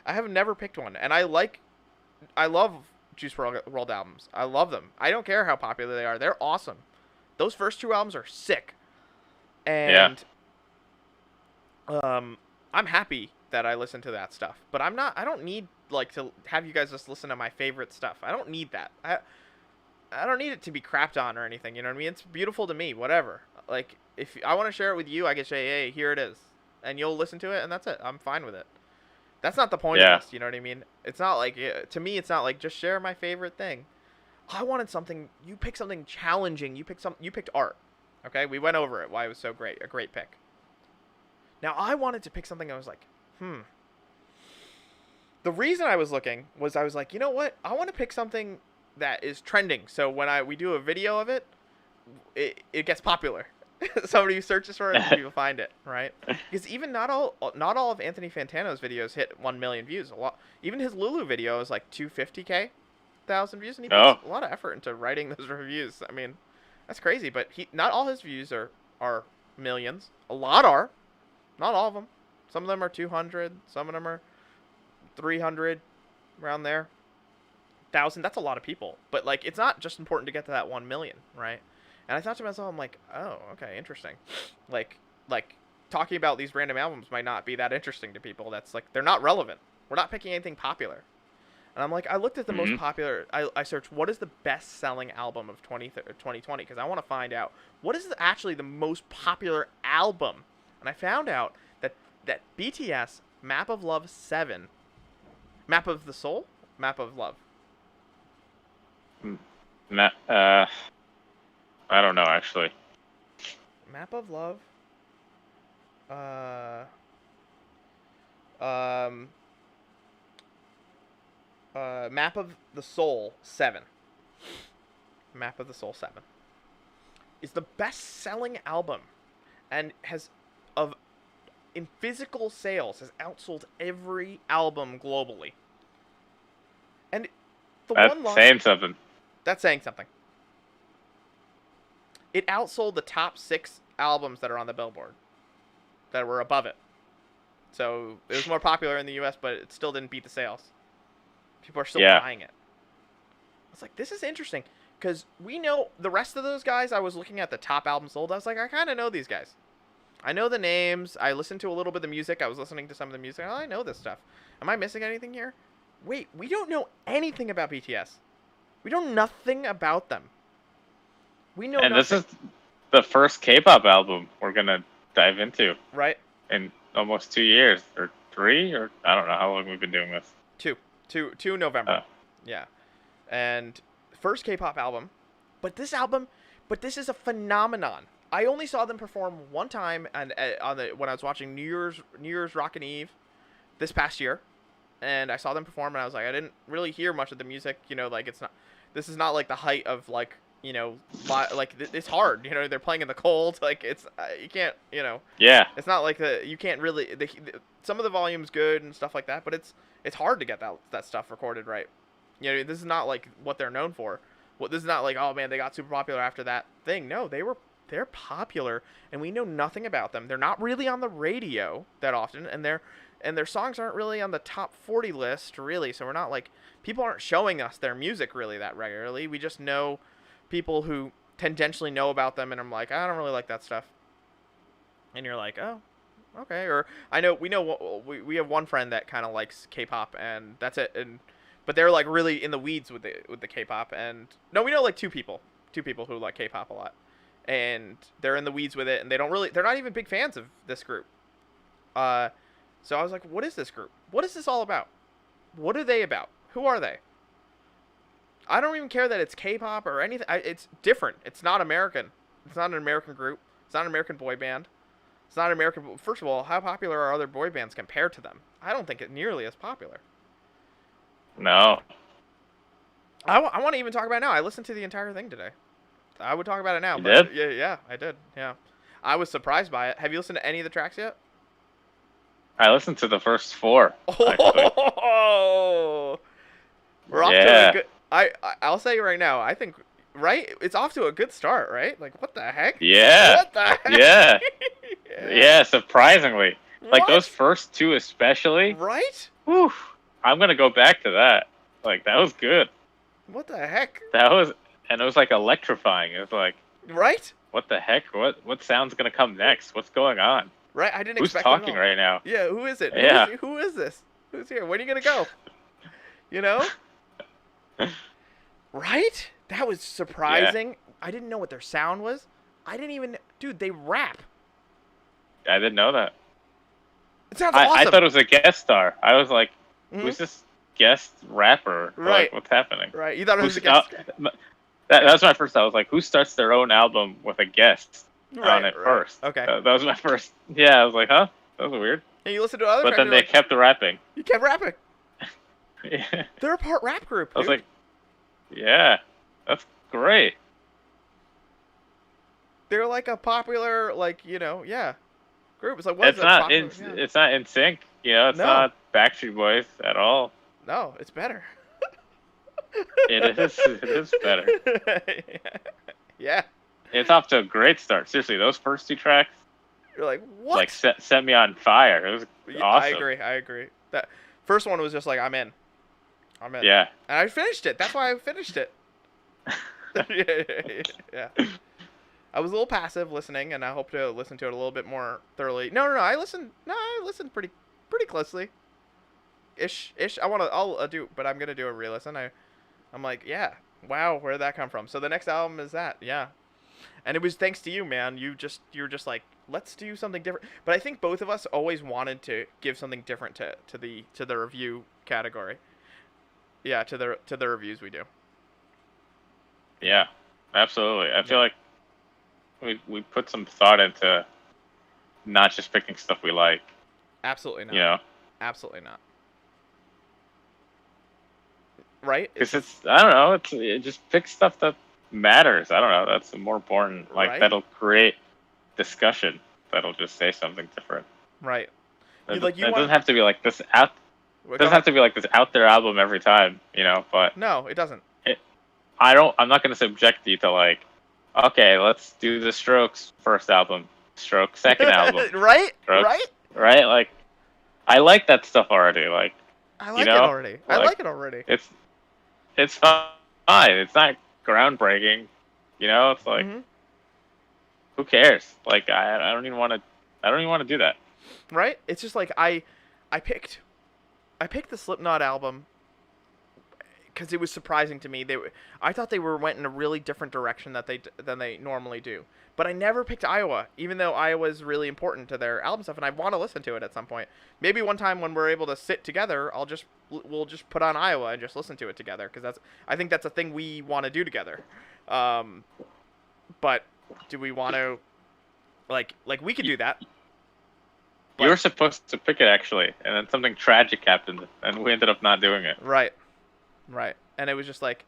I have never picked one, and I love Juice WRLD albums. I love them. I don't care how popular they are. They're awesome. Those first 2 albums are sick, and I'm happy that I listen to that stuff. But I don't need like to have you guys just listen to my favorite stuff. I don't need that. I don't need it to be crapped on or anything, you know what I mean? It's beautiful to me, whatever. Like, if I want to share it with you, I can say, hey, here it is. And you'll listen to it, and that's it. I'm fine with it. That's not the point of this, you know what I mean? It's not like, to me, it's not like, just share my favorite thing. I wanted something, you picked something challenging. You picked art, okay? We went over it, why it was so great, a great pick. Now, I wanted to pick something I was like, The reason I was looking was I was like, you know what? I want to pick something that is trending. So when we do a video of it, it gets popular. Somebody searches for it and people find it, right? Because even not all of Anthony Fantano's videos hit 1 million views. Even his Lulu video is like 250,000 views, and he puts a lot of effort into writing those reviews. I mean, that's crazy. But not all his views are millions. A lot are, not all of them. Some of them are 200. Some of them are 300, around there. 1,000. That's a lot of people. But like, it's not just important to get to that 1 million, right? And I thought to myself, I'm like, oh, okay, interesting. Like talking about these random albums might not be that interesting to people. That's like, they're not relevant. We're not picking anything popular. And I'm like, I looked at the most popular. I searched what is the best-selling album of 2020, because I want to find out what is actually the most popular album. And I found out that BTS Map of Love 7 Map of the Soul? Map of Love. I don't know actually. Map of Love. Uh. Um. Map of the Soul 7. Map of the Soul 7 is the best-selling album, and has of in physical sales has outsold every album globally. And the That's one line saying something. that's saying something. It outsold the top 6 albums that are on the Billboard that were above it. So it was more popular in the U.S., but it still didn't beat the sales. People are still buying it. It's like, this is interesting, because we know the rest of those guys. I was looking at the top albums sold. I was like, I kind of know these guys. I know the names. I listened to a little bit of the music. I was listening to some of the music. Oh, I know this stuff. Am I missing anything here? Wait, we don't know anything about BTS. We know nothing about them. We know And nothing. this is the first K-pop album we're gonna dive into. Right? In almost 2 years, or 3, or I don't know how long we've been doing this. 2 November. Yeah. And first K-pop album, but this is a phenomenon. I only saw them perform one time, and when I was watching New Year's Rockin' Eve this past year, and I saw them perform, and I was like, I didn't really hear much of the music. Like this is not like the height of like it's hard. They're playing in the cold. Like it's you can't. Yeah. It's not like you can't really. Some of the volume's good and stuff like that, but it's hard to get that stuff recorded right. This is not like what they're known for. This is not like, oh man, they got super popular after that thing. No, they're popular, and we know nothing about them. They're not really on the radio that often, and their songs aren't really on the top 40 list, really. So we're not like, people aren't showing us their music really that regularly. We just know people who tangentially know about them, and I'm like, I don't really like that stuff. And you're like, oh, okay. Or we have one friend that kind of likes K-pop, and that's it. But they're like really in the weeds with the K-pop, and no, we know like two people who like K-pop a lot, and they're in the weeds with it, and they're not even big fans of this group. So I was like, what is this group? What is this all about? What are they about? Who are they? I don't even care that it's K-pop or anything. It's different. It's not American. It's not an American group. It's not an American boy band. It's not American. First of all, how popular are other boy bands compared to them? I don't think it's nearly as popular. No. I want to even talk about it now. I listened to the entire thing today. I would talk about it now. You but did? Yeah, I did. Yeah. I was surprised by it. Have you listened to any of the tracks yet? I listened to the first 4. Oh, we're off to a good. I'll say right now. I think it's off to a good start, right? Like, what the heck? Yeah. What the heck? Yeah. Yeah. Surprisingly, like What? those first 2 especially. Right? Whew, I'm gonna go back to that. Like, that was good. What the heck? And it was like electrifying. It was like, Right? what the heck? What sound's gonna come next? What's going on? Right? I didn't Who's expect talking it at all. right now? Yeah, who is it? Yeah. Who is this? Who's here? When are you gonna go? You know? Right? That was surprising. Yeah. I didn't know what their sound was. Dude, they rap. I didn't know that. It sounds awesome. I thought it was a guest star. I was like, who's this guest rapper? Right. Like, what's happening? Right. You thought it was a guest star. That was my first thought. I was like, who starts their own album with a guest on it first? Okay. That was my first. Yeah, I was like, huh? That was weird. And you listened to other But then they kept rapping. You kept rapping. Yeah. They're a part rap group, dude. I was like, yeah, that's great. They're like a popular, group. It's like, It's not in sync. It's not Backstreet Boys at all. No, it's better. It is better. Yeah. It's off to a great start. Seriously, those first 2 tracks. You're like, what? Like set me on fire. It was awesome. I agree. That first one was just like, I'm in. Yeah. And I finished it. That's why I finished it. Yeah. I was a little passive listening, and I hope to listen to it a little bit more thoroughly. No. I listened pretty closely. Ish. I'll do, but I'm gonna do a re-listen. I'm like, yeah, wow, where did that come from? So the next album is that, yeah. And it was thanks to you, man. You were just like, let's do something different. But I think both of us always wanted to give something different to the review category. Yeah, to the reviews we do. Yeah, absolutely. I feel Yeah. like we put some thought into not just picking stuff we like. Absolutely You not. know, Absolutely not. Right? It's because just it's I don't know. It just pick stuff that matters. I don't know. That's more important. Like right. that'll create discussion. That'll just say something different. Right. You It, like you it doesn't want. have to be like this out. Well, go Doesn't have ahead. to be like this out there album every time. But No, it doesn't. it, I don't. I'm not going to subject you to like. Okay, let's do the Strokes first album, Strokes second album, Right? Strokes Right? right. Like I like that stuff already. Like I you like it know, already. I like like it already. it's fine. It's not groundbreaking. It's like Mhm. who cares? Like I don't even want to. I don't even want to do that. Right? It's just like I picked I picked the Slipknot album because it was surprising to me. I thought they went in a really different direction than they normally do. But I never picked Iowa, even though Iowa is really important to their album stuff, and I want to listen to it at some point. Maybe one time when we're able to sit together, we'll just put on Iowa and just listen to it together because I think that's a thing we want to do together. Um, but do we want to like we could do that? You were But supposed to pick it actually, and then something tragic happened, and we ended up not doing it. right, right, and it was just like.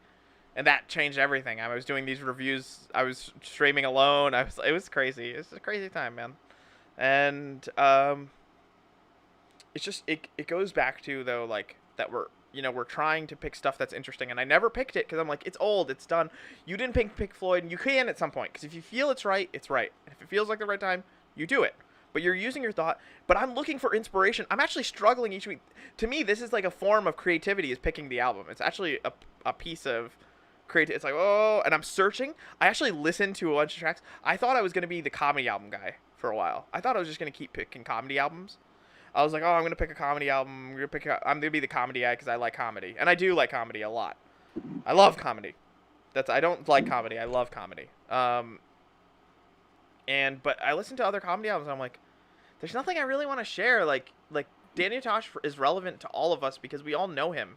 And that changed everything. I was doing these reviews. I was streaming alone. It was crazy. It was a crazy time, man. And it's just it goes back to though like that we're trying to pick stuff that's interesting, and I never picked it because I'm like it's old, it's done. You didn't pick Floyd, and you can at some point because if you feel it's right, it's right. And if it feels like the right time, you do it. But you're using your thought. But I'm looking for inspiration. I'm actually struggling each week. To me, this is like a form of creativity. Is picking the album. It's actually a piece of creative. It's like oh, and I'm searching. I actually listened to a bunch of tracks. I thought I was gonna be the comedy album guy for a while. I thought I was just gonna keep picking comedy albums. I was like, oh, I'm gonna pick a comedy album. I'm gonna be the comedy guy because I like comedy, and I do like comedy a lot. I love comedy. I don't like comedy. I love comedy. But I listen to other comedy albums. And I'm like, there's nothing I really want to share. Like Danny Tosh is relevant to all of us because we all know him.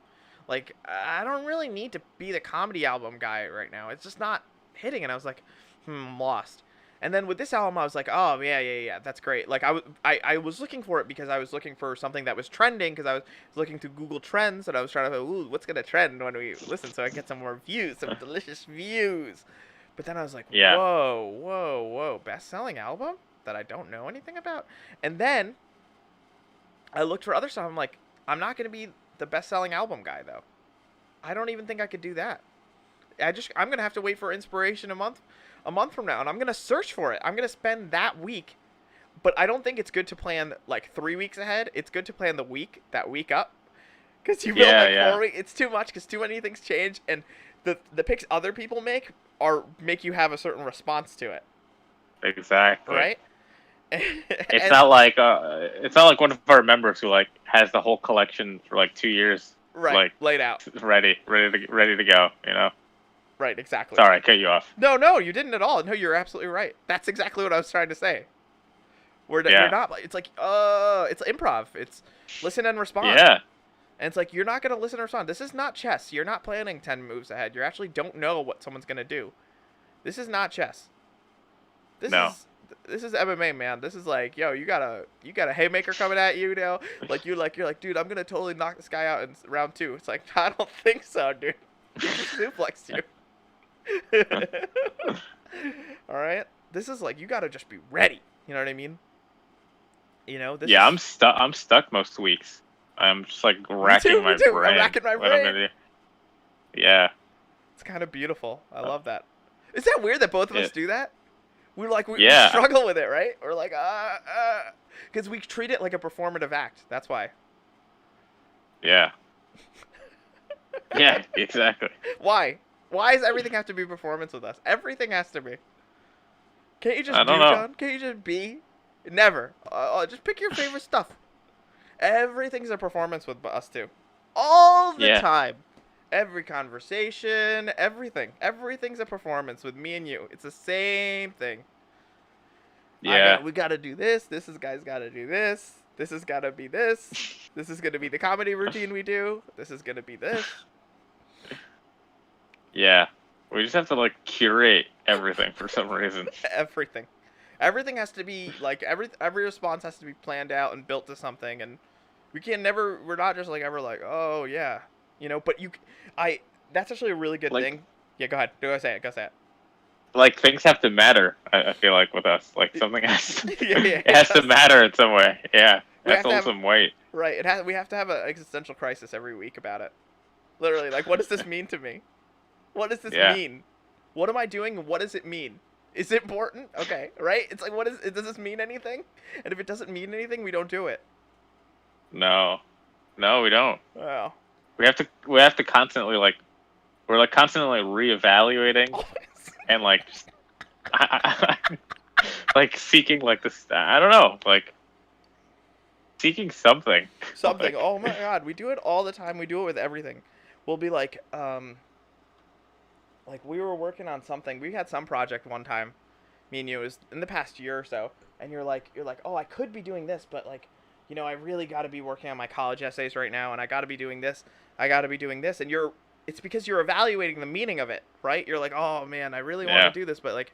Like I don't really need to be the comedy album guy right now. It's just not hitting. And I was like, I'm lost. And then with this album, I was like, oh yeah, that's great. Like I was looking for it because I was looking for something that was trending because I was looking through Google Trends and I was trying to, ooh, what's gonna trend when we listen so I get some more views, some delicious views. But then I was like, Yeah. whoa, best-selling album that I don't know anything about. And then I looked for other stuff. I'm like, I'm not gonna be the best-selling album guy though. I don't even think I could do that. I'm gonna have to wait for inspiration a month from now, and I'm gonna search for it. I'm gonna spend that week, but I don't think it's good to plan like 3 weeks ahead. It's good to plan that week up, because you build Yeah, like yeah. 4 weeks. It's too much because too many things change, and the picks other people make you have a certain response to it, Exactly. right? It's not like one of our members who like has the whole collection for like 2 years, right, like laid out. ready to go. Right, exactly. Sorry, I cut you off. No, you didn't at all. No, you're absolutely right. That's exactly what I was trying to say. Yeah. You're not. It's like, it's improv. It's listen and respond. Yeah. And it's like you're not gonna listen or respond. This is not chess. You're not planning 10 moves ahead. You actually don't know what someone's gonna do. This is not chess. No. This is MMA, man. This is like, yo, you got a haymaker coming at you now. You're like, dude, I'm gonna totally knock this guy out in round 2. It's like, I don't think so, dude. He just suplexed you. All right. This is like you gotta just be ready. You know what I mean? Yeah, I'm stuck. I'm stuck most weeks. I'm just like racking my me too. brain. I'm racking my what I'm brain. gonna do. Yeah. It's kind of beautiful. I love that. Is that weird that both of us do that? We Yeah. struggle with it, right? We're like, because we treat it like a performative act. That's why. Yeah. Yeah, exactly. Why? Why does everything have to be performance with us? Everything has to be. Can't you just I don't know. John? Can't you just be? Never. Just pick your favorite stuff. Everything's a performance with us too. All the time. Every conversation, everything. Everything's a performance with me and you. It's the same thing. Yeah. We gotta do this. This is guy's gotta do this. This is gotta be this. This is gonna be the comedy routine we do. This is gonna be this. Yeah. We just have to like curate everything for some reason. Everything. Everything has to be like every response has to be planned out and built to something, and we're not just like ever like, oh yeah, but that's actually a really good Like, thing. Yeah, go ahead. Go say it. like things have to matter. I feel like with us, like something has to, Yeah, yeah, it has to matter in some way. Yeah, We it has have to to hold have- some weight. Right. We have to have an existential crisis every week about it. Literally, like, what does this mean to me? What does this Yeah. mean? What am I doing? And what does it mean? Is it important? Okay, right? It's like, does this mean anything? And if it doesn't mean anything, we don't do it. No, we don't. Wow. We have to constantly like, we're like constantly reevaluating and like, just, like seeking like this. I don't know, like seeking something. Something. Like, Oh my god, we do it all the time. We do it with everything. We'll be like we were working on something. We had some project one time, me and you, it was in the past year or so, and you're like, oh, I could be doing this, but like, I really got to be working on my college essays right now, and I got to be doing this. I got to be doing this, and it's because you're evaluating the meaning of it, right? You're like, oh man, I really want Yeah. to do this, but like,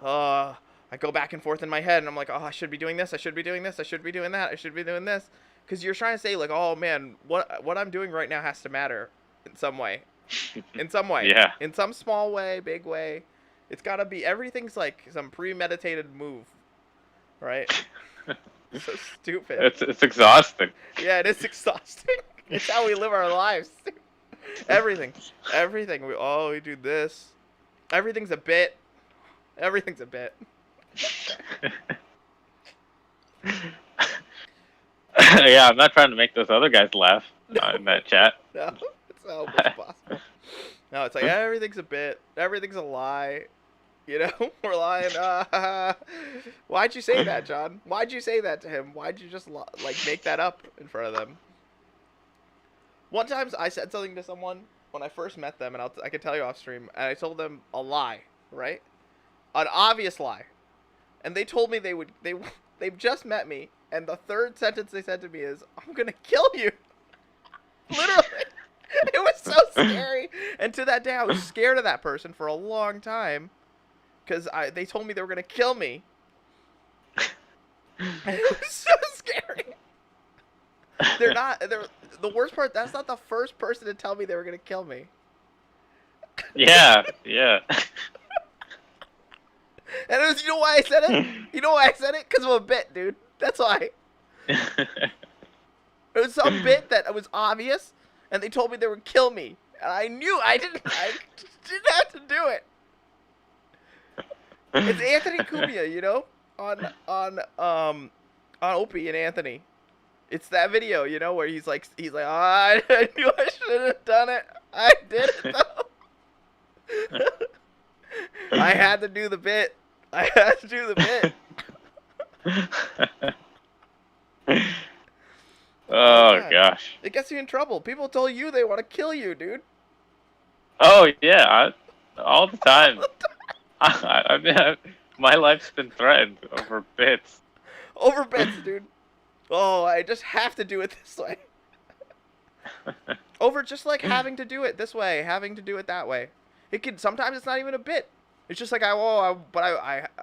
I go back and forth in my head, and I'm like, oh, I should be doing this. I should be doing this. I should be doing that. I should be doing this. Because you're trying to say, like, oh, man, what I'm doing right now has to matter in some way. In some way. Yeah. In some small way, big way. It's got to be, everything's like some premeditated move. Right? So stupid. It's exhausting. Yeah, it is exhausting. It's how we live our lives. Everything. We do this. Everything's a bit. Everything's a bit. Yeah, I'm not trying to make those other guys laugh in that chat. No, it's not almost possible. No, it's like everything's a bit. Everything's a lie. We're lying. Why'd you say that, John? Why'd you say that to him? Why'd you just make that up in front of them? One time I said something to someone when I first met them, and I can tell you off stream, and I told them a lie, right? An obvious lie. And they told me they've just met me, and the third sentence they said to me is, I'm gonna kill you. Literally. It was so scary. And to that day, I was scared of that person for a long time, because they told me they were gonna kill me. And it was so scary. The worst part, that's not the first person to tell me they were gonna kill me. Yeah. And it was, you know why I said it? You know why I said it? Because of a bit, dude. That's why. It was some bit that was obvious, and they told me they would kill me. And I knew I didn't have to do it. It's Anthony Cumia, on Opie and Anthony. It's that video, where he's like, oh, I knew I shouldn't have done it. I did it though. I had to do the bit. Oh gosh. It gets you in trouble. People told you they want to kill you, dude. Oh yeah, all the time. I mean, my life's been threatened over bits. Over bits, dude. Oh, I just have to do it this way. Over just like having to do it this way, having to do it that way. Sometimes it's not even a bit. It's just like I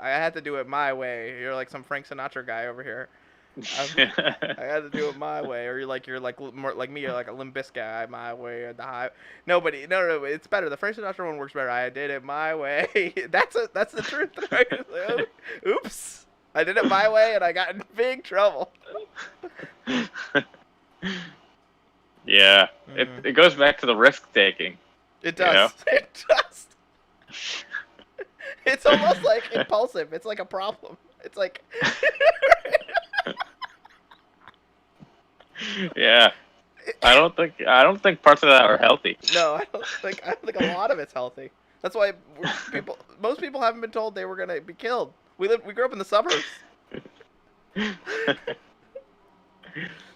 had to do it my way. You're like some Frank Sinatra guy over here. I had to do it my way, or you're like more like me. You're like a Limp Bizkit guy, my way or the high. No, it's better. The Frank Sinatra one works better. I did it my way. That's the truth. Right? Like, oops, I did it my way, and I got in big trouble. Yeah, it goes back to the risk taking. It does. It does. It's almost like impulsive. It's like a problem. It's like. Yeah, I don't think parts of that are healthy. No, I don't think a lot of it's healthy. That's why most people haven't been told they were gonna be killed. We grew up in the suburbs. I'm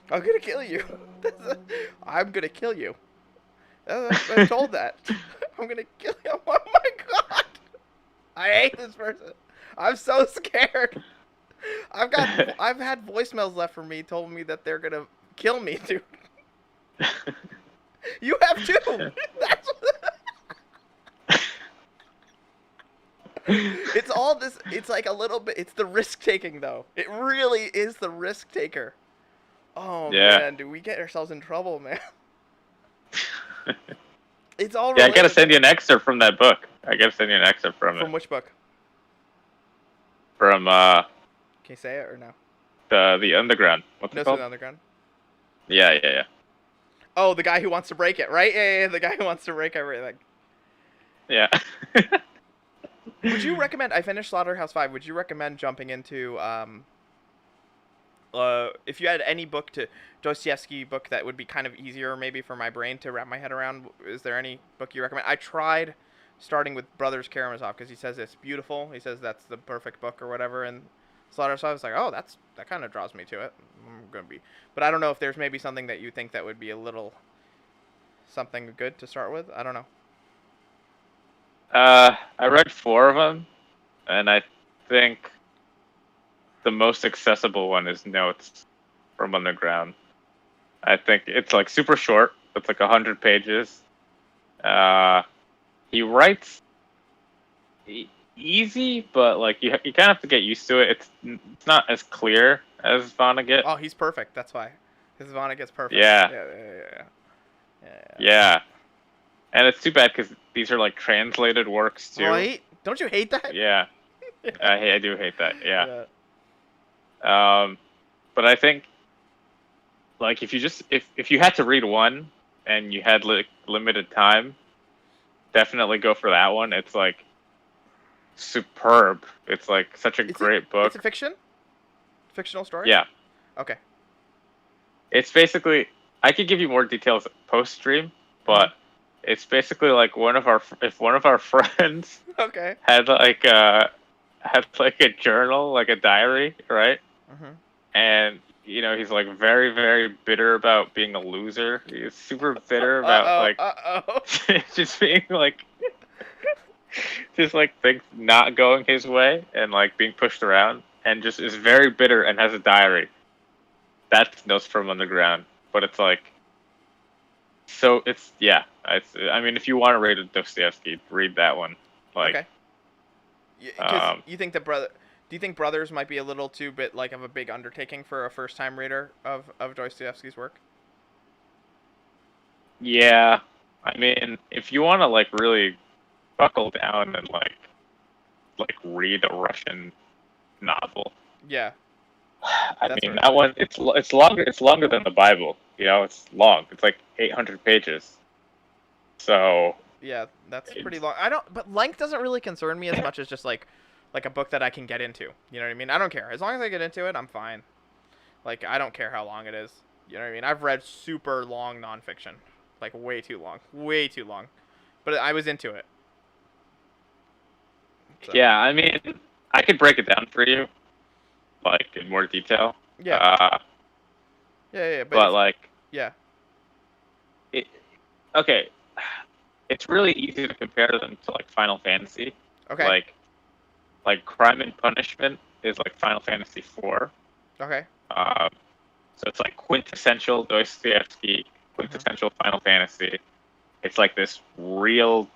gonna kill you. I'm gonna kill you. I'm told that. I'm gonna kill you. Oh my god! I hate this person. I'm so scared. I've had voicemails left from me told me that they're gonna kill me, dude. You have too. That's it's all this. It's like a little bit. It's the risk taking though. It really is the risk taker. Oh Yeah. man, do we get ourselves in trouble, man? It's all Yeah, I gotta related send though. you an excerpt from that book. I gotta send you an excerpt from it. From which book? From Can you say it or no? the Underground. What's No, it to called? the underground. Yeah, yeah, yeah. Oh, the guy who wants to break it, right? Yeah, the guy who wants to break everything. Yeah. Would you recommend? I finished Slaughterhouse-Five. Would you recommend jumping into if you had any book to Dostoevsky book that would be kind of easier maybe for my brain to wrap my head around? Is there any book you recommend? I tried starting with Brothers Karamazov because he says it's beautiful. He says that's the perfect book or whatever. And Slaughterhouse, I was like, oh, that kind of draws me to it. I'm gonna be, but I don't know if there's maybe something that you think that would be a little something good to start with. I don't know. I read 4 of them, and I think the most accessible one is Notes from Underground. I think it's like super short. It's like 100 pages. He writes easy, but like you kind of have to get used to it. It's not as clear as Vonnegut. Oh, he's perfect. That's why. His Vonnegut's perfect. Yeah, Yeah. yeah, and it's too bad because these are like translated works too. Right? Don't you hate that? Yeah, I do hate that. Yeah. Yeah. But I think like if you had to read one and you had limited time, definitely go for that one. It's like superb. It's like such a great It's a book. fiction? Fictional story? Yeah, Okay. it's basically I could give you more details post stream, but it's basically like one of our if one of our friends Okay. had like a journal, like a diary, right? Mhm. And he's like very very bitter about being a loser. He's super bitter about Uh-oh. like Uh-oh. just being like just like things not going his way and like being pushed around and just is very bitter and has a diary. That's Notes from Underground, but it's like so it's yeah. I mean, if you want to read a Dostoevsky, read that one. Like, Okay. Because you think that brother do you think Brothers might be a little too bit like of a big undertaking for a first time reader of Dostoevsky's work? yeah. I mean, if you want to like really buckle down and like read a Russian novel, Yeah. I That's mean what that one it's longer than the Bible. It's long. It's like 800 pages. So yeah, that's pretty it's long. I don't but length doesn't really concern me as much as just like a book that I can get into. You know what I mean? I don't care. As long as I get into it, I'm fine. Like I don't care how long it is. You know what I mean? I've read super long nonfiction. Like way too long. Way too long. But I was into it. So yeah. I mean, I could break it down for you, like in more detail. yeah. Uh, Yeah, but but like yeah. it, okay, it's really easy to compare them to like Final Fantasy. Okay. Like Crime and Punishment is like Final Fantasy 4. Okay. So it's like quintessential Dostoevsky, quintessential Final Fantasy. It's like this real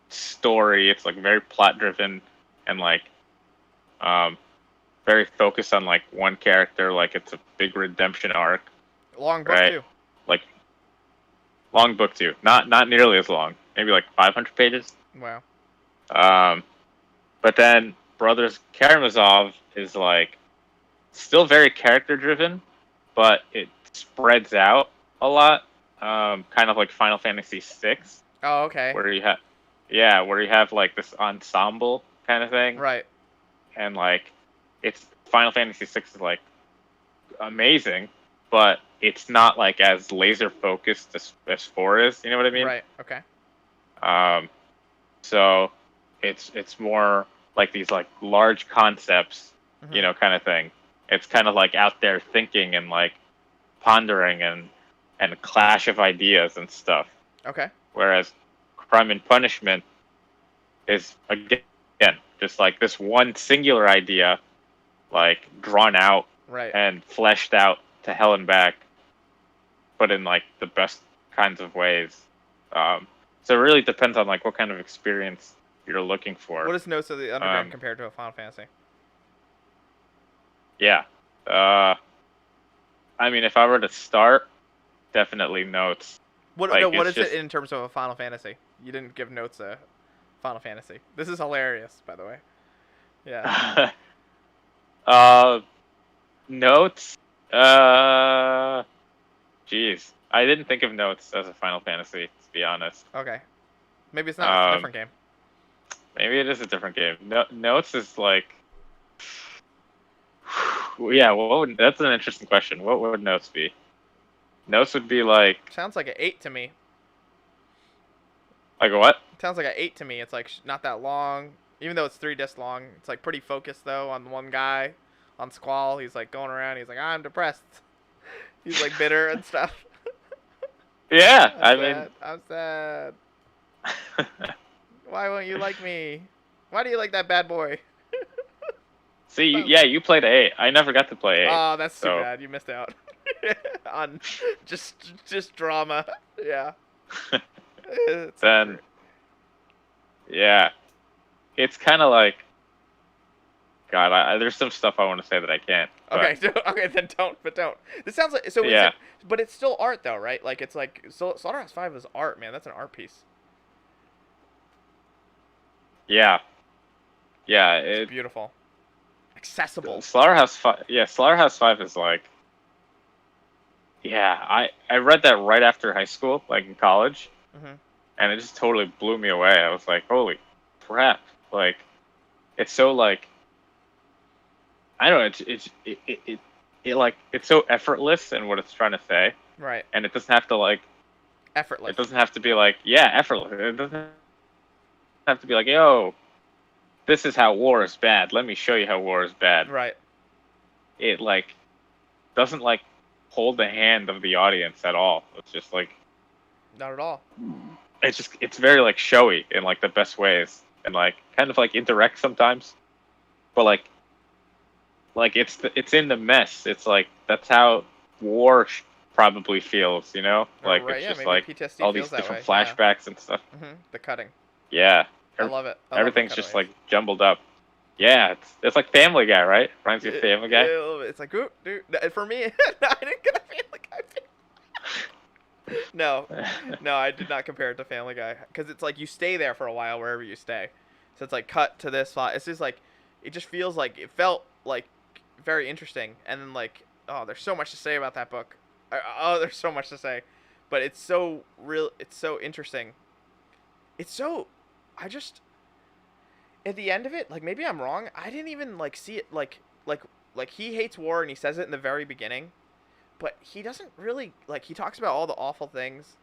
story. It's like very plot driven and like very focused on like one character. Like it's a big redemption arc, Long book right? too. Like long book too. Not nearly as long. Maybe like 500 pages. Wow. But then Brothers Karamazov is like still very character driven, but it spreads out a lot. Kind of like Final Fantasy VI, Oh, okay. where you have like this ensemble kind of thing, Right. and like it's Final Fantasy VI is like amazing, but it's not like as laser focused as 4 is. You know what I mean? Right. Okay. So it's more like these like large concepts, Mhm. kind of thing. It's kind of like out there thinking and like pondering and a clash of ideas and stuff. Okay. Whereas Crime and Punishment is again just like this one singular idea like drawn out Right. and fleshed out to hell and back, but in like the best kinds of ways. So it really depends on like what kind of experience you're looking for. What is Notes of the Underground compared to a Final Fantasy? Yeah. Uh, I mean, if I were to start, definitely Notes. What Like no? What it's is it just in terms of a Final Fantasy? You didn't give Notes a Final Fantasy. This is hilarious, by the way. Yeah. uh, Notes. Uh, Jeez, I didn't think of Notes as a Final Fantasy, to be honest. Okay. Maybe it's not. It's a different game. Maybe it is a different game. No, Notes is like, yeah. That's an interesting question. What would Notes be? Notes would be like Sounds like an 8 to me. a what? Sounds like an 8 to me. It's like not that long, even though it's 3 discs long. It's like pretty focused though on one guy, on Squall. He's like going around. He's like, I'm depressed. He's like bitter and stuff. Yeah, I'm sad. Why won't you like me? Why do you like that bad boy? See, yeah, you played 8. I never got to play 8. Oh, that's too so. bad. You missed out on just drama. Yeah. Then, yeah, it's kind of like, God, there's some stuff I want to say that I can't. Okay, okay, then don't. But don't. This sounds like so. Yeah. But it's still art though, right? Like it's like Slaughterhouse 5 is art, man. That's an art piece. Yeah. Yeah. It's beautiful. Accessible. Slaughterhouse 5. Yeah, Slaughterhouse 5 is like. Yeah, I read that right after high school, like in college, and it just totally blew me away. I was like, holy crap! Like, it's so like. I don't know. It like it's so effortless in what it's trying to say. Right. And it doesn't have to like. Effortless. It doesn't have to be like effortless. It doesn't have to be like yo, this is how war is bad. Let me show you how war is bad. Right. It like doesn't like hold the hand of the audience at all. It's just like. Not at all. It's very like showy in like the best ways and like kind of like indirect sometimes, but like it's in the mess. It's like that's how war probably feels, you know? Like right, it's yeah, just maybe like PTSD all feels these different way, flashbacks and stuff. The cutting. Yeah, I love it. Everything's just like jumbled up. Yeah, it's like Family Guy, right? Reminds you of Family Guy. It's like, ooh, dude. For me, no, I didn't get a Family Guy. No, I did not compare it to Family Guy because it's like you stay there for a while wherever you stay. So it's like cut to this spot. It's just like it just feels like it felt like very interesting, and then like there's so much to say about that book. There's so much to say, but it's so real. It's so interesting. It's so I just at the end of it, like maybe I'm wrong. I didn't even like see it like he hates war and he says it in the very beginning. But he doesn't really, like, he talks about all the awful things.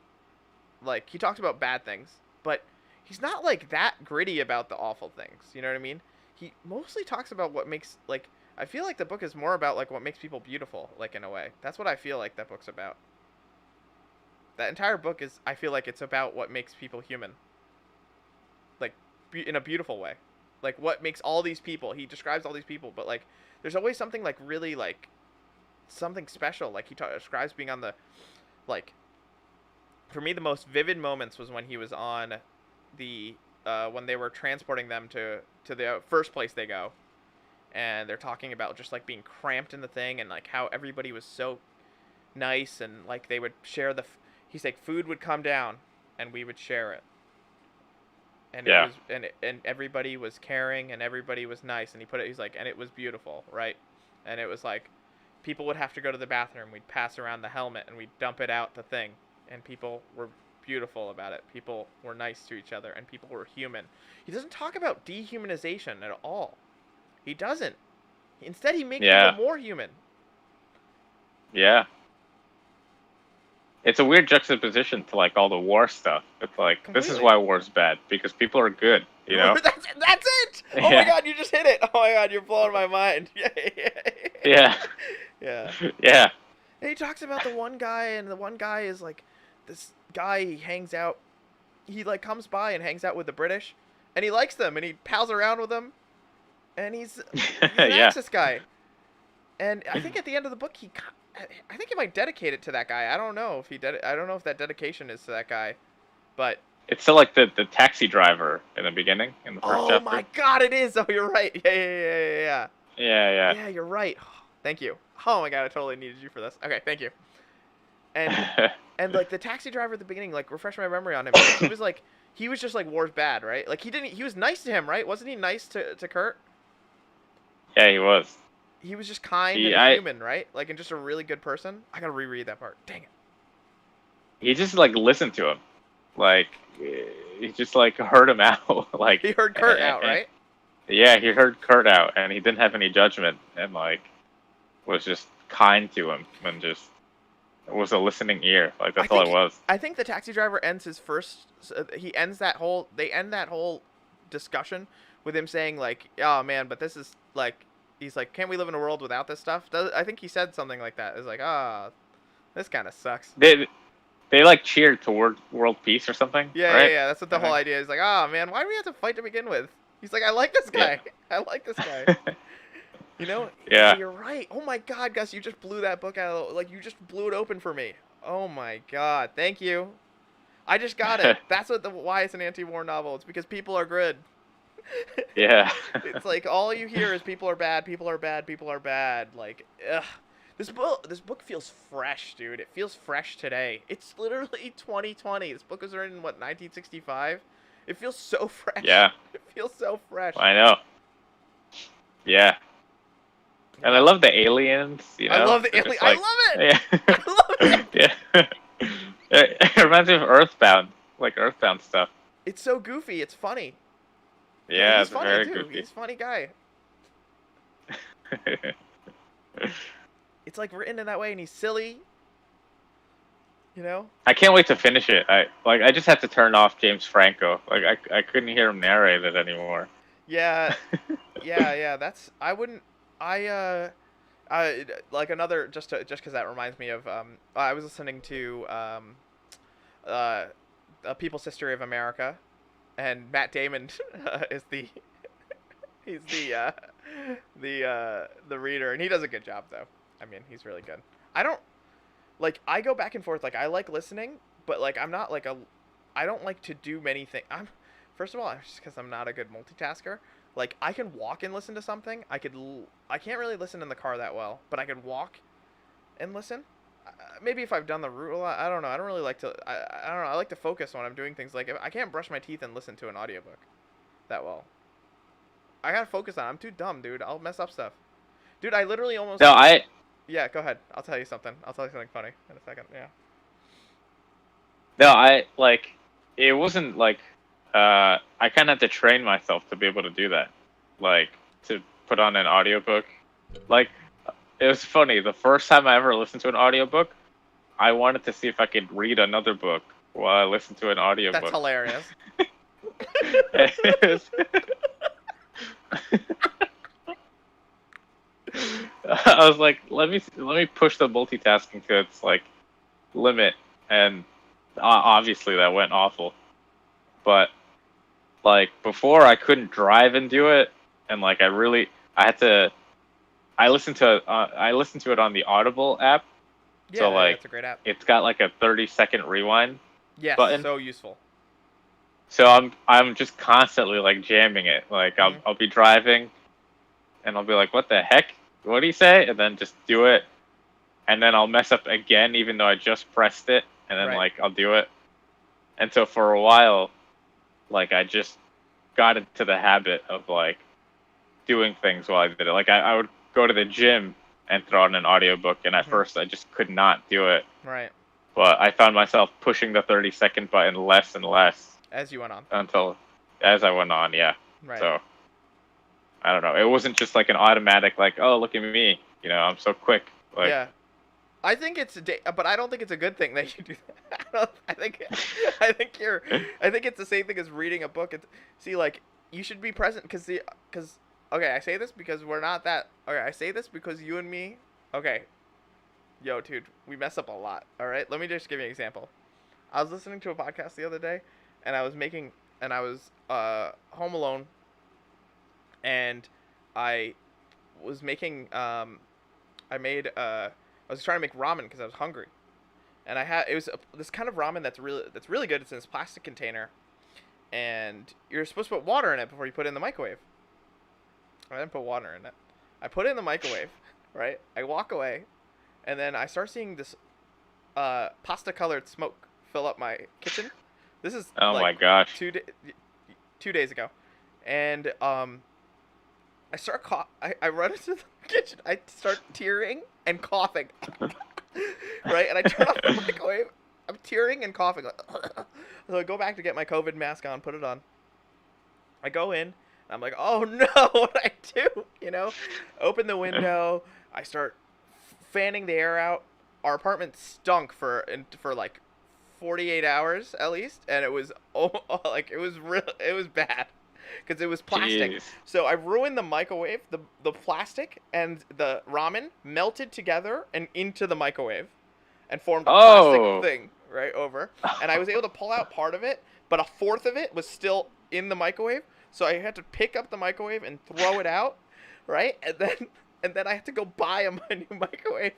Like, he talks about bad things. But he's not, like, that gritty about the awful things. You know what I mean? He mostly talks about what makes, like, I feel like the book is more about, like, what makes people beautiful, like, in a way. That's what I feel like that book's about. That entire book is, I feel like it's about what makes people human. Like, in a beautiful way. Like, what makes all these people, he describes all these people, but, like, there's always something, like, really, like, something special. Like he describes being on the, like, for me the most vivid moments was when he was on the when they were transporting them to the first place they go, and they're talking about just like being cramped in the thing and like how everybody was so nice and like they would share he's like food would come down and we would share it, and yeah. it was and everybody was caring and everybody was nice, and he's like, and it was beautiful, right? And it was like people would have to go to the bathroom. We'd pass around the helmet and we'd dump it out the thing. And people were beautiful about it. People were nice to each other and people were human. He doesn't talk about dehumanization at all. He doesn't. Instead, he makes people more human. Yeah. It's a weird juxtaposition to like all the war stuff. It's like, completely. This is why war's bad, because people are good, you know? That's it! Oh my god, you just hit it! Oh my god, you're blowing my mind. Yeah. Yeah. Yeah. And he talks about the one guy, and the one guy is like, this guy, he hangs out, he like comes by and hangs out with the British, and he likes them, and he pals around with them, and he's an Axis guy. And I think at the end of the book, I think he might dedicate it to that guy. I don't know if I don't know if that dedication is to that guy, but It's still like the taxi driver in the beginning, in the first oh chapter. my God, it is. Oh, you're right. Yeah. Yeah, Yeah, you're right. Thank you. Oh my God, I totally needed you for this. Okay, thank you. And yeah. like the taxi driver at the beginning, like refresh my memory on him. He was just like war's bad, right? Like he was nice to him, right? Wasn't he nice to Kurt? Yeah, he was. He was just kind He and a I human, right? Like, and just a really good person. I gotta reread that part. Dang it. he just like listened to him, like he just like heard him out, like He heard Kurt out, and, right? yeah, he heard Kurt out, and he didn't have any judgment, and like was just kind to him, and just was a listening ear. Like I that's all it think was. I think the taxi driver ends his first. He ends that whole. They end that whole discussion with him saying like, "Oh man, but this is like." He's like, "Can't we live in a world without this stuff?" I think he said something like that. It's like, "Ah, this kind of sucks." They like cheered toward world peace or something, right? Yeah. That's what the I whole think. idea is. Like, "Ah man, why do we have to fight to begin with?" He's like, "I like this Yeah. guy. I like this guy." You know? Yeah, Yeah. you're right. Oh my God, Gus, you just blew that book out. Like, you just blew it open for me. Oh my God, thank you. I just got it. That's why it's an anti-war novel. It's because people are good. Yeah. It's like all you hear is people are bad, people are bad, people are bad. Like, ugh. This book feels fresh, dude. It feels fresh today. It's literally 2020. This book was written in what, 1965? It feels so fresh. Yeah. It feels so fresh. I know. Yeah. And I Yeah. love the aliens, you I know? love the They're alien. just I like, love it. yeah. I love it. Yeah. It reminds me of Earthbound, like Earthbound stuff. It's so goofy. It's funny. Yeah, Yeah, he's it's funny very too. goofy. He's a funny guy. It's like written in that way, and he's silly. You know? I can't wait to finish it. I just had to turn off James Franco. Like I couldn't hear him narrate it anymore. Yeah, yeah. That's I wouldn't. I like another just because that reminds me of I was listening to uh, a People's History of America, and Matt Damon is he's the reader, and he does a good job though. I mean, he's really good. I don't like I go back and forth. Like I like listening, but like I'm not like a I don't like to do many things. I'm first of all just because I'm not a good multitasker. Like I can walk and listen to something. I can't really listen in the car that well, but I can walk and listen. Maybe if I've done the route a lot, I don't know. I don't really like to. I don't know. I like to focus when I'm doing things. Like if I can't brush my teeth and listen to an audiobook that well. I gotta focus on it. I'm too dumb, dude. I'll mess up stuff. Dude, I literally almost. No, I Yeah, go ahead. I'll tell you something. I'll tell you something funny in a second. Yeah. no, I like it wasn't like I kind of had to train myself to be able to do that. Like to put on an audiobook. Like it was funny. The first time I ever listened to an audiobook, I wanted to see if I could read another book while I listened to an That's audiobook. hilarious. I was like, let me push the multitasking to its like limit, and obviously that went awful. But like before, I couldn't drive and do it, and like I had to. I listened to it on the Audible app, so Yeah, like that's a great app. it's got like a 30-second rewind Yes, button. so useful. So I'm just constantly like jamming it. Like Mhm. I'll be driving, and I'll be like, "What the heck? What do you say?" And then just do it, and then I'll mess up again, even though I just pressed it, and then Right. like I'll do it. And so for a while, like I just got into the habit of like doing things while I did it. Like I would go to the gym and throw on an audiobook, and at Mhm. first I just could not do it. Right. But I found myself pushing the 30-second button less and less As you went on. until as I went on, yeah. Right. So I don't know. It wasn't just like an automatic like, oh, look at me, I'm so quick. Like Yeah. I think but I don't think it's a good thing that you do that. I think I think it's the same thing as reading a book. See, like you should be present because okay, I say this because we're not that. Okay, I say this because you and me. Okay, yo, dude, we mess up a lot. All right, let me just give you an example. I was listening to a podcast the other day, and I was home alone, and I was making I was trying to make ramen because I was hungry, and this kind of ramen that's really good. It's in this plastic container, and you're supposed to put water in it before you put it in the microwave. I didn't put water in it. I put it in the microwave, right? I walk away, and then I start seeing this pasta colored smoke fill up my kitchen. This is Oh my like gosh. 2 days ago, and I run into the kitchen. I start tearing and coughing, right? And I turn off the microwave. I'm tearing and coughing. So I go back to get my COVID mask on, put it on. I go in. I'm like, oh no, what I do? Open the window. I start fanning the air out. Our apartment stunk for like 48 hours at least, and it was it was bad because it was plastic. Jeez. So I ruined the microwave. The plastic and the ramen melted together and into the microwave, and formed a plastic Oh. thing right over. And I was able to pull out part of it, but a fourth of it was still in the microwave. So I had to pick up the microwave and throw it out, right? And then I had to go buy a new microwave.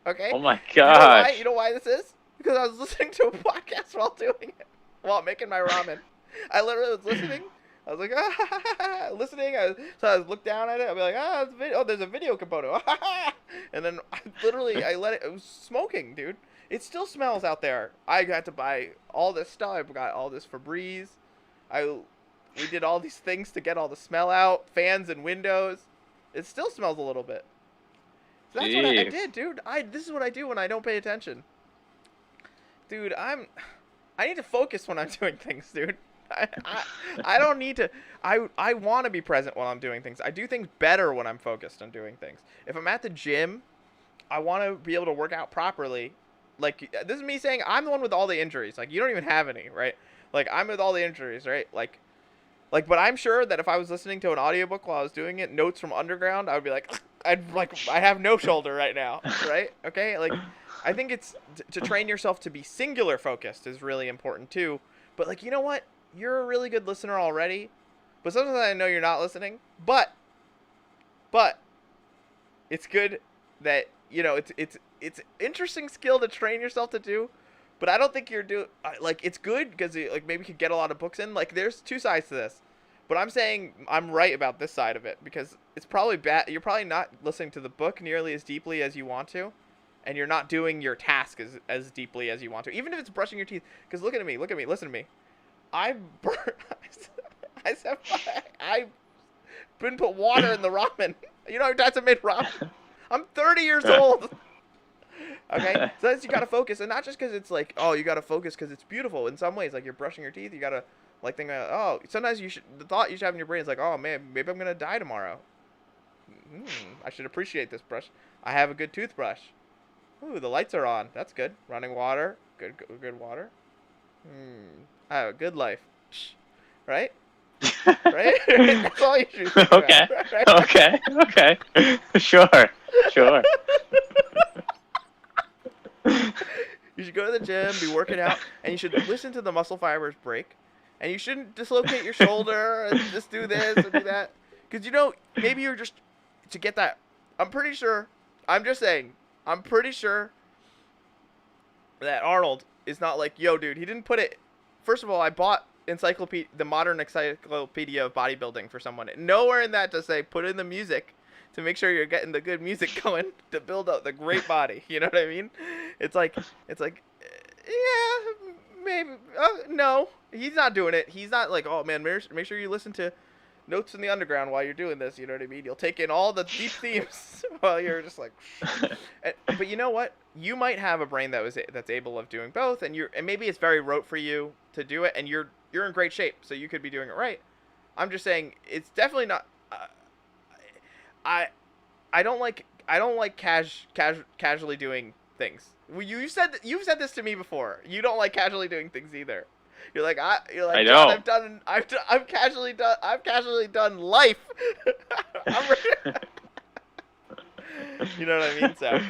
Okay? Oh my You know why? gosh. You know why this is? Because I was listening to a podcast while doing it, while making my ramen. I literally was listening. I was like, listening. So I would look down at it. I'd be like, there's a video component. And then I let it. It was smoking, dude. It still smells out there. I had to buy all this stuff. I got all this Febreze. We did all these things to get all the smell out, fans and windows. It still smells a little bit. So that's what I Jeez. did, dude. This is what I do when I don't pay attention. Dude, I need to focus when I'm doing things, dude. I don't need to. I want to be present while I'm doing things. I do things better when I'm focused on doing things. If I'm at the gym, I want to be able to work out properly. Like, this is me saying I'm the one with all the injuries. Like, you don't even have any, right? Like, I'm with all the injuries, right? Like, but I'm sure that if I was listening to an audiobook while I was doing it, notes from Underground, I would be like, I have no shoulder right now, right? Okay, like, I think it's to train yourself to be singular focused is really important too. But like, you know what? You're a really good listener already, but sometimes I know you're not listening. But it's good that it's interesting skill to train yourself to do. But I don't think you're doing like it's good because like maybe you could get a lot of books in. Like there's two sides to this, but I'm saying I'm right about this side of it because it's probably bad. You're probably not listening to the book nearly as deeply as you want to, and you're not doing your task as deeply as you want to, even if it's brushing your teeth. Because look at me, listen to me. I didn't put water in the ramen. You know how many times I made ramen? I'm 30 years old. Okay, so that's, you gotta focus, and not just because it's like, oh, you gotta focus because it's beautiful. In some ways, like you're brushing your teeth, you gotta like think, oh, sometimes the thought you should have in your brain is like, oh man, maybe I'm gonna die tomorrow. I should appreciate this brush. I have a good toothbrush. Ooh, the lights are on. That's good. Running water, good water. I have a good life, right? Right? That's all you should think Okay. about, right? Okay. Sure. You should go to the gym, be working out, and you should listen to the muscle fibers break. And you shouldn't dislocate your shoulder and just do this and do that. Because, maybe you're just, to get that, I'm pretty sure that Arnold is not like, yo, dude, he didn't put it. First of all, I bought the Modern Encyclopedia of Bodybuilding for someone. Nowhere in that to say, put in the music to make sure you're getting the good music going to build up the great body. You know what I mean? It's like, yeah, maybe. No, he's not doing it. He's not like, oh man, make sure you listen to Notes in the Underground while you're doing this. You know what I mean? You'll take in all the deep themes while you're just like. But you know what? You might have a brain that's able of doing both, and maybe it's very rote for you to do it, and you're in great shape, so you could be doing it right. I'm just saying it's definitely not. I don't like casually doing things. You've said this to me before. You don't like casually doing things either. You're like I John, don't. I've casually done life. You know what I mean? So,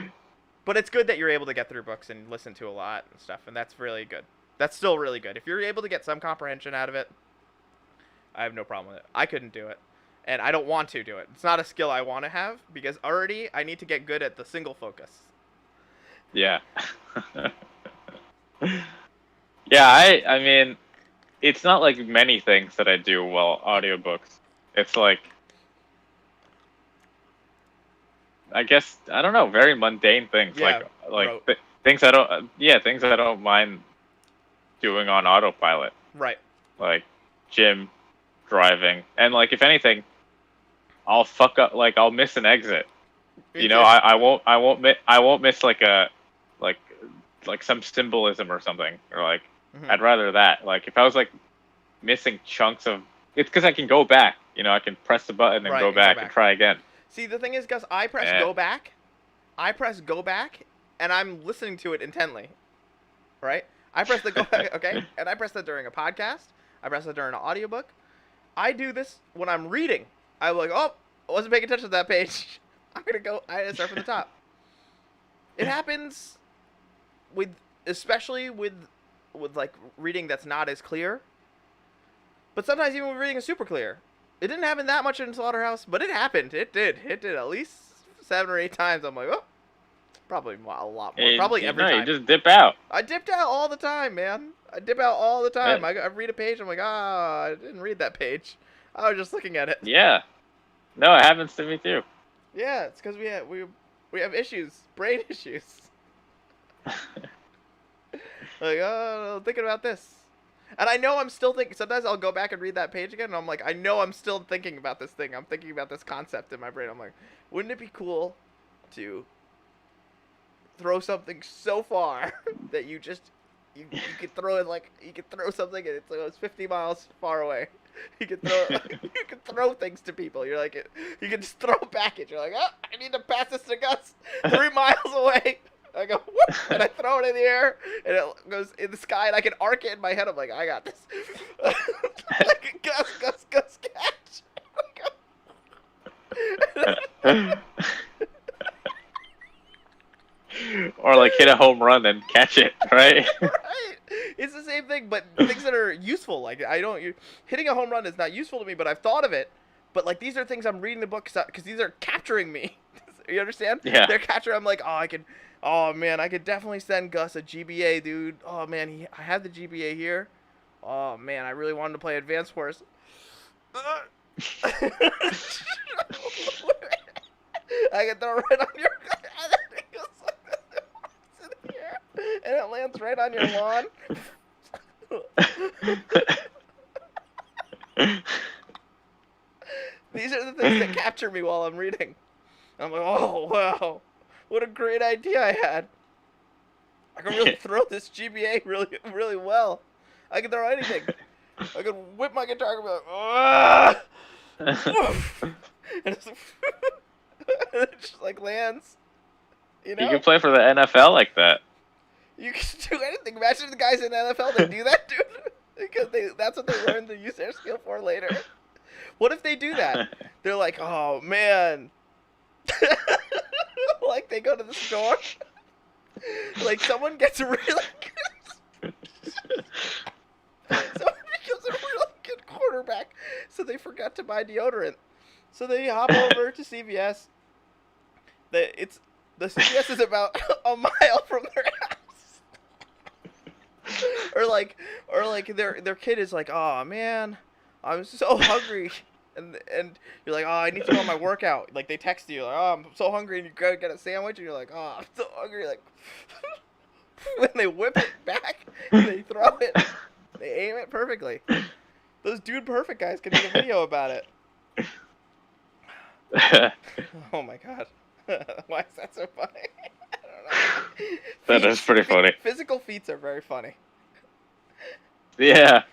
but it's good that you're able to get through books and listen to a lot and stuff, and that's really good. That's still really good. If you're able to get some comprehension out of it, I have no problem with it. I couldn't do it. and I don't want to do it. It's not a skill I want to have because already I need to get good at the single focus. Yeah. Yeah, I mean, it's not like many things that I do while audiobooks. It's like, I guess, I don't know, very mundane things, Yeah, like rote. things I don't, yeah, things I don't mind doing on autopilot, Right. like gym, driving, and like if anything, I'll fuck up, like I'll miss an exit. You know, I won't miss like a like like some symbolism or something, or like Mhm. I'd rather that. Like if I was like missing chunks of, it's because I can go back. You know, I can press the button and Right, go and go back and back. try again. See, the thing is, Gus, I press Yeah. go back. I press go back, and I'm listening to it intently. Right? I press the go back, okay? And I press that during a podcast. I press that during an audiobook. I do this when I'm reading. I'm like, oh, I wasn't paying attention to that page. I gotta start from the top. It happens with, especially with like reading that's not as clear. But sometimes even when reading is super clear. It didn't happen that much in Slaughterhouse, but it happened. It did. It did at least 7 or 8 times. I'm like, oh, probably a lot more. Probably every No, time. you just dip out. I dipped out all the time, man. I dip out all the time. I read a page. I'm like, I didn't read that page. I was just looking at it. Yeah. No, it happens to me too. Yeah, it's because we have issues, brain issues. Like, oh, thinking about this. And I know I'm still thinking. Sometimes I'll go back and read that page again, and I'm like, I know I'm still thinking about this thing. I'm thinking about this concept in my brain. I'm like, wouldn't it be cool to throw something so far that you could throw it, like you could throw something and it's 50 miles far away. You could throw you could throw things to people. You're like you can just throw a package. You're like, oh, I need to pass this to Gus 3 miles away. I go whoop, and I throw it in the air and it goes in the sky and I can arc it in my head. I'm like, I got this. Like Gus catch. Or like hit a home run and catch it, right? Right. It's the same thing, but things that are useful. Like hitting a home run is not useful to me, but I've thought of it. But like these are things I'm reading the book because these are capturing me. You understand? Yeah. They're capturing. I'm like, oh man, I could definitely send Gus a GBA, dude. Oh man, I have the GBA here. Oh man, I really wanted to play Advance Wars. I can throw it right on your. And it lands right on your lawn. These are the things that capture me while I'm reading. I'm like, oh wow, what a great idea I had. I can really throw this GBA really, really well. I can throw anything. I can whip my guitar and be like, ah! And it just like lands. You know? You can play for the NFL like that. You can do anything. Imagine the guys in the NFL that do that, dude. Because that's what they learn to use their skill for later. What if they do that? They're like, oh, man. Like, they go to the store. Like, someone gets really good. Someone becomes a really good quarterback. So they forgot to buy deodorant. So they hop over to CVS. The CVS is about a mile from their house. or like their kid is like, oh man, I'm so hungry, and you're like, oh, I need to go on my workout. Like they text you like, oh, I'm so hungry, and you go get a sandwich, and you're like, oh, I'm so hungry. Like when they whip it back, and they throw it, they aim it perfectly. Those Dude Perfect guys can make a video about it. Oh my god. Why is that so funny? I don't know. That is pretty funny. Physical feats are very funny. Yeah.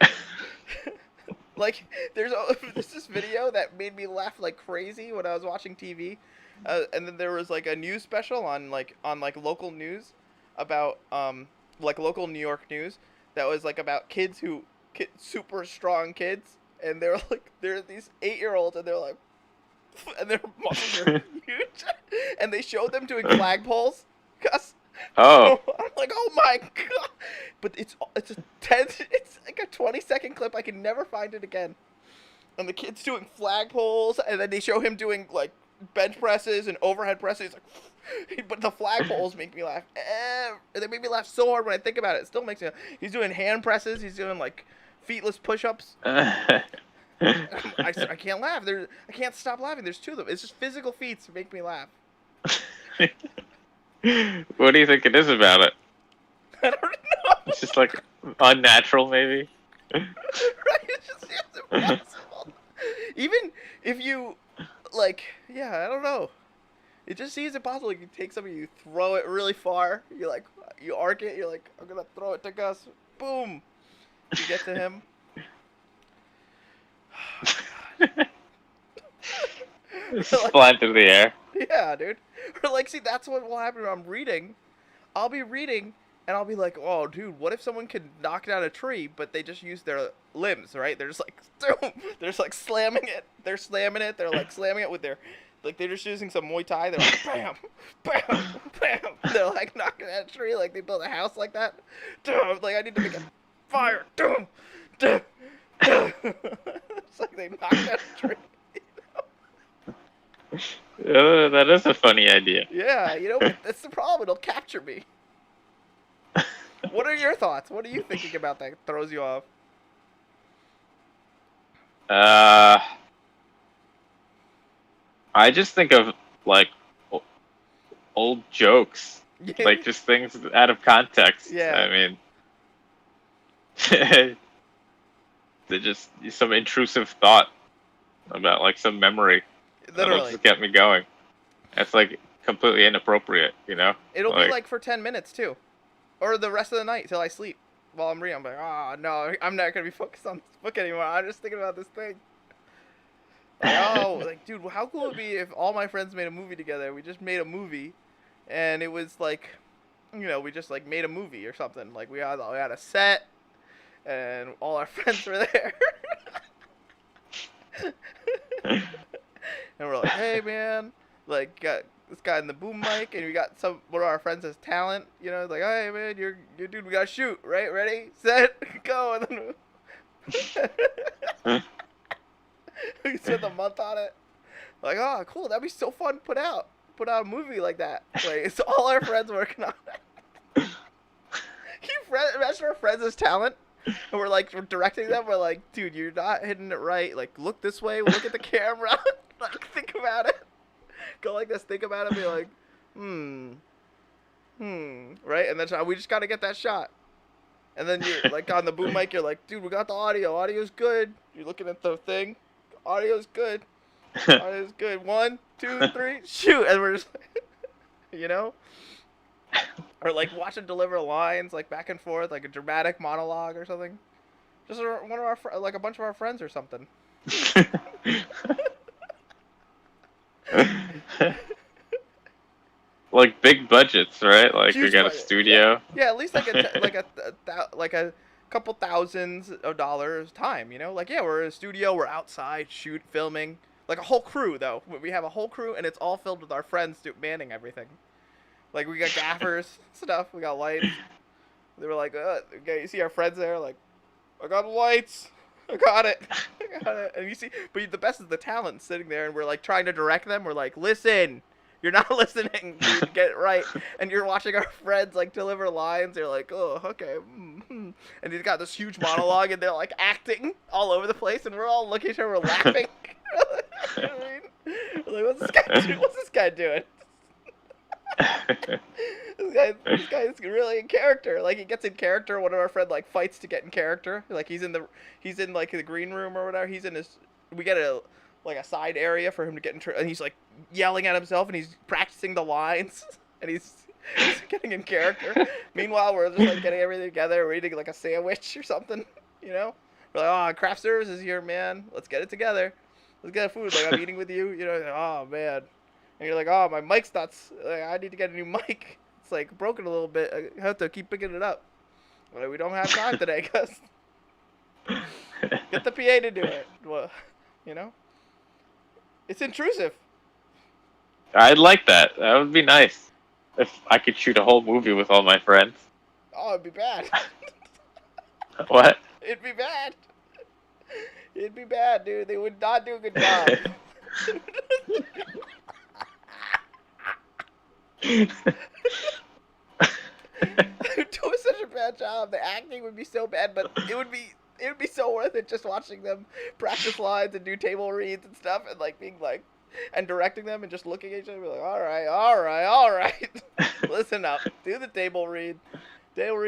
Like, there's this video that made me laugh like crazy when I was watching TV, and then there was like a news special on local news about like local New York news that was like about super strong kids, and they're these 8-year-olds, and they're like. And their muscles are huge, and they showed them doing flagpoles. Oh. I'm like, oh my god! But it's like a 20-second clip. I can never find it again. and the kid's doing flagpoles, and then they show him doing like bench presses and overhead presses. Like, but the flagpoles make me laugh. They make me laugh so hard when I think about it. It still makes me. He's doing hand presses. He's doing like feetless push-ups. I can't laugh. I can't stop laughing. There's two of them. It's just physical feats that make me laugh. What do you think it is about it? I don't know. It's just like unnatural, maybe. Right? It's impossible. Even if you, like, yeah, I don't know. It just seems impossible. Like, you take something, you throw it really far. You like, you arc it. You're like, I'm gonna throw it to Gus. Boom. You get to him. Flying through the air. Yeah, dude. Or like, see, that's what will happen when I'm reading. I'll be reading, and I'll be like, oh, dude, what if someone could knock down a tree, but they just use their limbs, right? They're just like, they're just like slamming it. They're slamming it. They're like slamming it with their, like they're just using some Muay Thai. They're like, bam, bam, bam. They're like knocking that tree like they built a house like that. Like, I need to make a fire. It's like they knocked down a tree. That is a funny idea. Yeah, you know, that's the problem. It'll capture me. What are your thoughts? What are you thinking about that throws you off? I just think of like old jokes, Yeah. like just things out of context. Yeah. I mean, they're just some intrusive thought about like some memory. That'll Literally. just get me going. That's like completely inappropriate, you know? It'll be like for 10 minutes too. Or the rest of the night till I sleep. While I'm reading, I'm like, oh no, I'm not gonna be focused on this book anymore. I'm just thinking about this thing. Like, oh, like, dude, how cool would it be if all my friends made a movie together? We just made a movie, and it was like, you know, we just like made a movie or something. Like we had a set, and all our friends were there. And we're like, hey man, like got this guy in the boom mic, and we got one of our friends as talent, you know, like, hey man, you're dude, we gotta shoot, right? Ready, set, go, and then we spent a month on it. Like, oh cool, that'd be so fun to put out a movie like that. Like, it's all our friends working on it. Imagine our friends as talent. And we're directing them. We're like, dude, you're not hitting it right. Like, look this way. Look at the camera. Like, think about it. Go like this. Think about it. Be like, right? And then we just gotta get that shot. And then you're like on the boom mic. You're like, dude, we got the audio. Audio's good. You're looking at the thing. Audio's good. Audio's good. 1, 2, 3, shoot. And we're just, you know. Or like watch him deliver lines like back and forth, like a dramatic monologue or something. Just one of our like a bunch of our friends or something. Like big budgets, right? Like Huge we got budget. a studio. Yeah, at least like a couple thousands of dollars time. You know, like yeah, we're in a studio, we're outside filming. Like a whole crew though. We have a whole crew, and it's all filled with our friends manning everything. Like, we got gaffers, stuff, we got lights. They were like, okay, you see our friends there, like, I got the lights, I got it. And you see, but the best is the talent sitting there, and we're, like, trying to direct them. We're like, listen, you're not listening, dude, get it right. And you're watching our friends, like, deliver lines. They're like, oh, okay. And he's got this huge monologue, and they're, like, acting all over the place, and we're all looking at each other, we're laughing. You know what I mean? We're like, what's this guy doing? This guy's really in character. Like, he gets in character. One of our friends like fights to get in character. Like, he's in like the green room or whatever. We get a side area for him to get in, and he's like yelling at himself, and he's practicing the lines, and he's getting in character. Meanwhile, we're just like getting everything together. We're eating like a sandwich or something. You know, we're like, oh, craft service is here, man. Let's get it together. Let's get food. Like, I'm eating with you. You know, like, oh man. And you're like, oh, my mic's not. Like, I need to get a new mic. It's like broken a little bit. I have to keep picking it up. But we don't have time today, cause get the PA to do it. Well, you know, it's intrusive. I'd like that. That would be nice if I could shoot a whole movie with all my friends. Oh, it'd be bad. What? It'd be bad. It'd be bad, dude. They would not do a good job. They would do such a bad job. The acting would be so bad, but it would be so worth it just watching them practice lines and do table reads and stuff, and like being like, and directing them and just looking at each other, and be like, all right, all right, all right, listen up, do the table read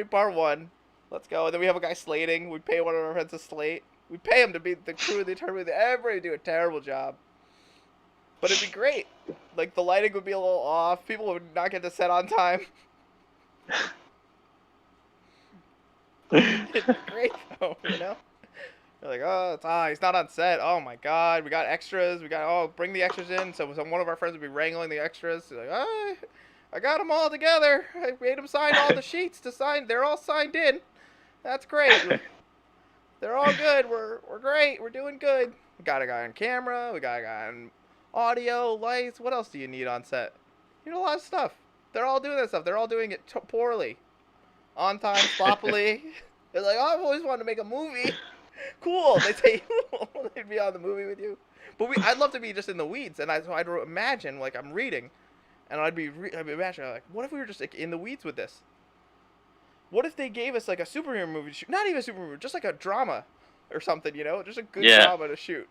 part one, let's go. And then we have a guy slating. We pay one of our friends to slate. We pay him to be the crew of the entire movie. Everybody do a terrible job, but it'd be great. Like the lighting would be a little off. People would not get to set on time. It'd be great though, you know? They're like, oh, he's not on set. Oh my god, we got extras. Bring the extras in. So one of our friends would be wrangling the extras. He's like, oh, I got them all together. I made them sign all the sheets to sign. They're all signed in. That's great. They're all good. We're great. We're doing good. We got a guy on camera. We got a guy on audio, lights. What else do you need on set? You need a lot of stuff. They're all doing that stuff. They're all doing it poorly. On time, sloppily. They're like, oh, I've always wanted to make a movie. Cool. They say they'd be on the movie with you. But I'd love to be just in the weeds, and I'd imagine like I'm reading, and I'd be imagining like, what if we were just like in the weeds with this? What if they gave us like a superhero movie to shoot? Not even a superhero movie, just like a drama or something, you know, just a good drama to shoot.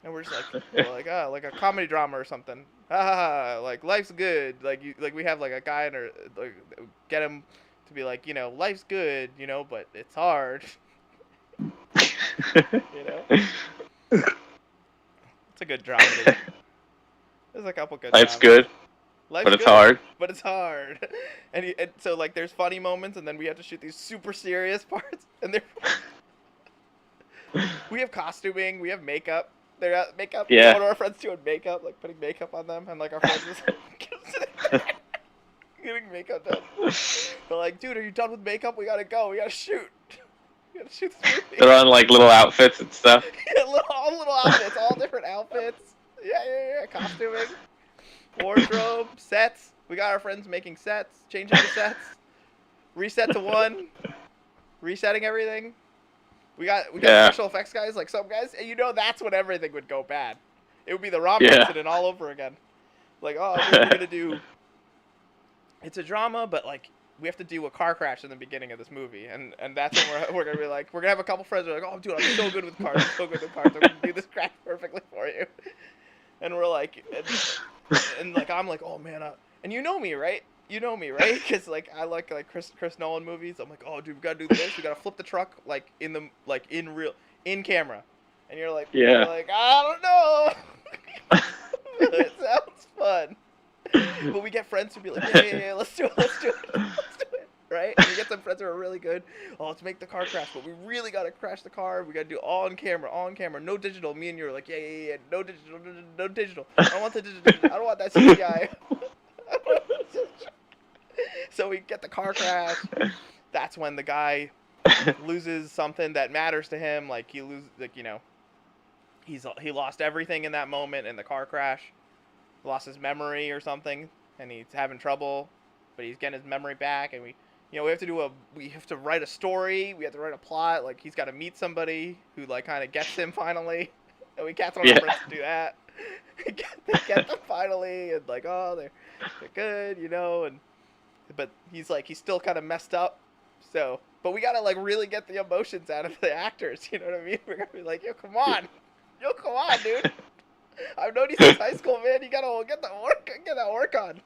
And we're just like a comedy drama or something. Like life's good. Like we have like a guy in our like get him to be like, you know, life's good, you know, but it's hard. You know? It's a good drama. There's a couple good Life's dramas. good, Life's but it's good, hard. But it's hard. And so like there's funny moments, and then we have to shoot these super serious parts, and we have costuming, we have makeup. They're at makeup. Yeah. One of our friends doing makeup, like putting makeup on them, and like our friends is getting makeup done. They're like, dude, are you done with makeup? We gotta go. We gotta shoot. We gotta shoot this movie. They're on like little outfits and stuff. Yeah, all little outfits, all different outfits. Yeah. Costuming, wardrobe, sets. We got our friends making sets, changing the sets, reset to one, resetting everything. We got special effects guys, like some guys, and you know that's when everything would go bad. It would be the Rom incident all over again. Like, oh, we're gonna do. It's a drama, but like we have to do a car crash in the beginning of this movie, and that's when we're gonna be like, we're gonna have a couple friends who are like, oh, dude, I'm so good with cars, I'm so good with cars, I'm gonna do this crash perfectly for you. And we're like, and like I'm like, oh man, and you know me, right? You know me, right? Because like I like Chris Nolan movies. I'm like, oh dude, we gotta do this. We gotta flip the truck like in camera. And you're like, I don't know. It sounds fun. But we get friends who be like, yeah, let's do it, right? And we get some friends who are really good. Oh, let's make the car crash, but we really gotta crash the car. We gotta do all on camera, no digital. Me and you are like, yeah, no digital. I don't want the digital. I don't want that CGI. So we get the car crash. That's when the guy loses something that matters to him. Like he lost everything in that moment in the car crash. He lost his memory or something, and he's having trouble, but he's getting his memory back. And we have to write a story. We have to write a plot. Like he's got to meet somebody who like kind of gets him finally. And we cast one of our friends to do that. They get them finally, and like, oh, they're good, you know, but he's still kind of messed up. So, but we gotta like really get the emotions out of the actors. You know what I mean? We're gonna be like, yo, come on, dude. I've known you since high school, man. You gotta get that work on.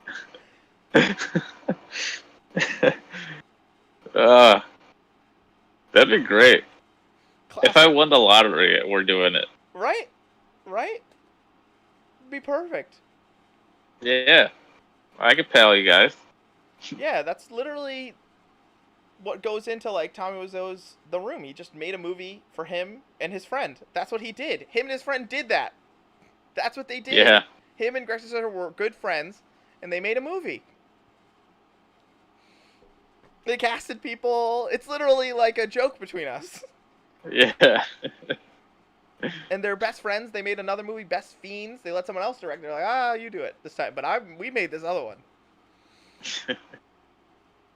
That'd be great. Classic. If I won the lottery, we're doing it. Right? Be perfect. Yeah, I could pay all you guys. Yeah, that's literally what goes into like Tommy Wiseau's The Room. He just made a movie for him and his friend. That's what he did. Him and his friend did that. That's what they did. Yeah. Him and Greg Sisler were good friends, and they made a movie. They casted people. It's literally like a joke between us. Yeah. And they're best friends. They made another movie, Best Fiends. They let someone else direct. They're like, you do it this time. But we made this other one.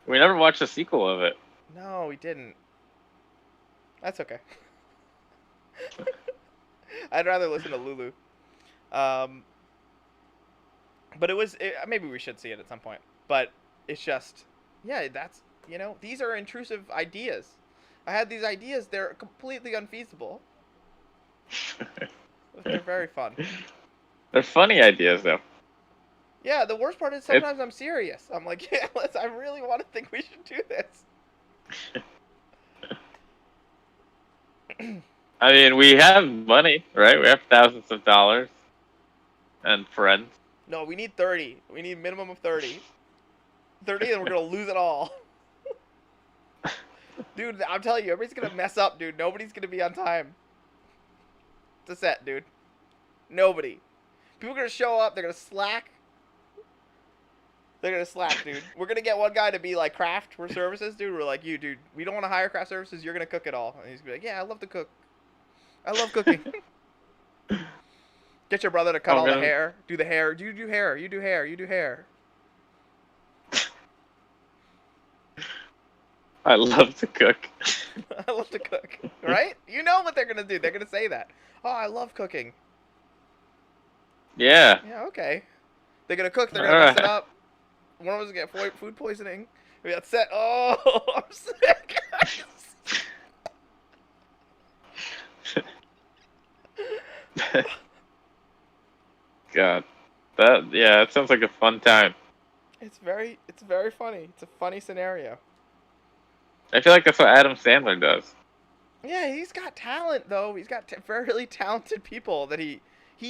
We never watched a sequel of it. No, we didn't. That's okay. I'd rather listen to Lulu. Um, but maybe we should see it at some point. But it's just, yeah, that's, these are intrusive ideas. I had these ideas. They're completely unfeasible. But they're very fun. They're funny ideas, though. Yeah, the worst part is It's sometimes I'm serious. I'm like, yeah, I really want to think we should do this. I mean, we have money, right? We have thousands of dollars and friends. No, we need 30. We need minimum of 30. 30 and we're going to lose it all. Dude, I'm telling you, everybody's going to mess up, dude. Nobody's going to be on time. It's a set, dude. Nobody. People are going to show up. They're going to slack. They're going to slack, dude. We're going to get one guy to be like craft for services, dude. We're like, you, dude, we don't want to hire craft services. You're going to cook it all. And he's going to be like, yeah, I love to cook. I love cooking. Get your brother to cut all the hair. Do the hair. You do hair. You do hair. You do hair. I love to cook. I love to cook. Right? You know what they're going to do. They're going to say that. Oh, I love cooking. Yeah. Yeah, okay. They're going to cook. They're going to mess it up. One of us going to get food poisoning. We got set. Oh, I'm sick. God. That sounds like a fun time. It's very funny. It's a funny scenario. I feel like that's what Adam Sandler does. Yeah, he's got talent though. He's got really talented people that he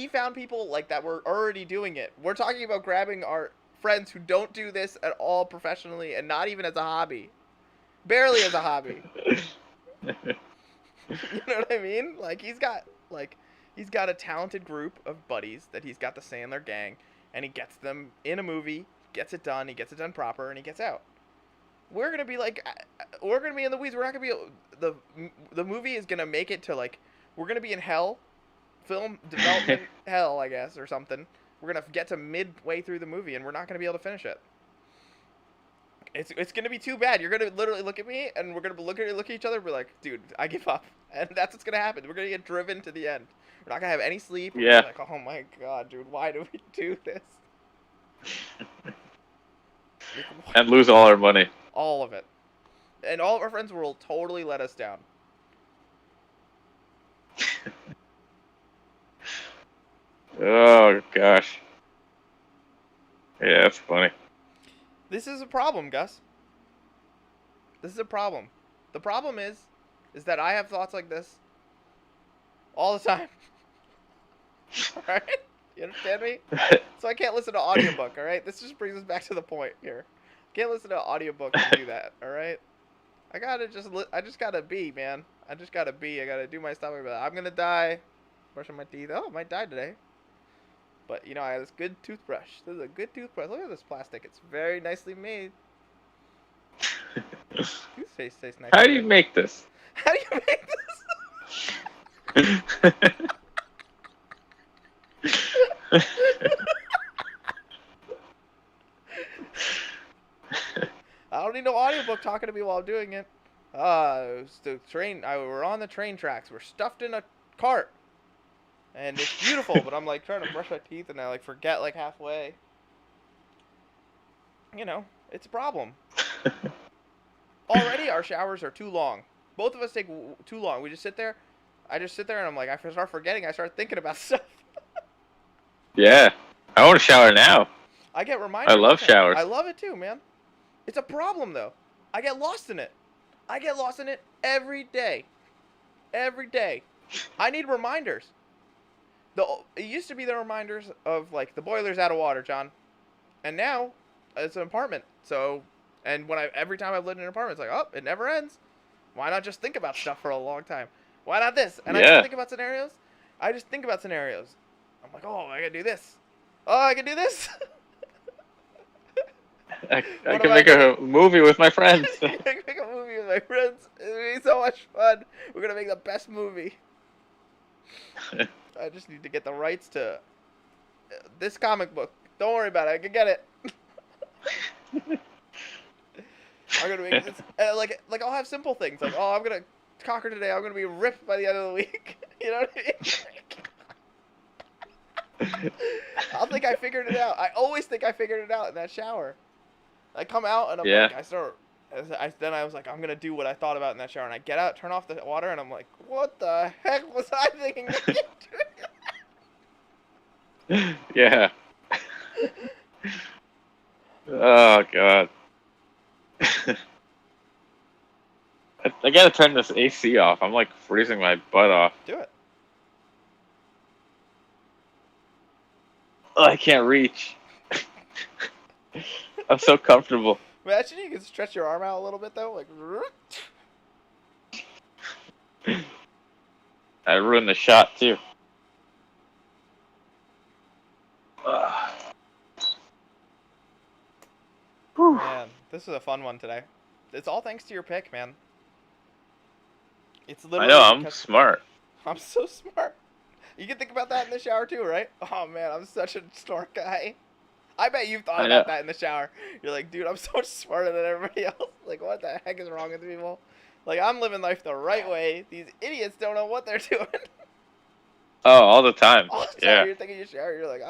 found people like that were already doing it. We're talking about grabbing our friends who don't do this at all professionally and not even as a hobby. Barely as a hobby. You know what I mean? Like he's got a talented group of buddies that he's got the Sandler gang, and he gets them in a movie, gets it done, he gets it done proper, and he gets out. We're gonna be in the weeds. We're not gonna be the movie is gonna make it to we're gonna be in hell, film development hell, I guess, or something. We're gonna get to midway through the movie, and we're not gonna be able to finish it. It's gonna be too bad. You're gonna literally look at me, and we're gonna look at each other, and be like, dude, I give up, and that's what's gonna happen. We're gonna get driven to the end. We're not gonna have any sleep. We're Yeah. like, oh my god, dude, why do we do this? And lose all our money. All of it. And all of our friends will totally let us down. Oh, gosh. Yeah, that's funny. This is a problem, Gus. This is a problem. The problem is that I have thoughts like this all the time. Alright? You understand me? So I can't listen to audiobook, alright? This just brings us back to the point here. I can't listen to audiobook and do that, alright? I just gotta be, man. I just gotta be. I gotta do my stuff. I'm gonna die. Brushing my teeth. Oh, I might die today. But, I have this good toothbrush. This is a good toothbrush. Look at this plastic. It's very nicely made. Toothpaste tastes nice. How do you make this? How do you make this? I don't need no audiobook talking to me while I'm doing it. It was the train. We're on the train tracks. We're stuffed in a cart. And it's beautiful, but I'm trying to brush my teeth and I forget halfway. It's a problem. Already our showers are too long. Both of us take too long. We just sit there. I just sit there and I'm like, I start forgetting. I start thinking about stuff. Yeah. I want to shower now. I get reminders. I love showers. I love it too, man. It's a problem though. I get lost in it. I get lost in it every day. Every day. I need reminders. It used to be the reminders of the boiler's out of water, John. And now it's an apartment. So, and every time I've lived in an apartment, it's it never ends. Why not just think about stuff for a long time? Why not this? And I just think about scenarios. I I'm like, oh, I gotta do this. Oh, I can do this. I can make a movie with my friends. I can make a movie with my friends. It's gonna be so much fun. We're gonna make the best movie. I just need to get the rights to this comic book. Don't worry about it. I can get it. I'm gonna make this. I'll have simple things I'm gonna conquer today. I'm gonna be ripped by the end of the week. You know what I mean? I'll think I figured it out. I always think I figured it out in that shower. I come out and I'm Yeah. like, then I was like, I'm gonna do what I thought about in that shower, and I get out, turn off the water, and I'm like, what the heck was I thinking? Yeah. Oh god. I gotta turn this AC off. I'm like freezing my butt off. Do it. Oh, I can't reach. I'm so comfortable. Imagine you can stretch your arm out a little bit though, like. I ruined the shot too. Ugh. Man, this is a fun one today. It's all thanks to your pick, man. It's I literally. know, I'm smart. I'm so smart. You can think about that in the shower too, right? Oh man, I'm such a smart guy. I bet you've thought I about know. that in the shower. You're like, dude, I'm so much smarter than everybody else. Like, what the heck is wrong with people? Like, I'm living life the right way. These idiots don't know what they're doing. Oh, all the time. All the time Yeah. you're thinking your shower, you're like,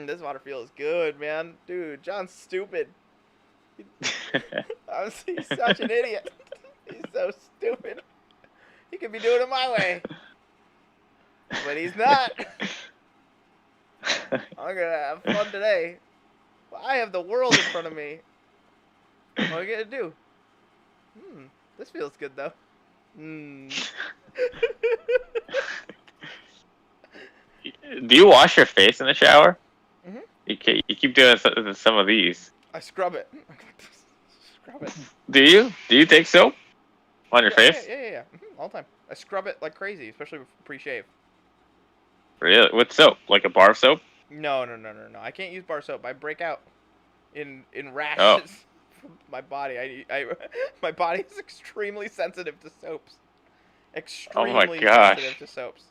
this water feels good, man. Dude, John's stupid. He's such an idiot. He's so stupid. He could be doing it my way. But he's not. I'm gonna have fun today. I have the world in front of me. What am I gonna do? This feels good though. Do you wash your face in the shower? Mhm. You keep doing some of these. I scrub it. Scrub it. Do you? Do you take soap on your face? Yeah. All the time. I scrub it like crazy, especially pre-shave. Really? With soap? Like a bar of soap? No. I can't use bar soap. I break out in rashes Oh. from my body. My body is extremely sensitive to soaps. Extremely gosh. sensitive to soaps.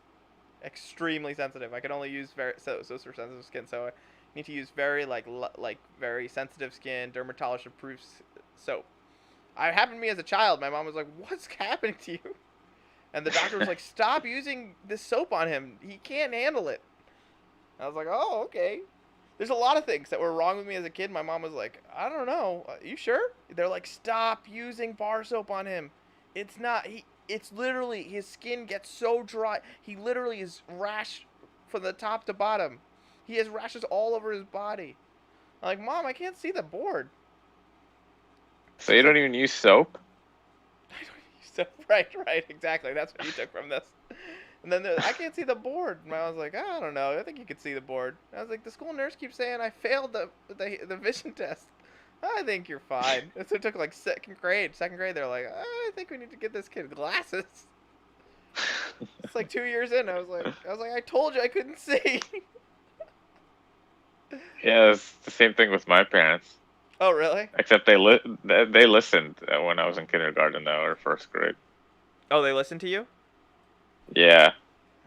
Extremely sensitive. I can only use soaps for sensitive skin, so I need to use very very sensitive skin, dermatologist approved soap. It happened to me as a child. My mom was like, "What's happening to you?" And the doctor was like, "Stop using this soap on him. He can't handle it." I was like, "Oh, okay." There's a lot of things that were wrong with me as a kid. My mom was like, "I don't know. You sure?" They're like, "Stop using bar soap on him. It's not. It's literally his skin gets so dry. He literally is rash from the top to bottom. He has rashes all over his body." I'm like, "Mom, I can't see the board." So you don't even use soap? I don't use soap. Right, exactly. That's what you took from this. And then I can't see the board. And I was like, I don't know. I think you could see the board. I was like, the school nurse keeps saying I failed the vision test. I think you're fine. And so it took like second grade. They're like, I think we need to get this kid glasses. It's like 2 years in. I was like, I told you I couldn't see. Yeah, it's the same thing with my parents. Oh, really? Except they listened when I was in kindergarten though, or first grade. Oh, they listened to you? Yeah,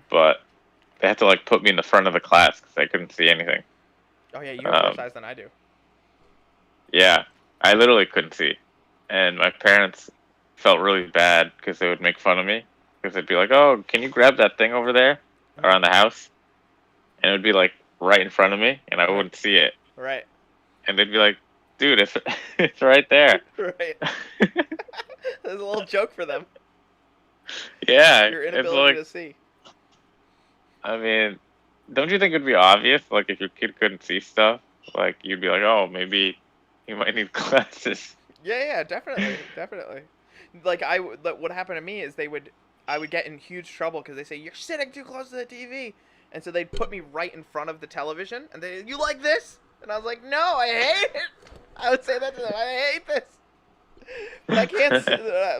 but they had to like put me in the front of the class because I couldn't see anything. Oh yeah, you have more size than I do. Yeah, I literally couldn't see, and my parents felt really bad because they would make fun of me because they'd be like, "Oh, can you grab that thing over there around the house?" And it would be like right in front of me, and I wouldn't see it. Right. And they'd be like, "Dude, it's right there." Right. There's a little joke for them. Yeah, Your it's inability like, to see. I mean, don't you think it'd be obvious? Like, if your kid couldn't see stuff, like, you'd be like, oh, maybe he might need glasses. Yeah, definitely. Like what happened to me is I would get in huge trouble because they say you're sitting too close to the TV, and so they'd put me right in front of the television, and you like this, and I was like, no, I hate it. I would say that to them, I hate this. But I can't.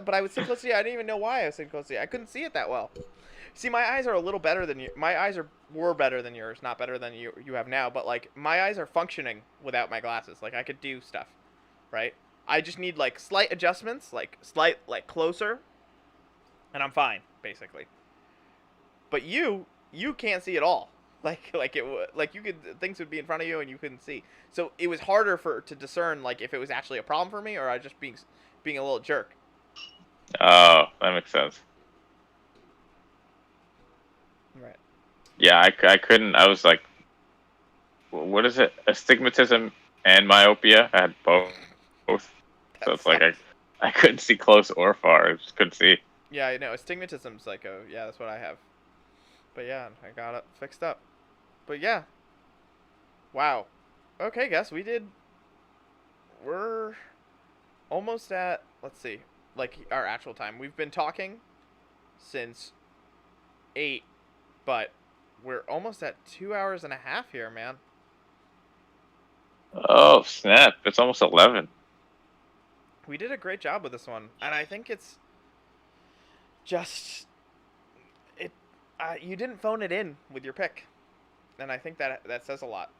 But I would sit close to you. I didn't even know why I was sitting close to you. I couldn't see it that well. See, my eyes are a little better than you. My eyes were better than yours, not better than you have now. But like my eyes are functioning without my glasses. Like I could do stuff, right? I just need like slight adjustments, like closer, and I'm fine basically. But you can't see at all. Like you could things would be in front of you and you couldn't see. So it was harder to discern like if it was actually a problem for me or I just being a little jerk. Oh, that makes sense. Right. Yeah, I couldn't. I was like, what is it? Astigmatism and myopia. I had both. So That it's like sucks. I couldn't see close or far. I just couldn't see. Yeah, I know. Astigmatism's like yeah, that's what I have. But yeah, I got it fixed up. But yeah, wow. Okay, guess we're almost at, let's see, like our actual time. We've been talking since 8, but we're almost at 2 hours and a half here, man. Oh snap! It's almost 11. We did a great job with this one, and I think it's just it. You didn't phone it in with your pick, and I think that says a lot.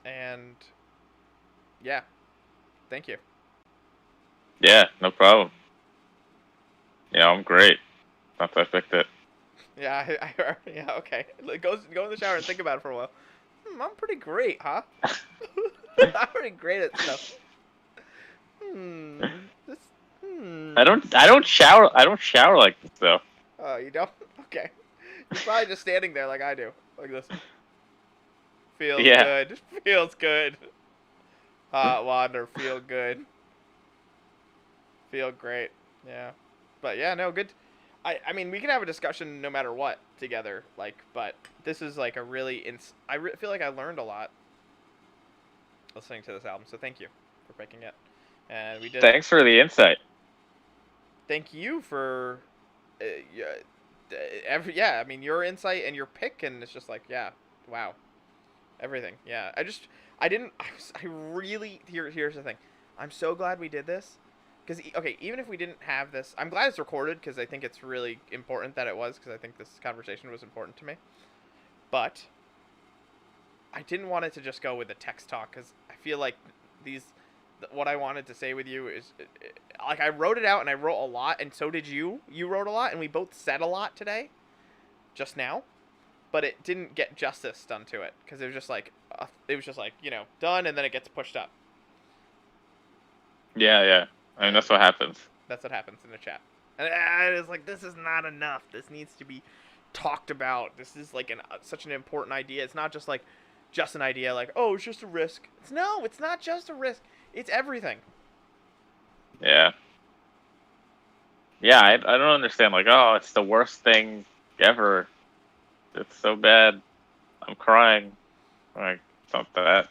And yeah, thank you. Yeah, no problem. Yeah, I'm great. Once I picked it. Yeah, yeah, okay. Go in the shower and think about it for a while. I'm pretty great, huh? I'm pretty great at stuff. This. I Hmm. don't shower. I don't shower like this though. Oh, you don't? Okay. You're probably just standing there like I do, like this. Feels Yeah. good. Feels good. Hot water. Feel good. Feel great. Yeah. But yeah, no, good. I mean, we can have a discussion no matter what together. Like, but this is like a really. Feel like I learned a lot listening to this album. So thank you for picking it. And we did. Thanks for the insight. Thank you for. Yeah, yeah. I mean, your insight and your pick, and it's just like, yeah, wow, everything. Yeah. I didn't. I really. Here's the thing. I'm so glad we did this. Because, okay, even if we didn't have this, I'm glad it's recorded because I think it's really important that it was because I think this conversation was important to me. But I didn't want it to just go with the text talk because I feel like these, what I wanted to say with you is, like, I wrote it out and I wrote a lot, and so did you. You wrote a lot, and we both said a lot today, just now. But it didn't get justice done to it because it was just like, done, and then it gets pushed up. Yeah, yeah. I mean, And that's what happens. that's what happens in the chat. And it's like, this is not enough. This needs to be talked about. This is like such an important idea. It's not just like just an idea like, oh, it's just a risk. It's not just a risk. It's everything. Yeah. Yeah, I don't understand. Like, oh, it's the worst thing ever. It's so bad. I'm crying. Like, it's not that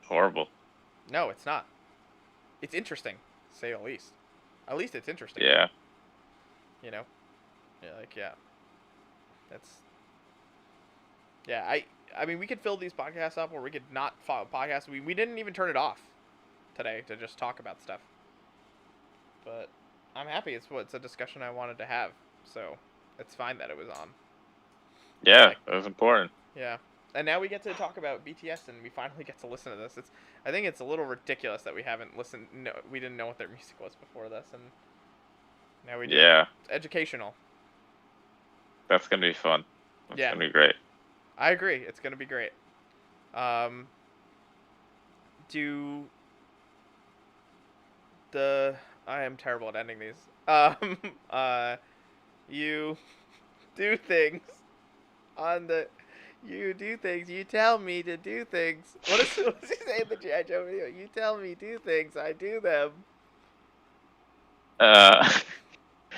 horrible. No, it's not. It's interesting, to say the least. At least it's interesting. Yeah. You know? Yeah, like, yeah. That's yeah, I mean we could fill these podcasts up or we could not follow podcasts. We didn't even turn it off today to just talk about stuff. But I'm happy it's a discussion I wanted to have. So it's fine that it was on. Yeah, Like, that was important. yeah. And now we get to talk about BTS and we finally get to listen to this. I think it's a little ridiculous that we haven't listened. No, we didn't know what their music was before this, and now we do. Yeah, It's educational. that's gonna be fun. That's Yeah, gonna be great. I agree. It's gonna be great. Um, do the I am terrible at ending these. Uh, you do things on the. You do things. You tell me to do things. What does he say in the G.I. Joe video? You tell me do things. I do them. Uh,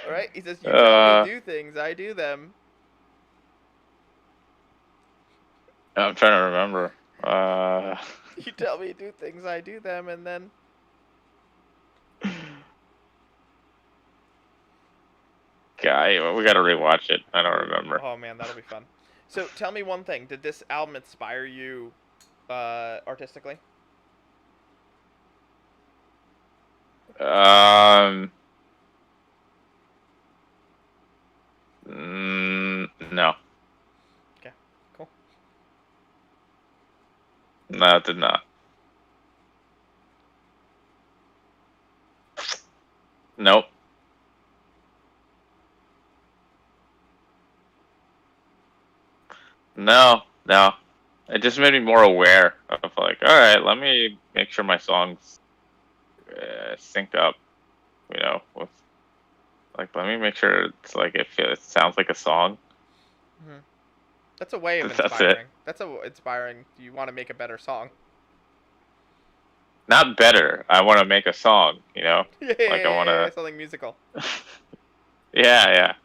All right. He says you tell me uh, do things. I do them. I'm trying to remember. Uh, You tell me do things. I do them, and then guy, we gotta rewatch it. I don't remember. oh man, that'll be fun. So tell me one thing. Did this album inspire you artistically? Um, no, Okay, cool. no, it did not. Nope. No, no. It just made me more aware of like, all right, let me make sure my songs sync up, with Like, let me make sure it's like it sounds like a song. Hmm. That's a way of That's it. inspiring. That's a inspiring. You want to make a better song. Not better. I want to make a song. Yeah, Like I want something musical. to. Yeah.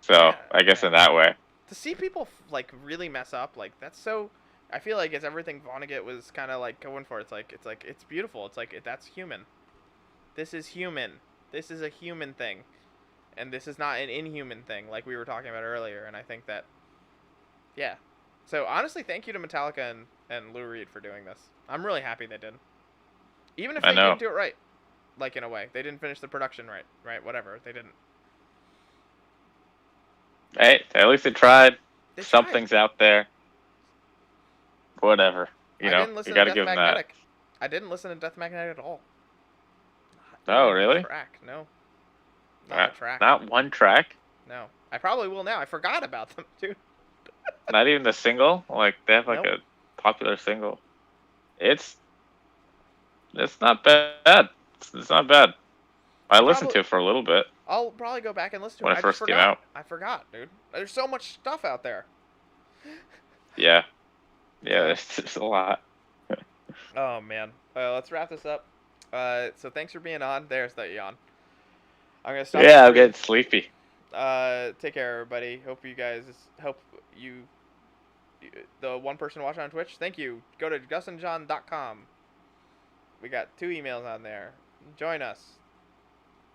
So Yeah, I guess yeah. in that way. To see people like really mess up, like that's so. I feel like it's everything Vonnegut was kind of like going for. It's beautiful. It's like that's human. This is human. This is a human thing, and this is not an inhuman thing like we were talking about earlier. And I think that, yeah. So honestly, thank you to Metallica and Lou Reed for doing this. I'm really happy they did. Even if I they know. didn't do it right, like in a way, they didn't finish the production right. Right, whatever. They didn't. Hey, at least they tried. They tried. Something's out there. Whatever. I didn't You listen to got to Death give them that. Magnetic. I didn't listen to Death Magnetic at all. Not Oh, even a really? track. No, not a track. Not one track. No, I probably will now. I forgot about them, dude. Not even the single. Like they have like Nope. a popular single. It's it's not bad. It's not bad. I I'll listened probably to it for a little bit I'll probably go back and listen to when it. it I just first came forgot. out. I forgot, dude. There's so much stuff out there. Yeah, yeah. So, There's a lot. oh man. Let's wrap this up. So thanks for being on. There's the yawn. I'm gonna stop the Yeah, I'm stream. getting sleepy. Take care, everybody. Hope you, the one person watching on Twitch. Thank you. Go to gusandjohn.com. We got 2 emails on there. Join us.